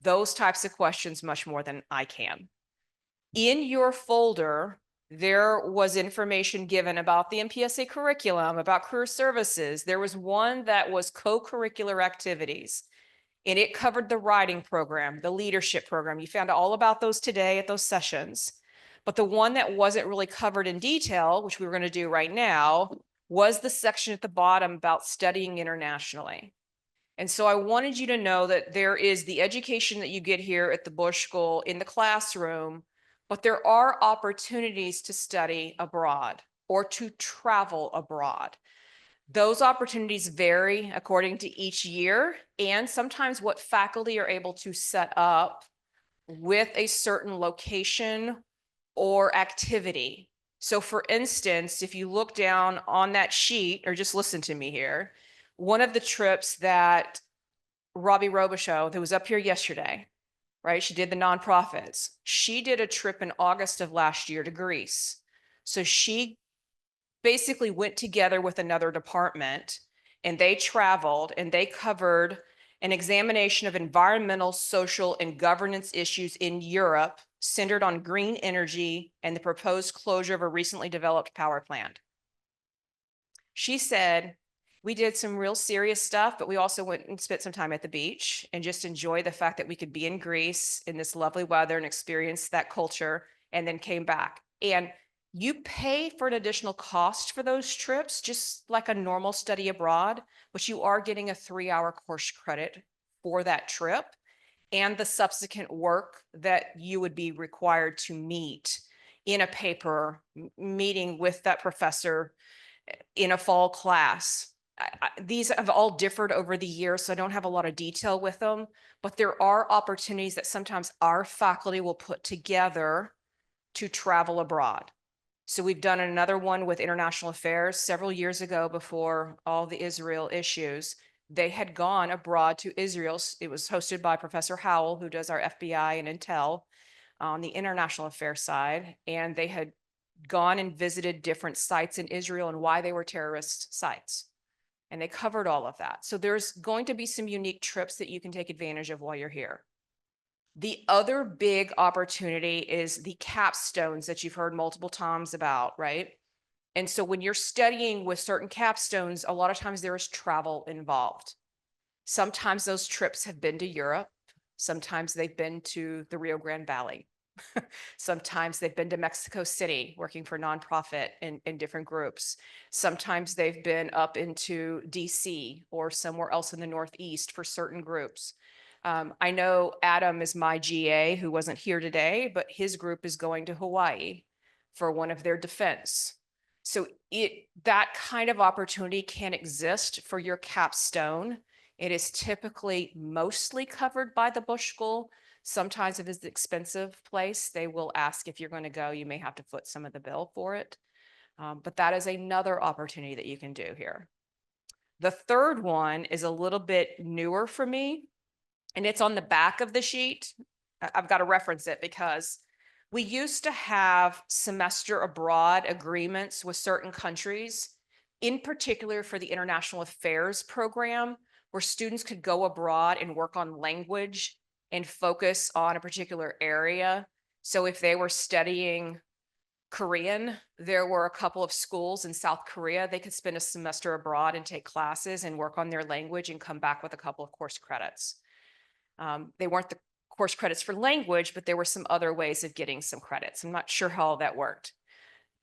those types of questions much more than I can. In your folder, there was information given about the MPSA curriculum, about career services. There was one that was co-curricular activities, and it covered the writing program, the leadership program. You found all about those today at those sessions. But the one that wasn't really covered in detail, which we're going to do right now, was the section at the bottom about studying internationally. And so I wanted you to know that there is the education that you get here at the Bush School in the classroom, but there are opportunities to study abroad or to travel abroad. Those opportunities vary according to each year and sometimes what faculty are able to set up with a certain location or activity. So for instance, if you look down on that sheet, or just listen to me here, one of the trips that Robbie Robichau, that was up here yesterday, right? She did the nonprofits. She did a trip in August of last year to Greece. So she basically went together with another department and they traveled and they covered an examination of environmental, social, and governance issues in Europe centered on green energy and the proposed closure of a recently developed power plant. She said, we did some real serious stuff, but we also went and spent some time at the beach and just enjoyed the fact that we could be in Greece in this lovely weather and experience that culture and then came back. And you pay for an additional cost for those trips, just like a normal study abroad, but you are getting a 3-hour course credit for that trip and the subsequent work that you would be required to meet in a paper meeting with that professor in a fall class. These have all differed over the years, so I don't have a lot of detail with them, but there are opportunities that sometimes our faculty will put together to travel abroad. So we've done another one with international affairs several years ago before all the Israel issues. They had gone abroad to Israel. It was hosted by Professor Howell, who does our FBI and Intel on the international affairs side. And they had gone and visited different sites in Israel and why they were terrorist sites. And they covered all of that. So there's going to be some unique trips that you can take advantage of while you're here. The other big opportunity is the capstones that you've heard multiple times about, right? And so when you're studying with certain capstones, a lot of times there is travel involved. Sometimes those trips have been to Europe. Sometimes they've been to the Rio Grande Valley. Sometimes they've been to Mexico City working for nonprofit in different groups. Sometimes they've been up into DC or somewhere else in the Northeast for certain groups. I know Adam is my GA who wasn't here today, but his group is going to Hawaii for one of their defense. So that kind of opportunity can exist for your capstone. It is typically mostly covered by the Bush School. Sometimes if it's an expensive place, they will ask if you're going to go, you may have to foot some of the bill for it. But that is another opportunity that you can do here. The third one is a little bit newer for me, and it's on the back of the sheet. I've got to reference it because we used to have semester abroad agreements with certain countries, in particular for the international affairs program, where students could go abroad and work on language and focus on a particular area. So if they were studying Korean, there were a couple of schools in South Korea, they could spend a semester abroad and take classes and work on their language and come back with a couple of course credits. They weren't the course credits for language, but there were some other ways of getting some credits. I'm not sure how that worked.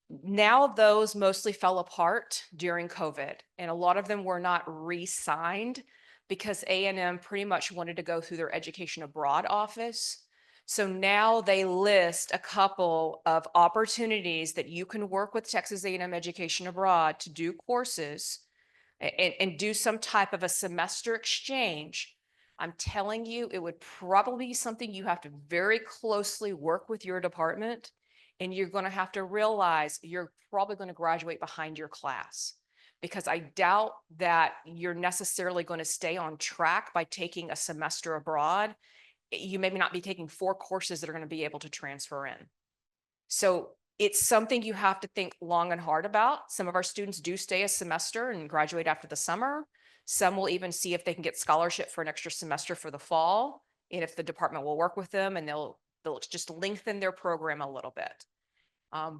Now those mostly fell apart during COVID, and a lot of them were not re-signed because A&M pretty much wanted to go through their education abroad office. So now they list a couple of opportunities that you can work with Texas A&M Education Abroad to do courses and do some type of a semester exchange. I'm telling you, it would probably be something you have to very closely work with your department, and you're going to have to realize you're probably going to graduate behind your class, because I doubt that you're necessarily going to stay on track by taking a semester abroad. You maybe not be taking 4 courses that are going to be able to transfer in. So it's something you have to think long and hard about. Some of our students do stay a semester and graduate after the summer. Some will even see if they can get scholarship for an extra semester for the fall, and if the department will work with them, and they'll just lengthen their program a little bit.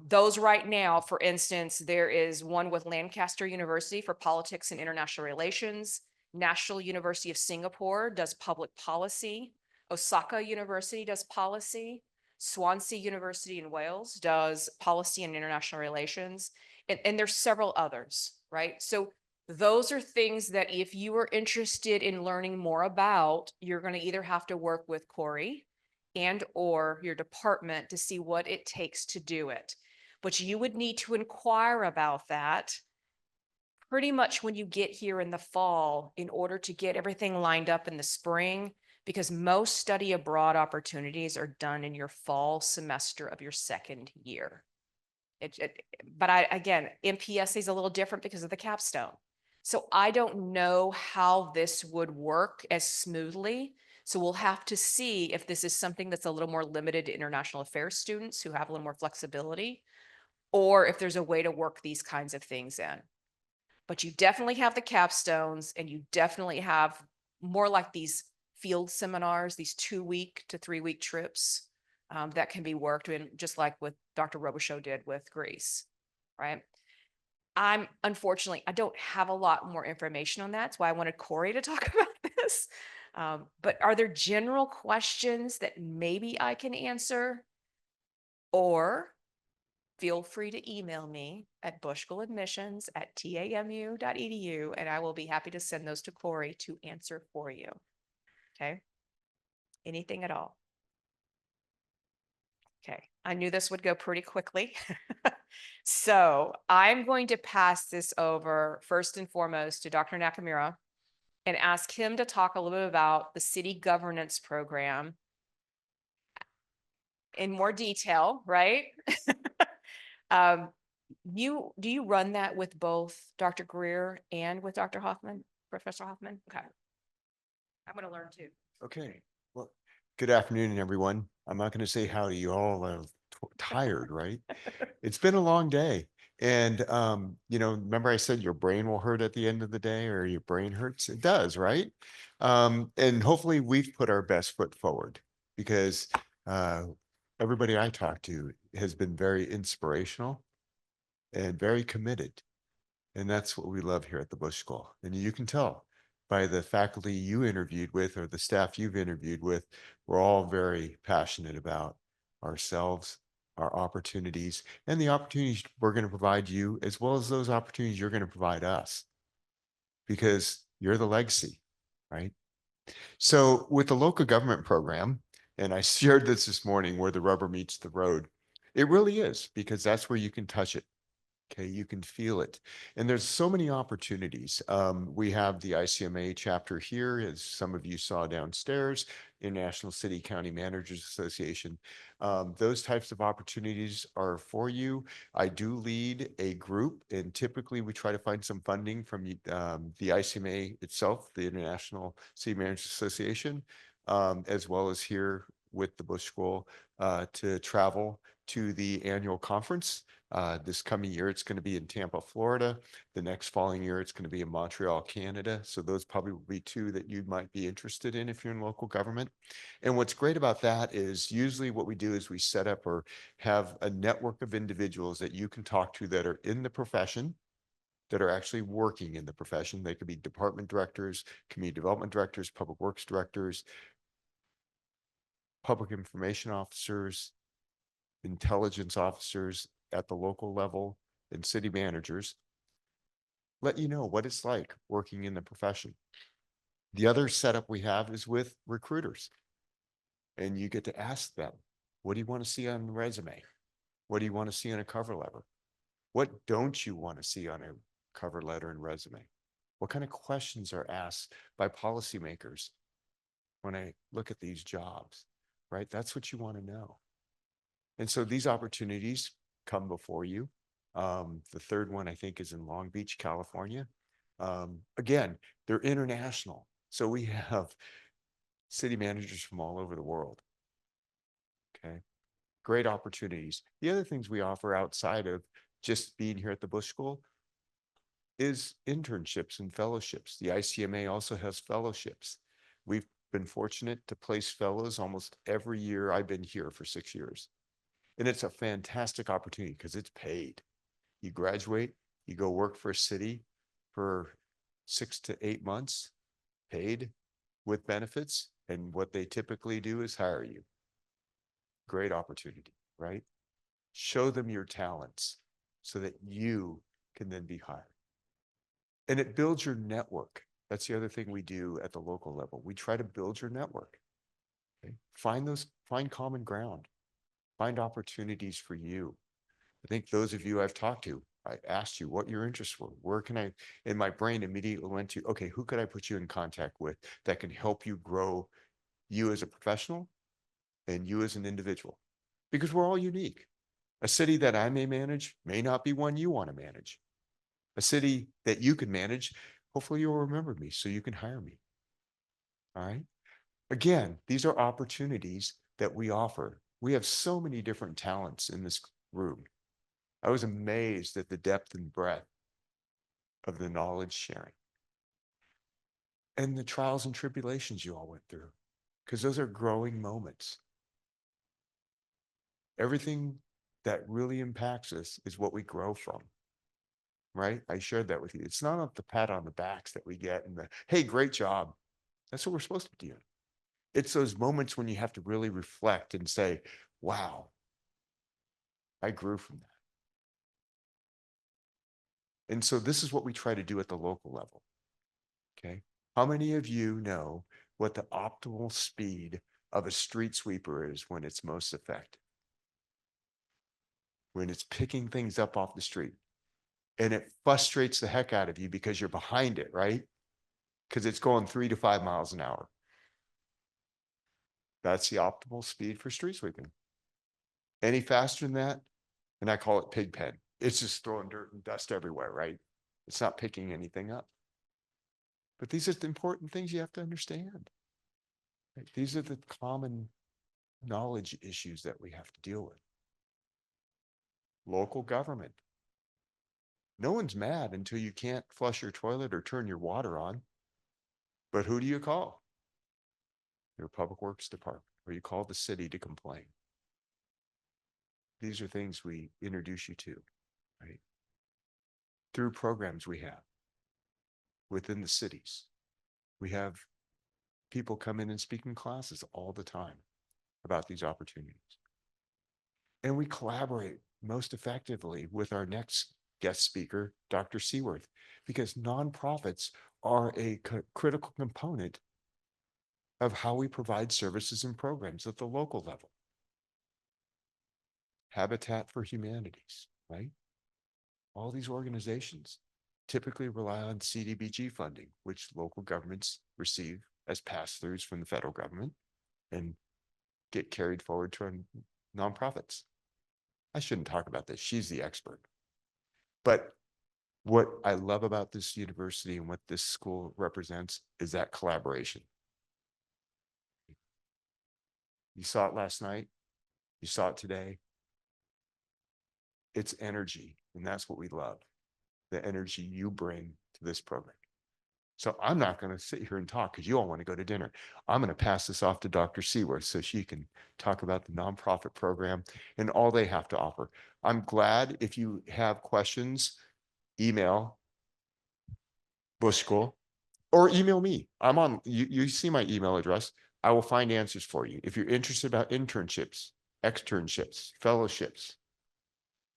Those right now, for instance, there is one with Lancaster University for politics and international relations. National University of Singapore does public policy. Osaka University does policy. Swansea University in Wales does policy and international relations. And there's several others, right? So those are things that if you are interested in learning more about, you're going to either have to work with Corey and or your department to see what it takes to do it. But you would need to inquire about that pretty much when you get here in the fall in order to get everything lined up in the spring, because most study abroad opportunities are done in your fall semester of your second year. But again, MPSA is a little different because of the capstone. So I don't know how this would work as smoothly. So we'll have to see if this is something that's a little more limited to international affairs students who have a little more flexibility, or if there's a way to work these kinds of things in. But you definitely have the capstones, and you definitely have more like these field seminars, these 2-week to 3-week trips that can be worked in, just like what Dr. Robichau did with Greece, right? Unfortunately, I don't have a lot more information on that. That's why I wanted Corey to talk about this. But are there general questions that maybe I can answer? Or feel free to email me at bushschooladmissions@tamu.edu, and I will be happy to send those to Corey to answer for you. Okay. Anything at all? Okay. I knew this would go pretty quickly. So I'm going to pass this over first and foremost to Dr. Nakamura and ask him to talk a little bit about the city governance program in more detail, right? Do you run that with both Dr. Greer and with Dr. Hoffman? Professor Hoffman? Okay. I'm going to learn too. Okay, well, good afternoon, everyone. I'm not going to say howdy, you all are tired, right? It's been a long day. And, remember I said your brain will hurt at the end of the day, or your brain hurts? It does, right? And hopefully we've put our best foot forward, because everybody I talk to has been very inspirational and very committed. And that's what we love here at the Bush School. And you can tell by the faculty you interviewed with, or the staff you've interviewed with, we're all very passionate about ourselves, our opportunities, and the opportunities we're going to provide you, as well as those opportunities you're going to provide us, because you're the legacy, right? So with the local government program, and I shared this morning, where the rubber meets the road, it really is, because that's where you can touch it. Okay, you can feel it. And there's so many opportunities. We have the ICMA chapter here, as some of you saw downstairs, International City County Managers Association. Those types of opportunities are for you. I do lead a group, and typically we try to find some funding from the ICMA itself, the International City Managers Association, as well as here with the Bush School, to travel to the annual conference. This coming year, it's going to be in Tampa, Florida. The next following year, it's going to be in Montreal, Canada. So those probably will be two that you might be interested in if you're in local government. And what's great about that is usually what we do is we set up or have a network of individuals that you can talk to that are in the profession, that are actually working in the profession. They could be department directors, community development directors, public works directors, public information officers, intelligence officers at the local level, and city managers, let you know what it's like working in the profession. The other setup we have is with recruiters, and you get to ask them, what do you want to see on the resume? What do you want to see on a cover letter? What don't you want to see on a cover letter and resume? What kind of questions are asked by policymakers when I look at these jobs, right? That's what you want to know. And so these opportunities come before you. The third one, I think, is in Long Beach, California. Again, they're international. So we have city managers from all over the world. Okay. Great opportunities. The other things we offer outside of just being here at the Bush School is internships and fellowships. The ICMA also has fellowships. We've been fortunate to place fellows almost every year. I've been here for 6 years. And it's a fantastic opportunity because it's paid. You graduate, you go work for a city for 6 to 8 months, paid with benefits. And what they typically do is hire you. Great opportunity, right? Show them your talents so that you can then be hired. And it builds your network. That's the other thing we do at the local level. We try to build your network. Okay? Find common ground. Find opportunities for you. I think those of you I've talked to, I asked you what your interests were. Where can I, and my brain immediately went to, okay, who could I put you in contact with that can help you grow you as a professional and you as an individual? Because we're all unique. A city that I may manage may not be one you want to manage. A city that you can manage, hopefully you'll remember me so you can hire me. All right. Again, these are opportunities that we offer. We have so many different talents in this room. I was amazed at the depth and breadth of the knowledge sharing and the trials and tribulations you all went through, because those are growing moments. Everything that really impacts us is what we grow from, right? I shared that with you. It's not the pat on the backs that we get and the, hey, great job. That's what we're supposed to be doing. It's those moments when you have to really reflect and say, wow, I grew from that. And so this is what we try to do at the local level. Okay. How many of you know what the optimal speed of a street sweeper is when it's most effective? When it's picking things up off the street. And it frustrates the heck out of you because you're behind it, right? Because it's going 3 to 5 miles an hour. That's the optimal speed for street sweeping. Any faster than that, and I call it pig pen. It's just throwing dirt and dust everywhere, right? It's not picking anything up. But these are the important things you have to understand. Right? These are the common knowledge issues that we have to deal with. Local government. No one's mad until you can't flush your toilet or turn your water on. But who do you call? Your public works department, or you call the city to complain. These are things we introduce you to, right? Through programs we have within the cities. We have people come in and speak in classes all the time about these opportunities. And we collaborate most effectively with our next guest speaker, Dr. Seaworth, because nonprofits are a critical component of how we provide services and programs at the local level. Habitat for Humanities, right? All these organizations typically rely on CDBG funding, which local governments receive as pass-throughs from the federal government and get carried forward to our nonprofits. I shouldn't talk about this. She's the expert. But what I love about this university and what this school represents is that collaboration. You saw it last night. You saw it today. It's energy, and that's what we love. The energy you bring to this program. So I'm not going to sit here and talk because you all want to go to dinner. I'm going to pass this off to Dr. Seaworth so she can talk about the nonprofit program and all they have to offer. I'm glad if you have questions, email Bush School or email me. I'm on, you see my email address. I will find answers for you. If you're interested about internships, externships, fellowships,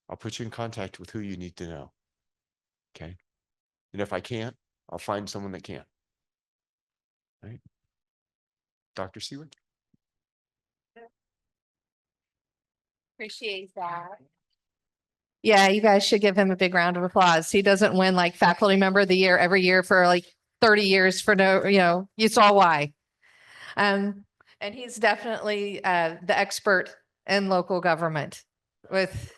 I'll put you in contact with who you need to know. Okay. And if I can't, I'll find someone that can. Right? Dr. Seaworth? Appreciate that. Yeah, you guys should give him a big round of applause. He doesn't win like faculty member of the year every year for like 30 years for no, you saw why. And he's definitely the expert in local government with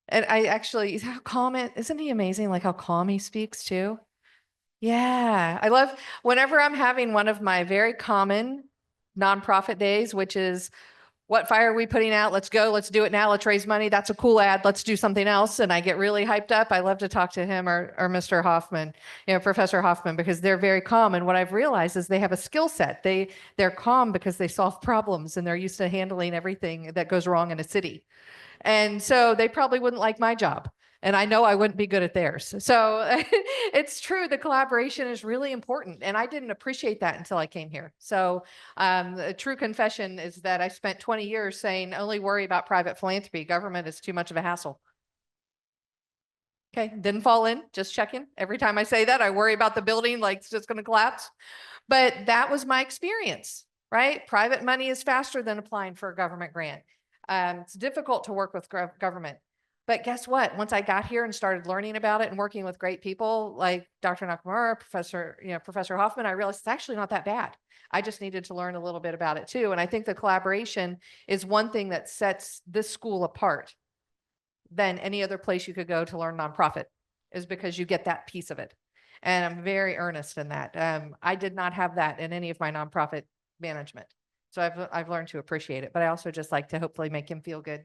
and I actually, how calm isn't he amazing? Like how calm he speaks too. Yeah, I love whenever I'm having one of my very common nonprofit days, which is what fire are we putting out? Let's go. Let's do it now. Let's raise money. That's a cool ad. Let's do something else. And I get really hyped up. I love to talk to him or Mr. Hoffman, Professor Hoffman, because they're very calm. And what I've realized is they have a skill set. They're calm because they solve problems and they're used to handling everything that goes wrong in a city. And so they probably wouldn't like my job. And I know I wouldn't be good at theirs. So it's true. The collaboration is really important. And I didn't appreciate that until I came here. So a true confession is that I spent 20 years saying, only worry about private philanthropy. Government is too much of a hassle. Okay, didn't fall in, just checking. Every time I say that, I worry about the building like it's just going to collapse. But that was my experience, right? Private money is faster than applying for a government grant. It's difficult to work with government. But guess what? Once I got here and started learning about it and working with great people like Dr. Nakamura, Professor Hoffman, I realized it's actually not that bad. I just needed to learn a little bit about it too. And I think the collaboration is one thing that sets this school apart than any other place you could go to learn nonprofit, is because you get that piece of it. And I'm very earnest in that. I did not have that in any of my nonprofit management. So I've learned to appreciate it, but I also just like to hopefully make him feel good.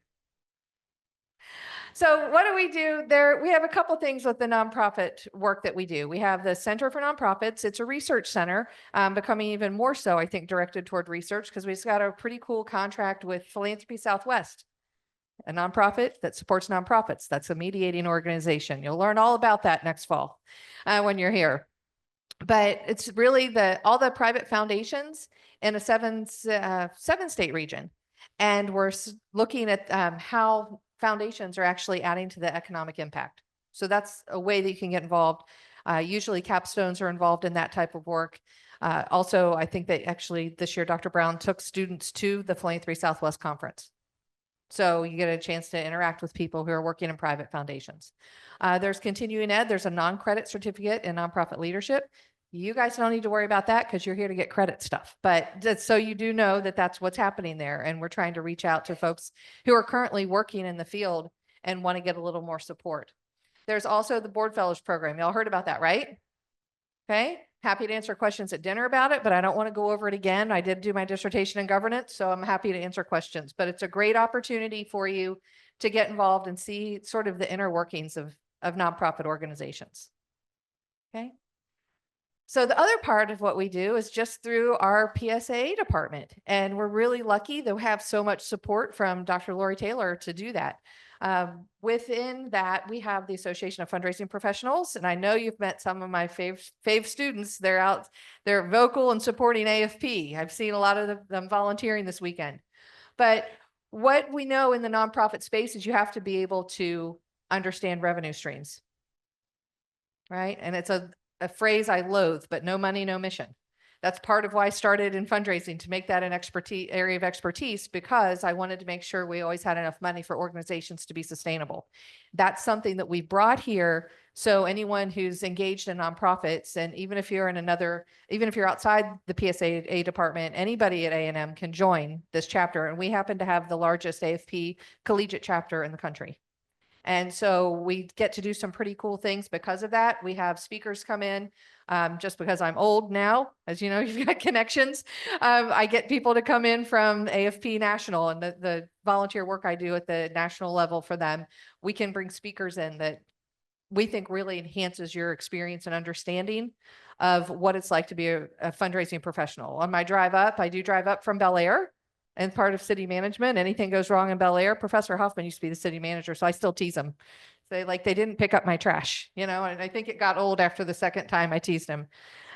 So what do we do there? We have a couple things with the nonprofit work that we do. We have the Center for Nonprofits. It's a research center, becoming even more so, I think, directed toward research, because we've got a pretty cool contract with Philanthropy Southwest, a nonprofit that supports nonprofits. That's a mediating organization. You'll learn all about that next fall when you're here. But it's really all the private foundations in a seven state region. And we're looking at how foundations are actually adding to the economic impact. So that's a way that you can get involved. Usually capstones are involved in that type of work. Also, I think that actually this year, Dr. Brown took students to the Philanthropy Southwest Conference. So you get a chance to interact with people who are working in private foundations. There's continuing ed. There's a non-credit certificate in nonprofit leadership. You guys don't need to worry about that because you're here to get credit stuff. But so you do know that that's what's happening there. And we're trying to reach out to folks who are currently working in the field and want to get a little more support. There's also the Board Fellows Program. Y'all heard about that, right? Okay, happy to answer questions at dinner about it, but I don't want to go over it again. I did do my dissertation in governance, so I'm happy to answer questions. But it's a great opportunity for you to get involved and see sort of the inner workings of nonprofit organizations. Okay. So the other part of what we do is just through our PSA department. And we're really lucky to have so much support from Dr. Lori Taylor to do that. Within that, we have the Association of Fundraising Professionals. And I know you've met some of my fave students. They're out, they're vocal and supporting AFP. I've seen a lot of them volunteering this weekend. But what we know in the nonprofit space is you have to be able to understand revenue streams, right? And it's a phrase I loathe, but no money, no mission. That's part of why I started in fundraising, to make that an area of expertise, because I wanted to make sure we always had enough money for organizations to be sustainable. That's something that we brought here. So anyone who's engaged in nonprofits, and even if you're even if you're outside the PSA department, anybody at A&M can join this chapter. And we happen to have the largest AFP collegiate chapter in the country. And so we get to do some pretty cool things because of that. We have speakers come in. Just because I'm old now, as you know, you've got connections. I get people to come in from AFP National and the volunteer work I do at the national level for them. We can bring speakers in that we think really enhances your experience and understanding of what it's like to be a fundraising professional. On my drive up, I do drive up from Bel Air and part of city management. Anything goes wrong in Bel Air, Professor Huffman used to be the city manager, so I still tease him. They didn't pick up my trash, and I think it got old after the second time I teased him.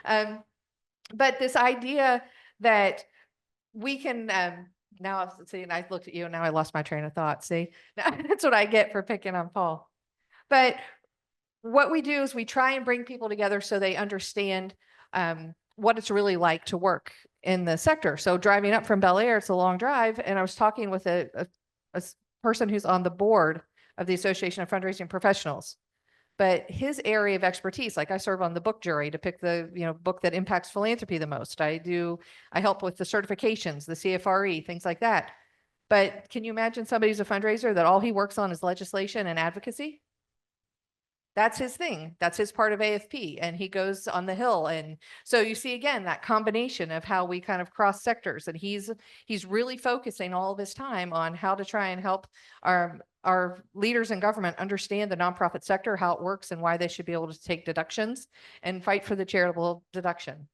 But this idea that we can, now see, and I looked at you and now I lost my train of thought. See, that's what I get for picking on Paul. But what we do is we try and bring people together so they understand what it's really like to work in the sector. So driving up from Bel Air, it's a long drive. And I was talking with a person who's on the board of the Association of Fundraising Professionals. But his area of expertise, like I serve on the book jury to pick the book that impacts philanthropy the most. I help with the certifications, the CFRE, things like that. But can you imagine somebody who's a fundraiser that all he works on is legislation and advocacy? That's his thing. That's his part of AFP, and he goes on the Hill. And so you see, again, that combination of how we kind of cross sectors, and he's really focusing all of his time on how to try and help our leaders in government understand the nonprofit sector, how it works, and why they should be able to take deductions and fight for the charitable deduction.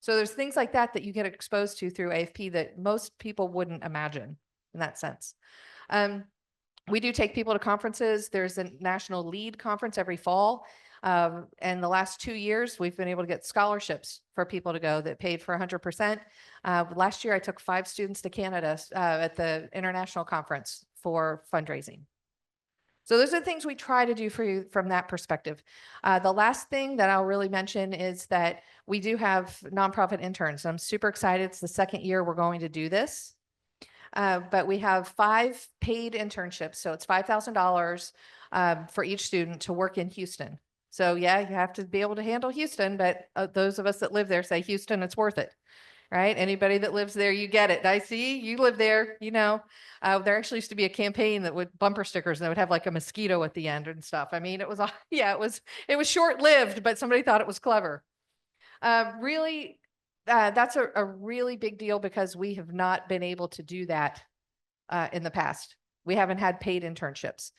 So there's things like that that you get exposed to through AFP that most people wouldn't imagine in that sense. We do take people to conferences. There's a national lead conference every fall. And the last 2 years, we've been able to get scholarships for people to go that paid for 100%. Last year, I took 5 students to Canada at the international conference for fundraising. So those are the things we try to do for you from that perspective. The last thing that I'll really mention is that we do have nonprofit interns. I'm super excited. It's the second year we're going to do this. But we have 5 paid internships. So it's $5,000 for each student to work in Houston. So yeah, you have to be able to handle Houston, but those of us that live there say, Houston, it's worth it, right? Anybody that lives there, you get it. I see you live there, there actually used to be a campaign that would bumper stickers and they would have like a mosquito at the end and stuff. I mean, it was short-lived, but somebody thought it was clever. Really, that's a really big deal because we have not been able to do that in the past. We haven't had paid internships.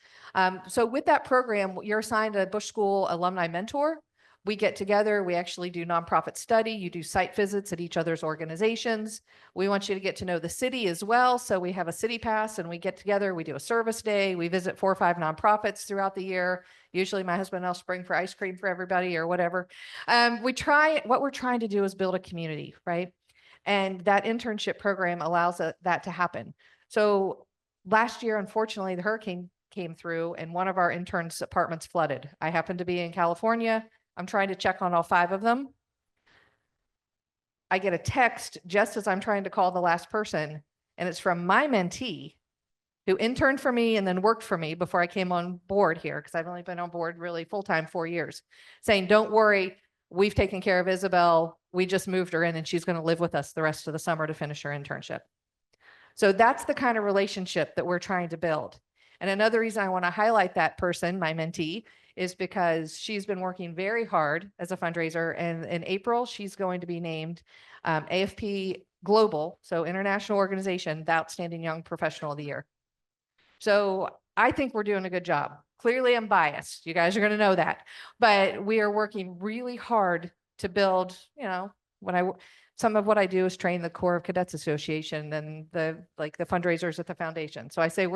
So with that program, you're assigned a Bush School alumni mentor. We get together, we actually do nonprofit study. You do site visits at each other's organizations. We want you to get to know the city as well. So we have a city pass and we get together, we do a service day. We visit 4 or 5 nonprofits throughout the year. Usually my husband and I'll spring for ice cream for everybody or whatever. What we're trying to do is build a community, right? And that internship program allows that to happen. So last year, unfortunately, the hurricane came through and one of our interns' apartments flooded. I happened to be in California. I'm trying to check on all 5 of them. I get a text just as I'm trying to call the last person, and it's from my mentee who interned for me and then worked for me before I came on board here, because I've only been on board really full-time 4 years, saying, don't worry, we've taken care of Isabel. We just moved her in and she's going to live with us the rest of the summer to finish her internship. So that's the kind of relationship that we're trying to build. And another reason I want to highlight that person, my mentee, is because she's been working very hard as a fundraiser. And in April, she's going to be named AFP Global, so International Organization, the Outstanding Young Professional of the Year. So I think we're doing a good job. Clearly, I'm biased. You guys are going to know that. But we are working really hard to build, some of what I do is train the Corps of Cadets Association and the fundraisers at the foundation. So I say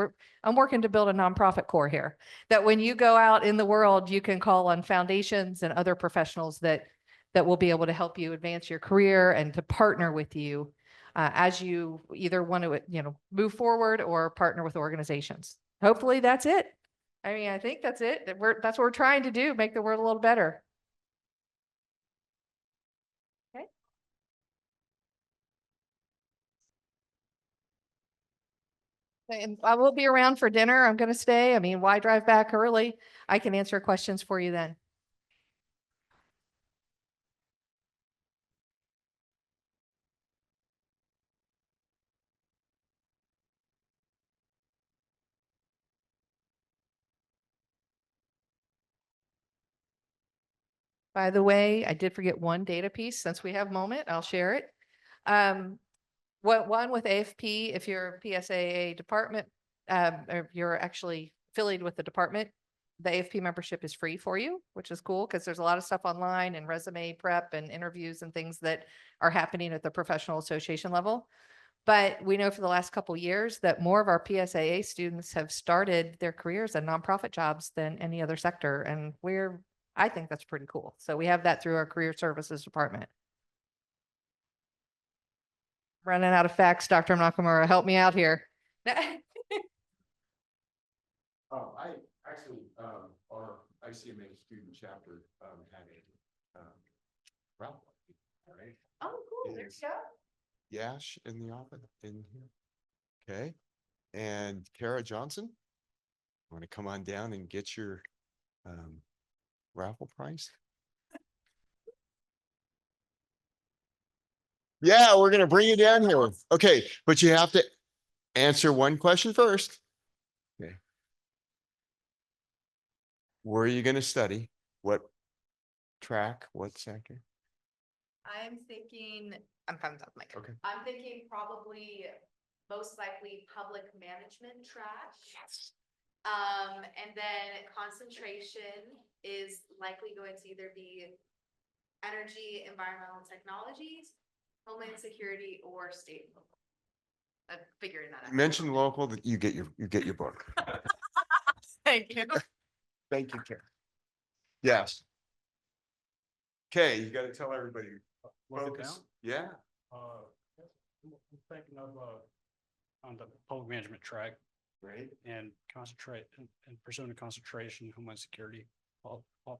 I'm working to build a nonprofit corps here, that when you go out in the world, you can call on foundations and other professionals that will be able to help you advance your career and to partner with you as you either want to, move forward or partner with organizations. Hopefully that's it. I mean, I think that's it. That's what we're trying to do, make the world a little better. Okay. And I will be around for dinner. I'm going to stay. I mean, why drive back early? I can answer questions for you then. By the way, I did forget one data piece. Since we have a moment, I'll share it. One with AFP, if you're a PSAA department, or you're actually affiliated with the department, the AFP membership is free for you, which is cool because there's a lot of stuff online and resume prep and interviews and things that are happening at the professional association level. But we know for the last couple of years that more of our PSAA students have started their careers in nonprofit jobs than any other sector. And I think that's pretty cool. So we have that through our career services department. Running out of facts, Dr. Nakamura, help me out here. I actually, our ICMA student chapter had a raffle, right? Oh, cool. There's Joe. Yash in the office in here. Okay. And Kara Johnson, want to come on down and get your raffle prize? Yeah, we're going to bring you down here. Okay. But you have to answer one question first. Okay. Where are you going to study? What track? What sector? I'm thinking, I'm coming up, Mike. Okay. I'm thinking probably most likely public management track. Yes. And then concentration is likely going to either be energy, environmental technologies, homeland security, or state and local. I'm figuring that out. Mention local that you get your book. Thank you. Thank you, Karen. Yes. Okay, you got to tell everybody. Focus. Yeah. I'm thinking of on the public management track Great. and concentrate and pursuing a concentration homeland security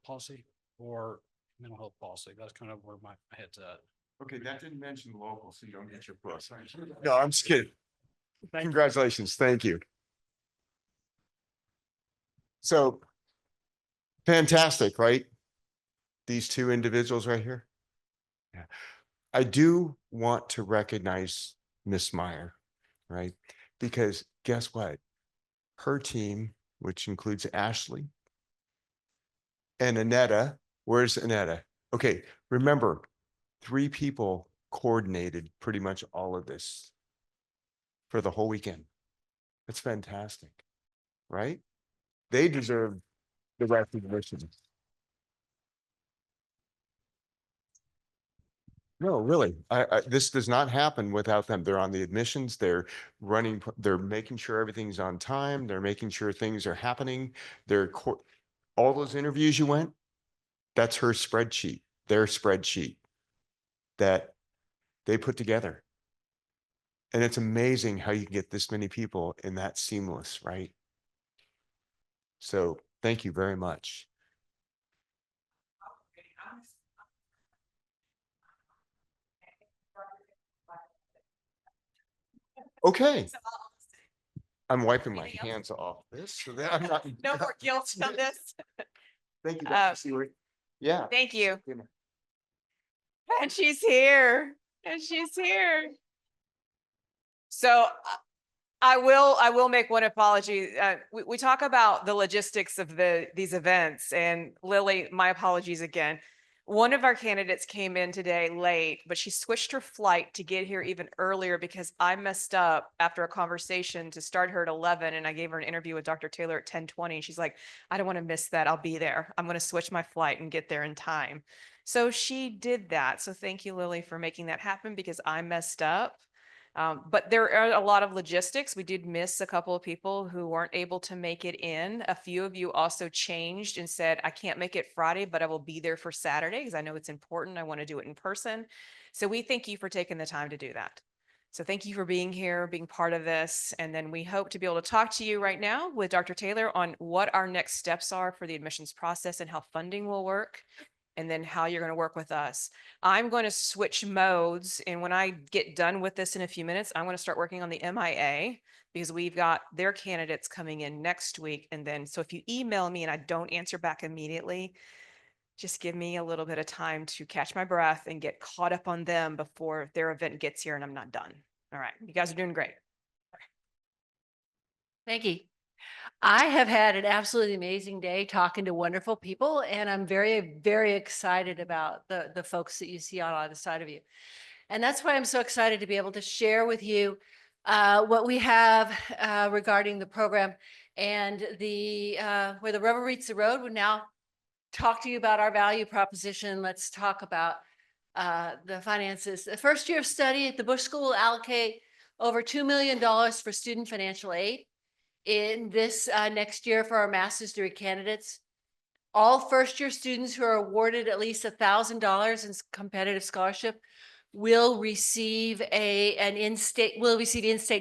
policy or mental health policy. That's kind of where my head's at. Okay, that didn't mention local, so you don't get your book. No, I'm just kidding. Congratulations. Thank you. So fantastic, right? These two individuals right here. Yeah. I do want to recognize Miss Meyer, right? Because guess what? Her team, which includes Ashley and Annetta. Where's Annetta? Okay, remember, 3 people coordinated pretty much all of this for the whole weekend. That's fantastic, right? They deserve the recognition. No, really, this does not happen without them. They're on the admissions, they're running, they're making sure everything's on time, they're making sure things are happening. All those interviews you went, that's her spreadsheet, their spreadsheet that they put together. And it's amazing how you can get this many people in that seamless, right? So thank you very much. Okay. I'm wiping my hands off this, so that I'm not. No more guilt on this. Thank you, Dr. Seaworth. Yeah. Thank you. And she's here. And she's here. So I will make one apology. We talk about the logistics of these events, and Lily, my apologies again. One of our candidates came in today late, but she switched her flight to get here even earlier because I messed up after a conversation to start her at 11, and I gave her an interview with Dr. Taylor at 10:20. And she's like, I don't want to miss that. I'll be there. I'm going to switch my flight and get there in time. So she did that. So thank you, Lily, for making that happen because I messed up. But there are a lot of logistics. We did miss a couple of people who weren't able to make it in. A few of you also changed and said, I can't make it Friday, but I will be there for Saturday because I know it's important. I want to do it in person. So we thank you for taking the time to do that. So thank you for being here, being part of this. And then we hope to be able to talk to you right now with Dr. Taylor on what our next steps are for the admissions process and how funding will work, and then how you're going to work with us. I'm going to switch modes. And when I get done with this in a few minutes, I'm going to start working on the MIA because we've got their candidates coming in next week. And then, so if you email me and I don't answer back immediately, just give me a little bit of time to catch my breath and get caught up on them before their event gets here and I'm not done. All right. You guys are doing great. Thank you. I have had an absolutely amazing day talking to wonderful people, and I'm very, very excited about the folks that you see on either side of you. And that's why I'm so excited to be able to share with you what we have regarding the program and the where the rubber meets the road. We'll now talk to you about our value proposition. Let's talk about the finances. The first year of study at the Bush School will allocate over $2 million for student financial aid in this next year for our master's degree candidates. All first year students who are awarded at least $1,000 in competitive scholarship will receive in-state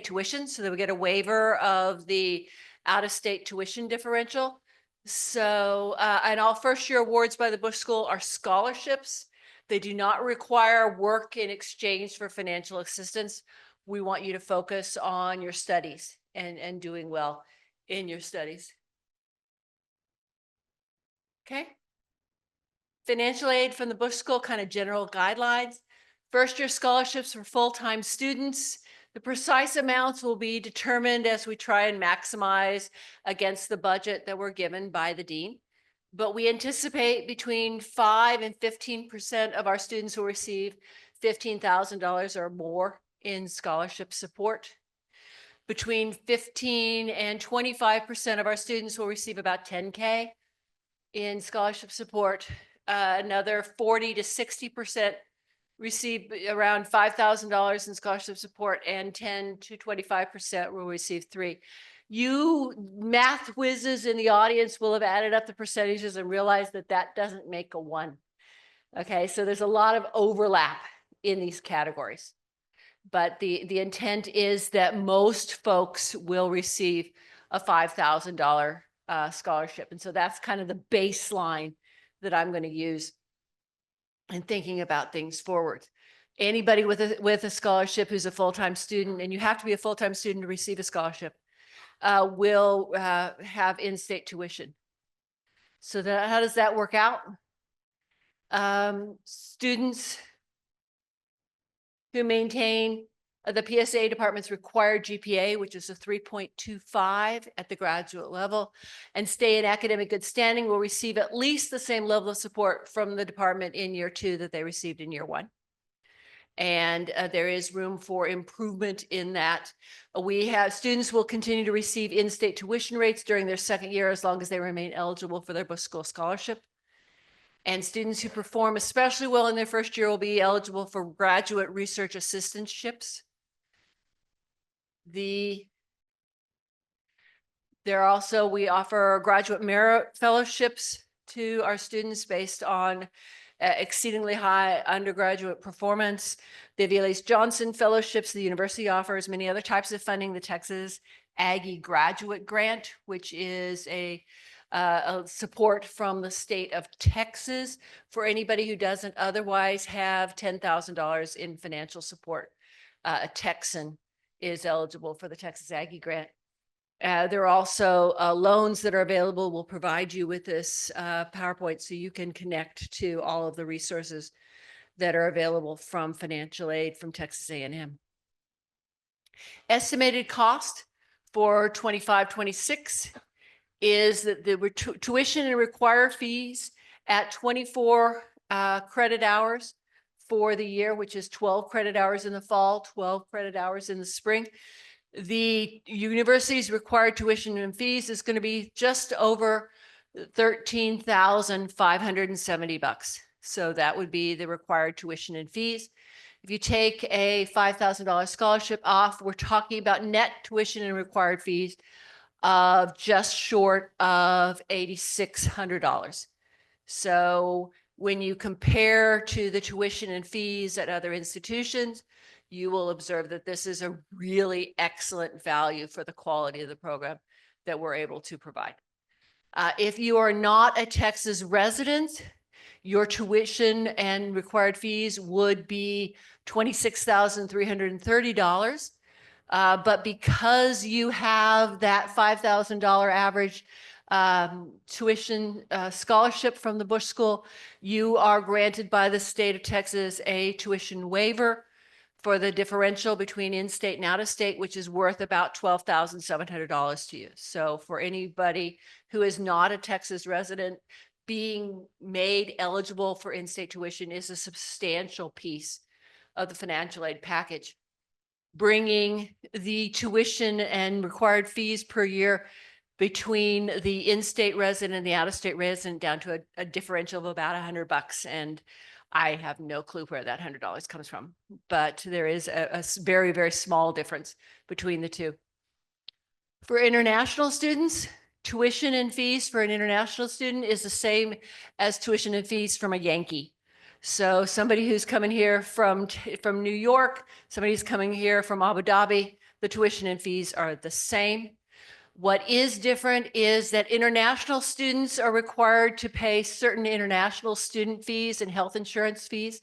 tuition, so they will get a waiver of the out-of-state tuition differential. So, and all first year awards by the Bush School are scholarships. They do not require work in exchange for financial assistance. We want you to focus on your studies and doing well in your studies. Okay. Financial aid from the Bush School, kind of general guidelines. First year scholarships for full-time students. The precise amounts will be determined as we try and maximize against the budget that we're given by the dean. But we anticipate between 5 and 15% of our students will receive $15,000 or more in scholarship support. Between 15 and 25% of our students will receive about $10K in scholarship support. Another 40 to 60% receive around $5,000 in scholarship support, and 10 to 25% will receive $3,000. You math whizzes in the audience will have added up the percentages and realized that that doesn't make a 1. Okay, so there's a lot of overlap in these categories. But the intent is that most folks will receive a $5,000 scholarship. And so that's kind of the baseline that I'm going to use in thinking about things forward. Anybody with a scholarship who's a full-time student, and you have to be a full-time student to receive a scholarship, will have in-state tuition. So how does that work out? Students who maintain the PSA department's required GPA, which is a 3.25 at the graduate level, and stay in academic good standing will receive at least the same level of support from the department in year 2 that they received in year 1. And there is room for improvement in that. We have students will continue to receive in-state tuition rates during their second year as long as they remain eligible for their Bush School scholarship. And students who perform especially well in their first year will be eligible for graduate research assistantships. We offer graduate merit fellowships to our students based on exceedingly high undergraduate performance. The Aviles Johnson fellowships the university offers, many other types of funding. The Texas Aggie Graduate Grant, which is a support from the state of Texas for anybody who doesn't otherwise have $10,000 in financial support. A Texan is eligible for the Texas Aggie Grant. There are also loans that are available. We'll provide you with this PowerPoint so you can connect to all of the resources that are available from financial aid from Texas A&M. Estimated cost for 25-26 is that the tuition and required fees at 24 credit hours for the year, which is 12 credit hours in the fall, 12 credit hours in the spring. The university's required tuition and fees is going to be just over $13,570. So that would be the required tuition and fees. If you take a $5,000 scholarship off, we're talking about net tuition and required fees of just short of $8,600. So when you compare to the tuition and fees at other institutions, you will observe that this is a really excellent value for the quality of the program that we're able to provide. If you are not a Texas resident, your tuition and required fees would be $26,330. But because you have that $5,000 average tuition scholarship from the Bush School, you are granted by the state of Texas a tuition waiver for the differential between in-state and out-of-state, which is worth about $12,700 to you. So for anybody who is not a Texas resident, being made eligible for in-state tuition is a substantial piece of the financial aid package, bringing the tuition and required fees per year between the in-state resident and the out-of-state resident down to a differential of about $100. And I have no clue where that $100 comes from, but there is a very, very small difference between the two. For international students, tuition and fees for an international student is the same as tuition and fees from a Yankee. So somebody who's coming here from New York, somebody who's coming here from Abu Dhabi, the tuition and fees are the same. What is different is that international students are required to pay certain international student fees and health insurance fees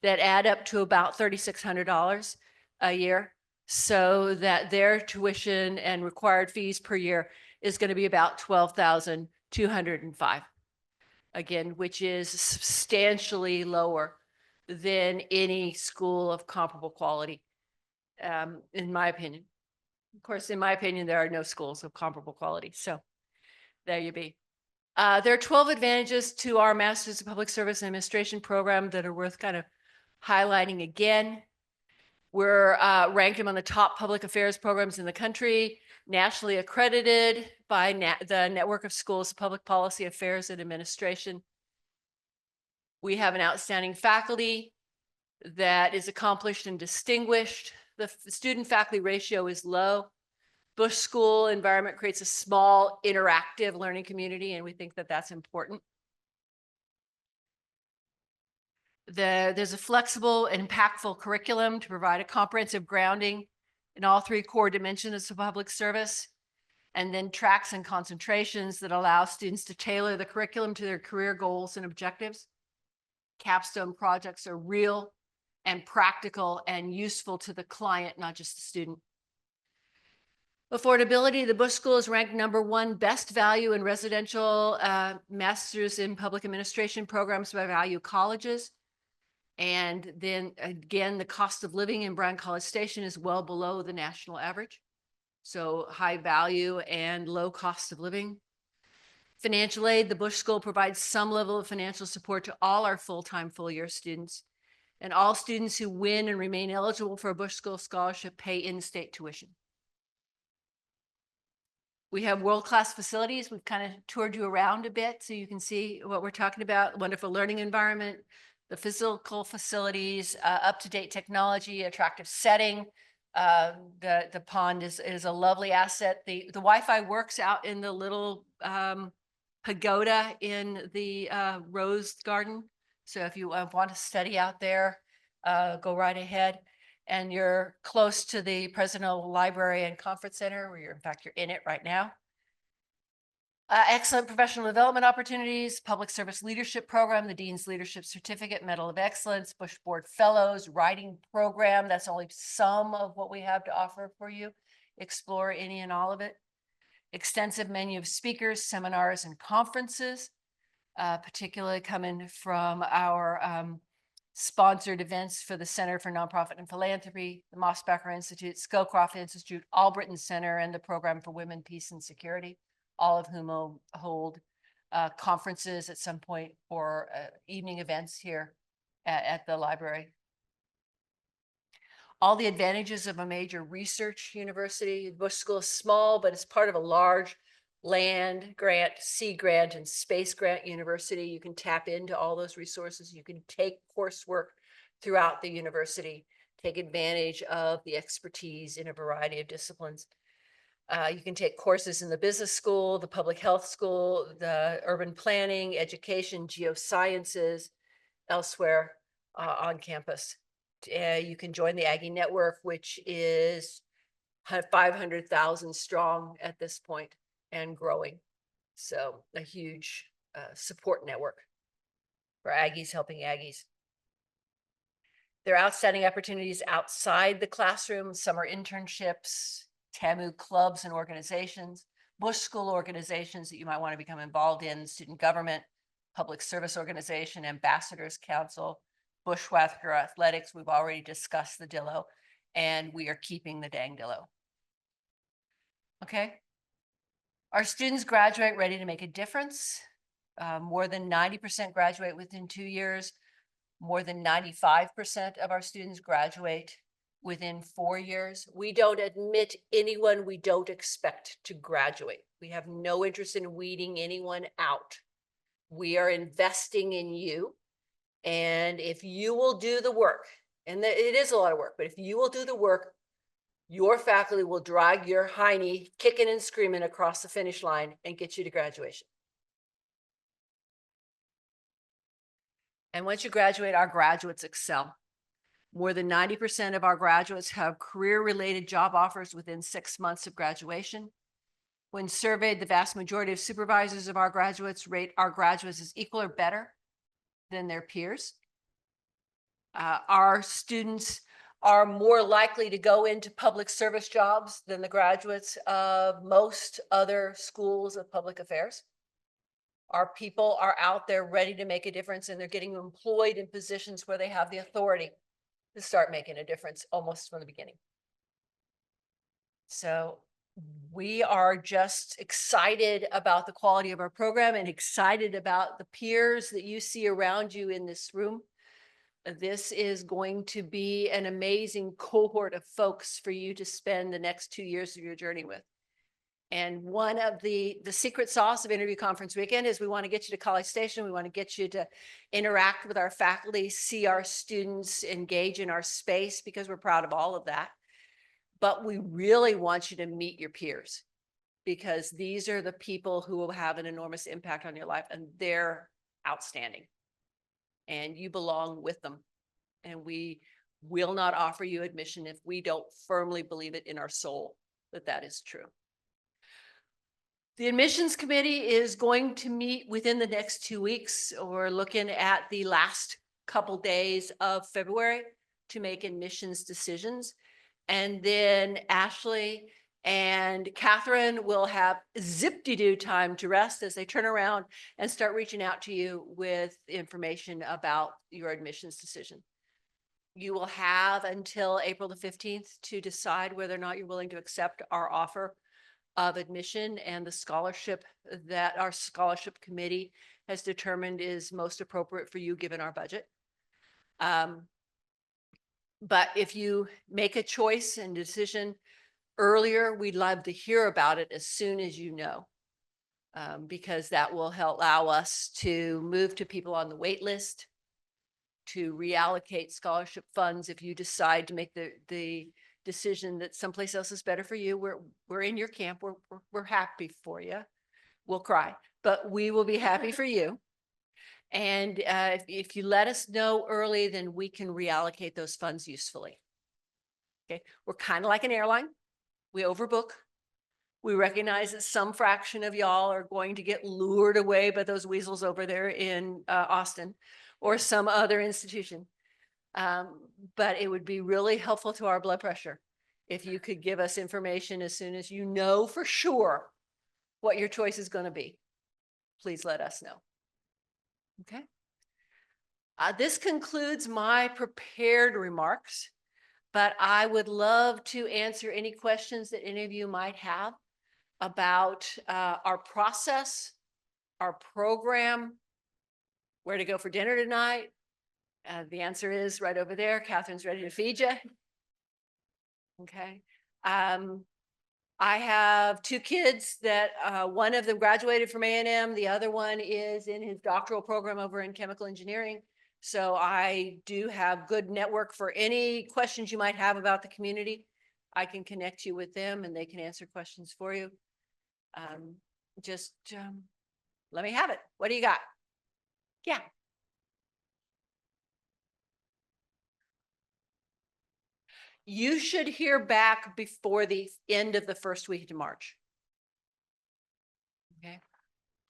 that add up to about $3,600 a year, so that their tuition and required fees per year is going to be about $12,205. Again, which is substantially lower than any school of comparable quality, in my opinion. Of course, in my opinion, there are no schools of comparable quality. So there you be. There are 12 advantages to our Masters of Public Service and Administration program that are worth kind of highlighting again. We're ranked among the top public affairs programs in the country, nationally accredited by the Network of Schools of Public Policy Affairs and Administration. We have an outstanding faculty that is accomplished and distinguished. The student faculty ratio is low. Bush School environment creates a small interactive learning community, and we think that that's important. There's a flexible and impactful curriculum to provide a comprehensive grounding in all three core dimensions of public service, and then tracks and concentrations that allow students to tailor the curriculum to their career goals and objectives. Capstone projects are real and practical and useful to the client, not just the student. Affordability, the Bush School is ranked #1 best value in residential Masters in Public Administration programs by Value Colleges. And then again, the cost of living in Bryan College Station is well below the national average. So high value and low cost of living. Financial aid, the Bush School provides some level of financial support to all our full-time, full-year students. And all students who win and remain eligible for a Bush School scholarship pay in-state tuition. We have world-class facilities. We've kind of toured you around a bit so you can see what we're talking about. Wonderful learning environment, the physical facilities, up-to-date technology, attractive setting. The pond is a lovely asset. The Wi-Fi works out in the little pagoda in the rose garden. So if you want to study out there, go right ahead. And you're close to the Presidential Library and Conference Center, where in fact, you're in it right now. Excellent professional development opportunities, public service leadership program, the Dean's Leadership Certificate, Medal of Excellence, Bush Board Fellows, writing program. That's only some of what we have to offer for you. Explore any and all of it. Extensive menu of speakers, seminars, and conferences, particularly coming from our sponsored events for the Center for Nonprofit and Philanthropy, the Mosbacher Institute, Scowcroft Institute, Albritton Center, and the Program for Women, Peace and Security, all of whom will hold conferences at some point or evening events here at the library. All the advantages of a major research university. Bush School is small, but it's part of a large land grant, sea grant, and space grant university. You can tap into all those resources. You can take coursework throughout the university, take advantage of the expertise in a variety of disciplines. You can take courses in the business school, the public health school, the urban planning, education, geosciences, elsewhere on campus. You can join the Aggie Network, which is 500,000 strong at this point and growing. So a huge support network for Aggies helping Aggies. There are outstanding opportunities outside the classroom. Summer internships, TAMU clubs and organizations, Bush School organizations that you might want to become involved in, student government, public service organization, ambassadors council, Bushwhacker athletics. We've already discussed the Dillo, and we are keeping the dang Dillo. Okay. Our students graduate ready to make a difference. More than 90% graduate within 2 years. More than 95% of our students graduate within 4 years. We don't admit anyone we don't expect to graduate. We have no interest in weeding anyone out. We are investing in you. And if you will do the work, and it is a lot of work, but if you will do the work, your faculty will drag your hiney kicking and screaming across the finish line and get you to graduation. And once you graduate, our graduates excel. More than 90% of our graduates have career-related job offers within 6 months of graduation. When surveyed, the vast majority of supervisors of our graduates rate our graduates as equal or better than their peers. Our students are more likely to go into public service jobs than the graduates of most other schools of public affairs. Our people are out there ready to make a difference, and they're getting employed in positions where they have the authority to start making a difference almost from the beginning. So we are just excited about the quality of our program and excited about the peers that you see around you in this room. This is going to be an amazing cohort of folks for you to spend the next 2 years of your journey with. And one of the secret sauce of Interview Conference Weekend is we want to get you to College Station. We want to get you to interact with our faculty, see our students, engage in our space, because we're proud of all of that. But we really want you to meet your peers, because these are the people who will have an enormous impact on your life, and they're outstanding. And you belong with them. And we will not offer you admission if we don't firmly believe it in our soul that that is true. The admissions committee is going to meet within the next 2 weeks. We're looking at the last couple days of February to make admissions decisions. And then Ashley and Kathryn will have zip-de-doo time to rest as they turn around and start reaching out to you with information about your admissions decision. You will have until April the 15th to decide whether or not you're willing to accept our offer of admission and the scholarship that our scholarship committee has determined is most appropriate for you given our budget. But if you make a choice and decision earlier, we'd love to hear about it as soon as you know, because that will allow us to move to people on the wait list, to reallocate scholarship funds if you decide to make the decision that someplace else is better for you. We're in your camp. We're happy for you. We'll cry, but we will be happy for you. And if you let us know early, then we can reallocate those funds usefully. Okay, we're kind of like an airline. We overbook. We recognize that some fraction of y'all are going to get lured away by those weasels over there in Austin or some other institution. But it would be really helpful to our blood pressure if you could give us information as soon as you know for sure what your choice is going to be. Please let us know. Okay. This concludes my prepared remarks, but I would love to answer any questions that any of you might have about our process, our program, where to go for dinner tonight. The answer is right over there. Kathryn's ready to feed you. Okay. I have two kids that one of them graduated from A&M. The other one is in his doctoral program over in chemical engineering. So I do have good network for any questions you might have about the community. I can connect you with them and they can answer questions for you. Just let me have it. What do you got? Yeah. You should hear back before the end of the first week of March. Okay.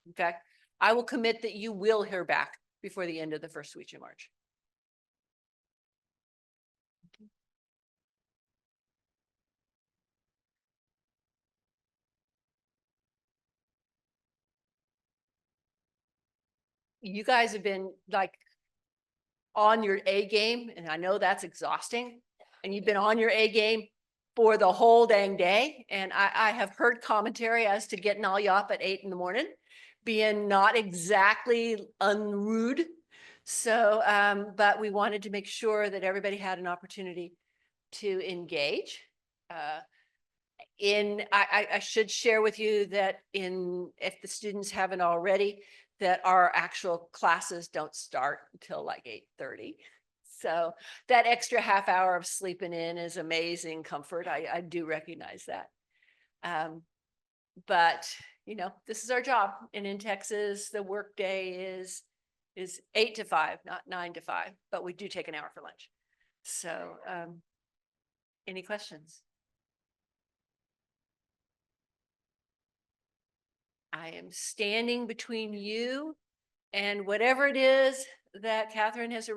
In fact, I will commit that you will hear back before the end of the first week of March. You guys have been like on your A game, and I know that's exhausting, and you've been on your A game for the whole dang day. And I have heard commentary as to getting all you up at 8 in the morning, being not exactly unrude. So, but we wanted to make sure that everybody had an opportunity to engage. I should share with you that if the students haven't already, that our actual classes don't start until like 8:30. So that extra half hour of sleeping in is amazing comfort. I do recognize that. But you know, this is our job. And in Texas, the workday is 8 to 5, not 9 to 5, but we do take an hour for lunch. So any questions? I am standing between you and whatever it is that Kathryn has arranged.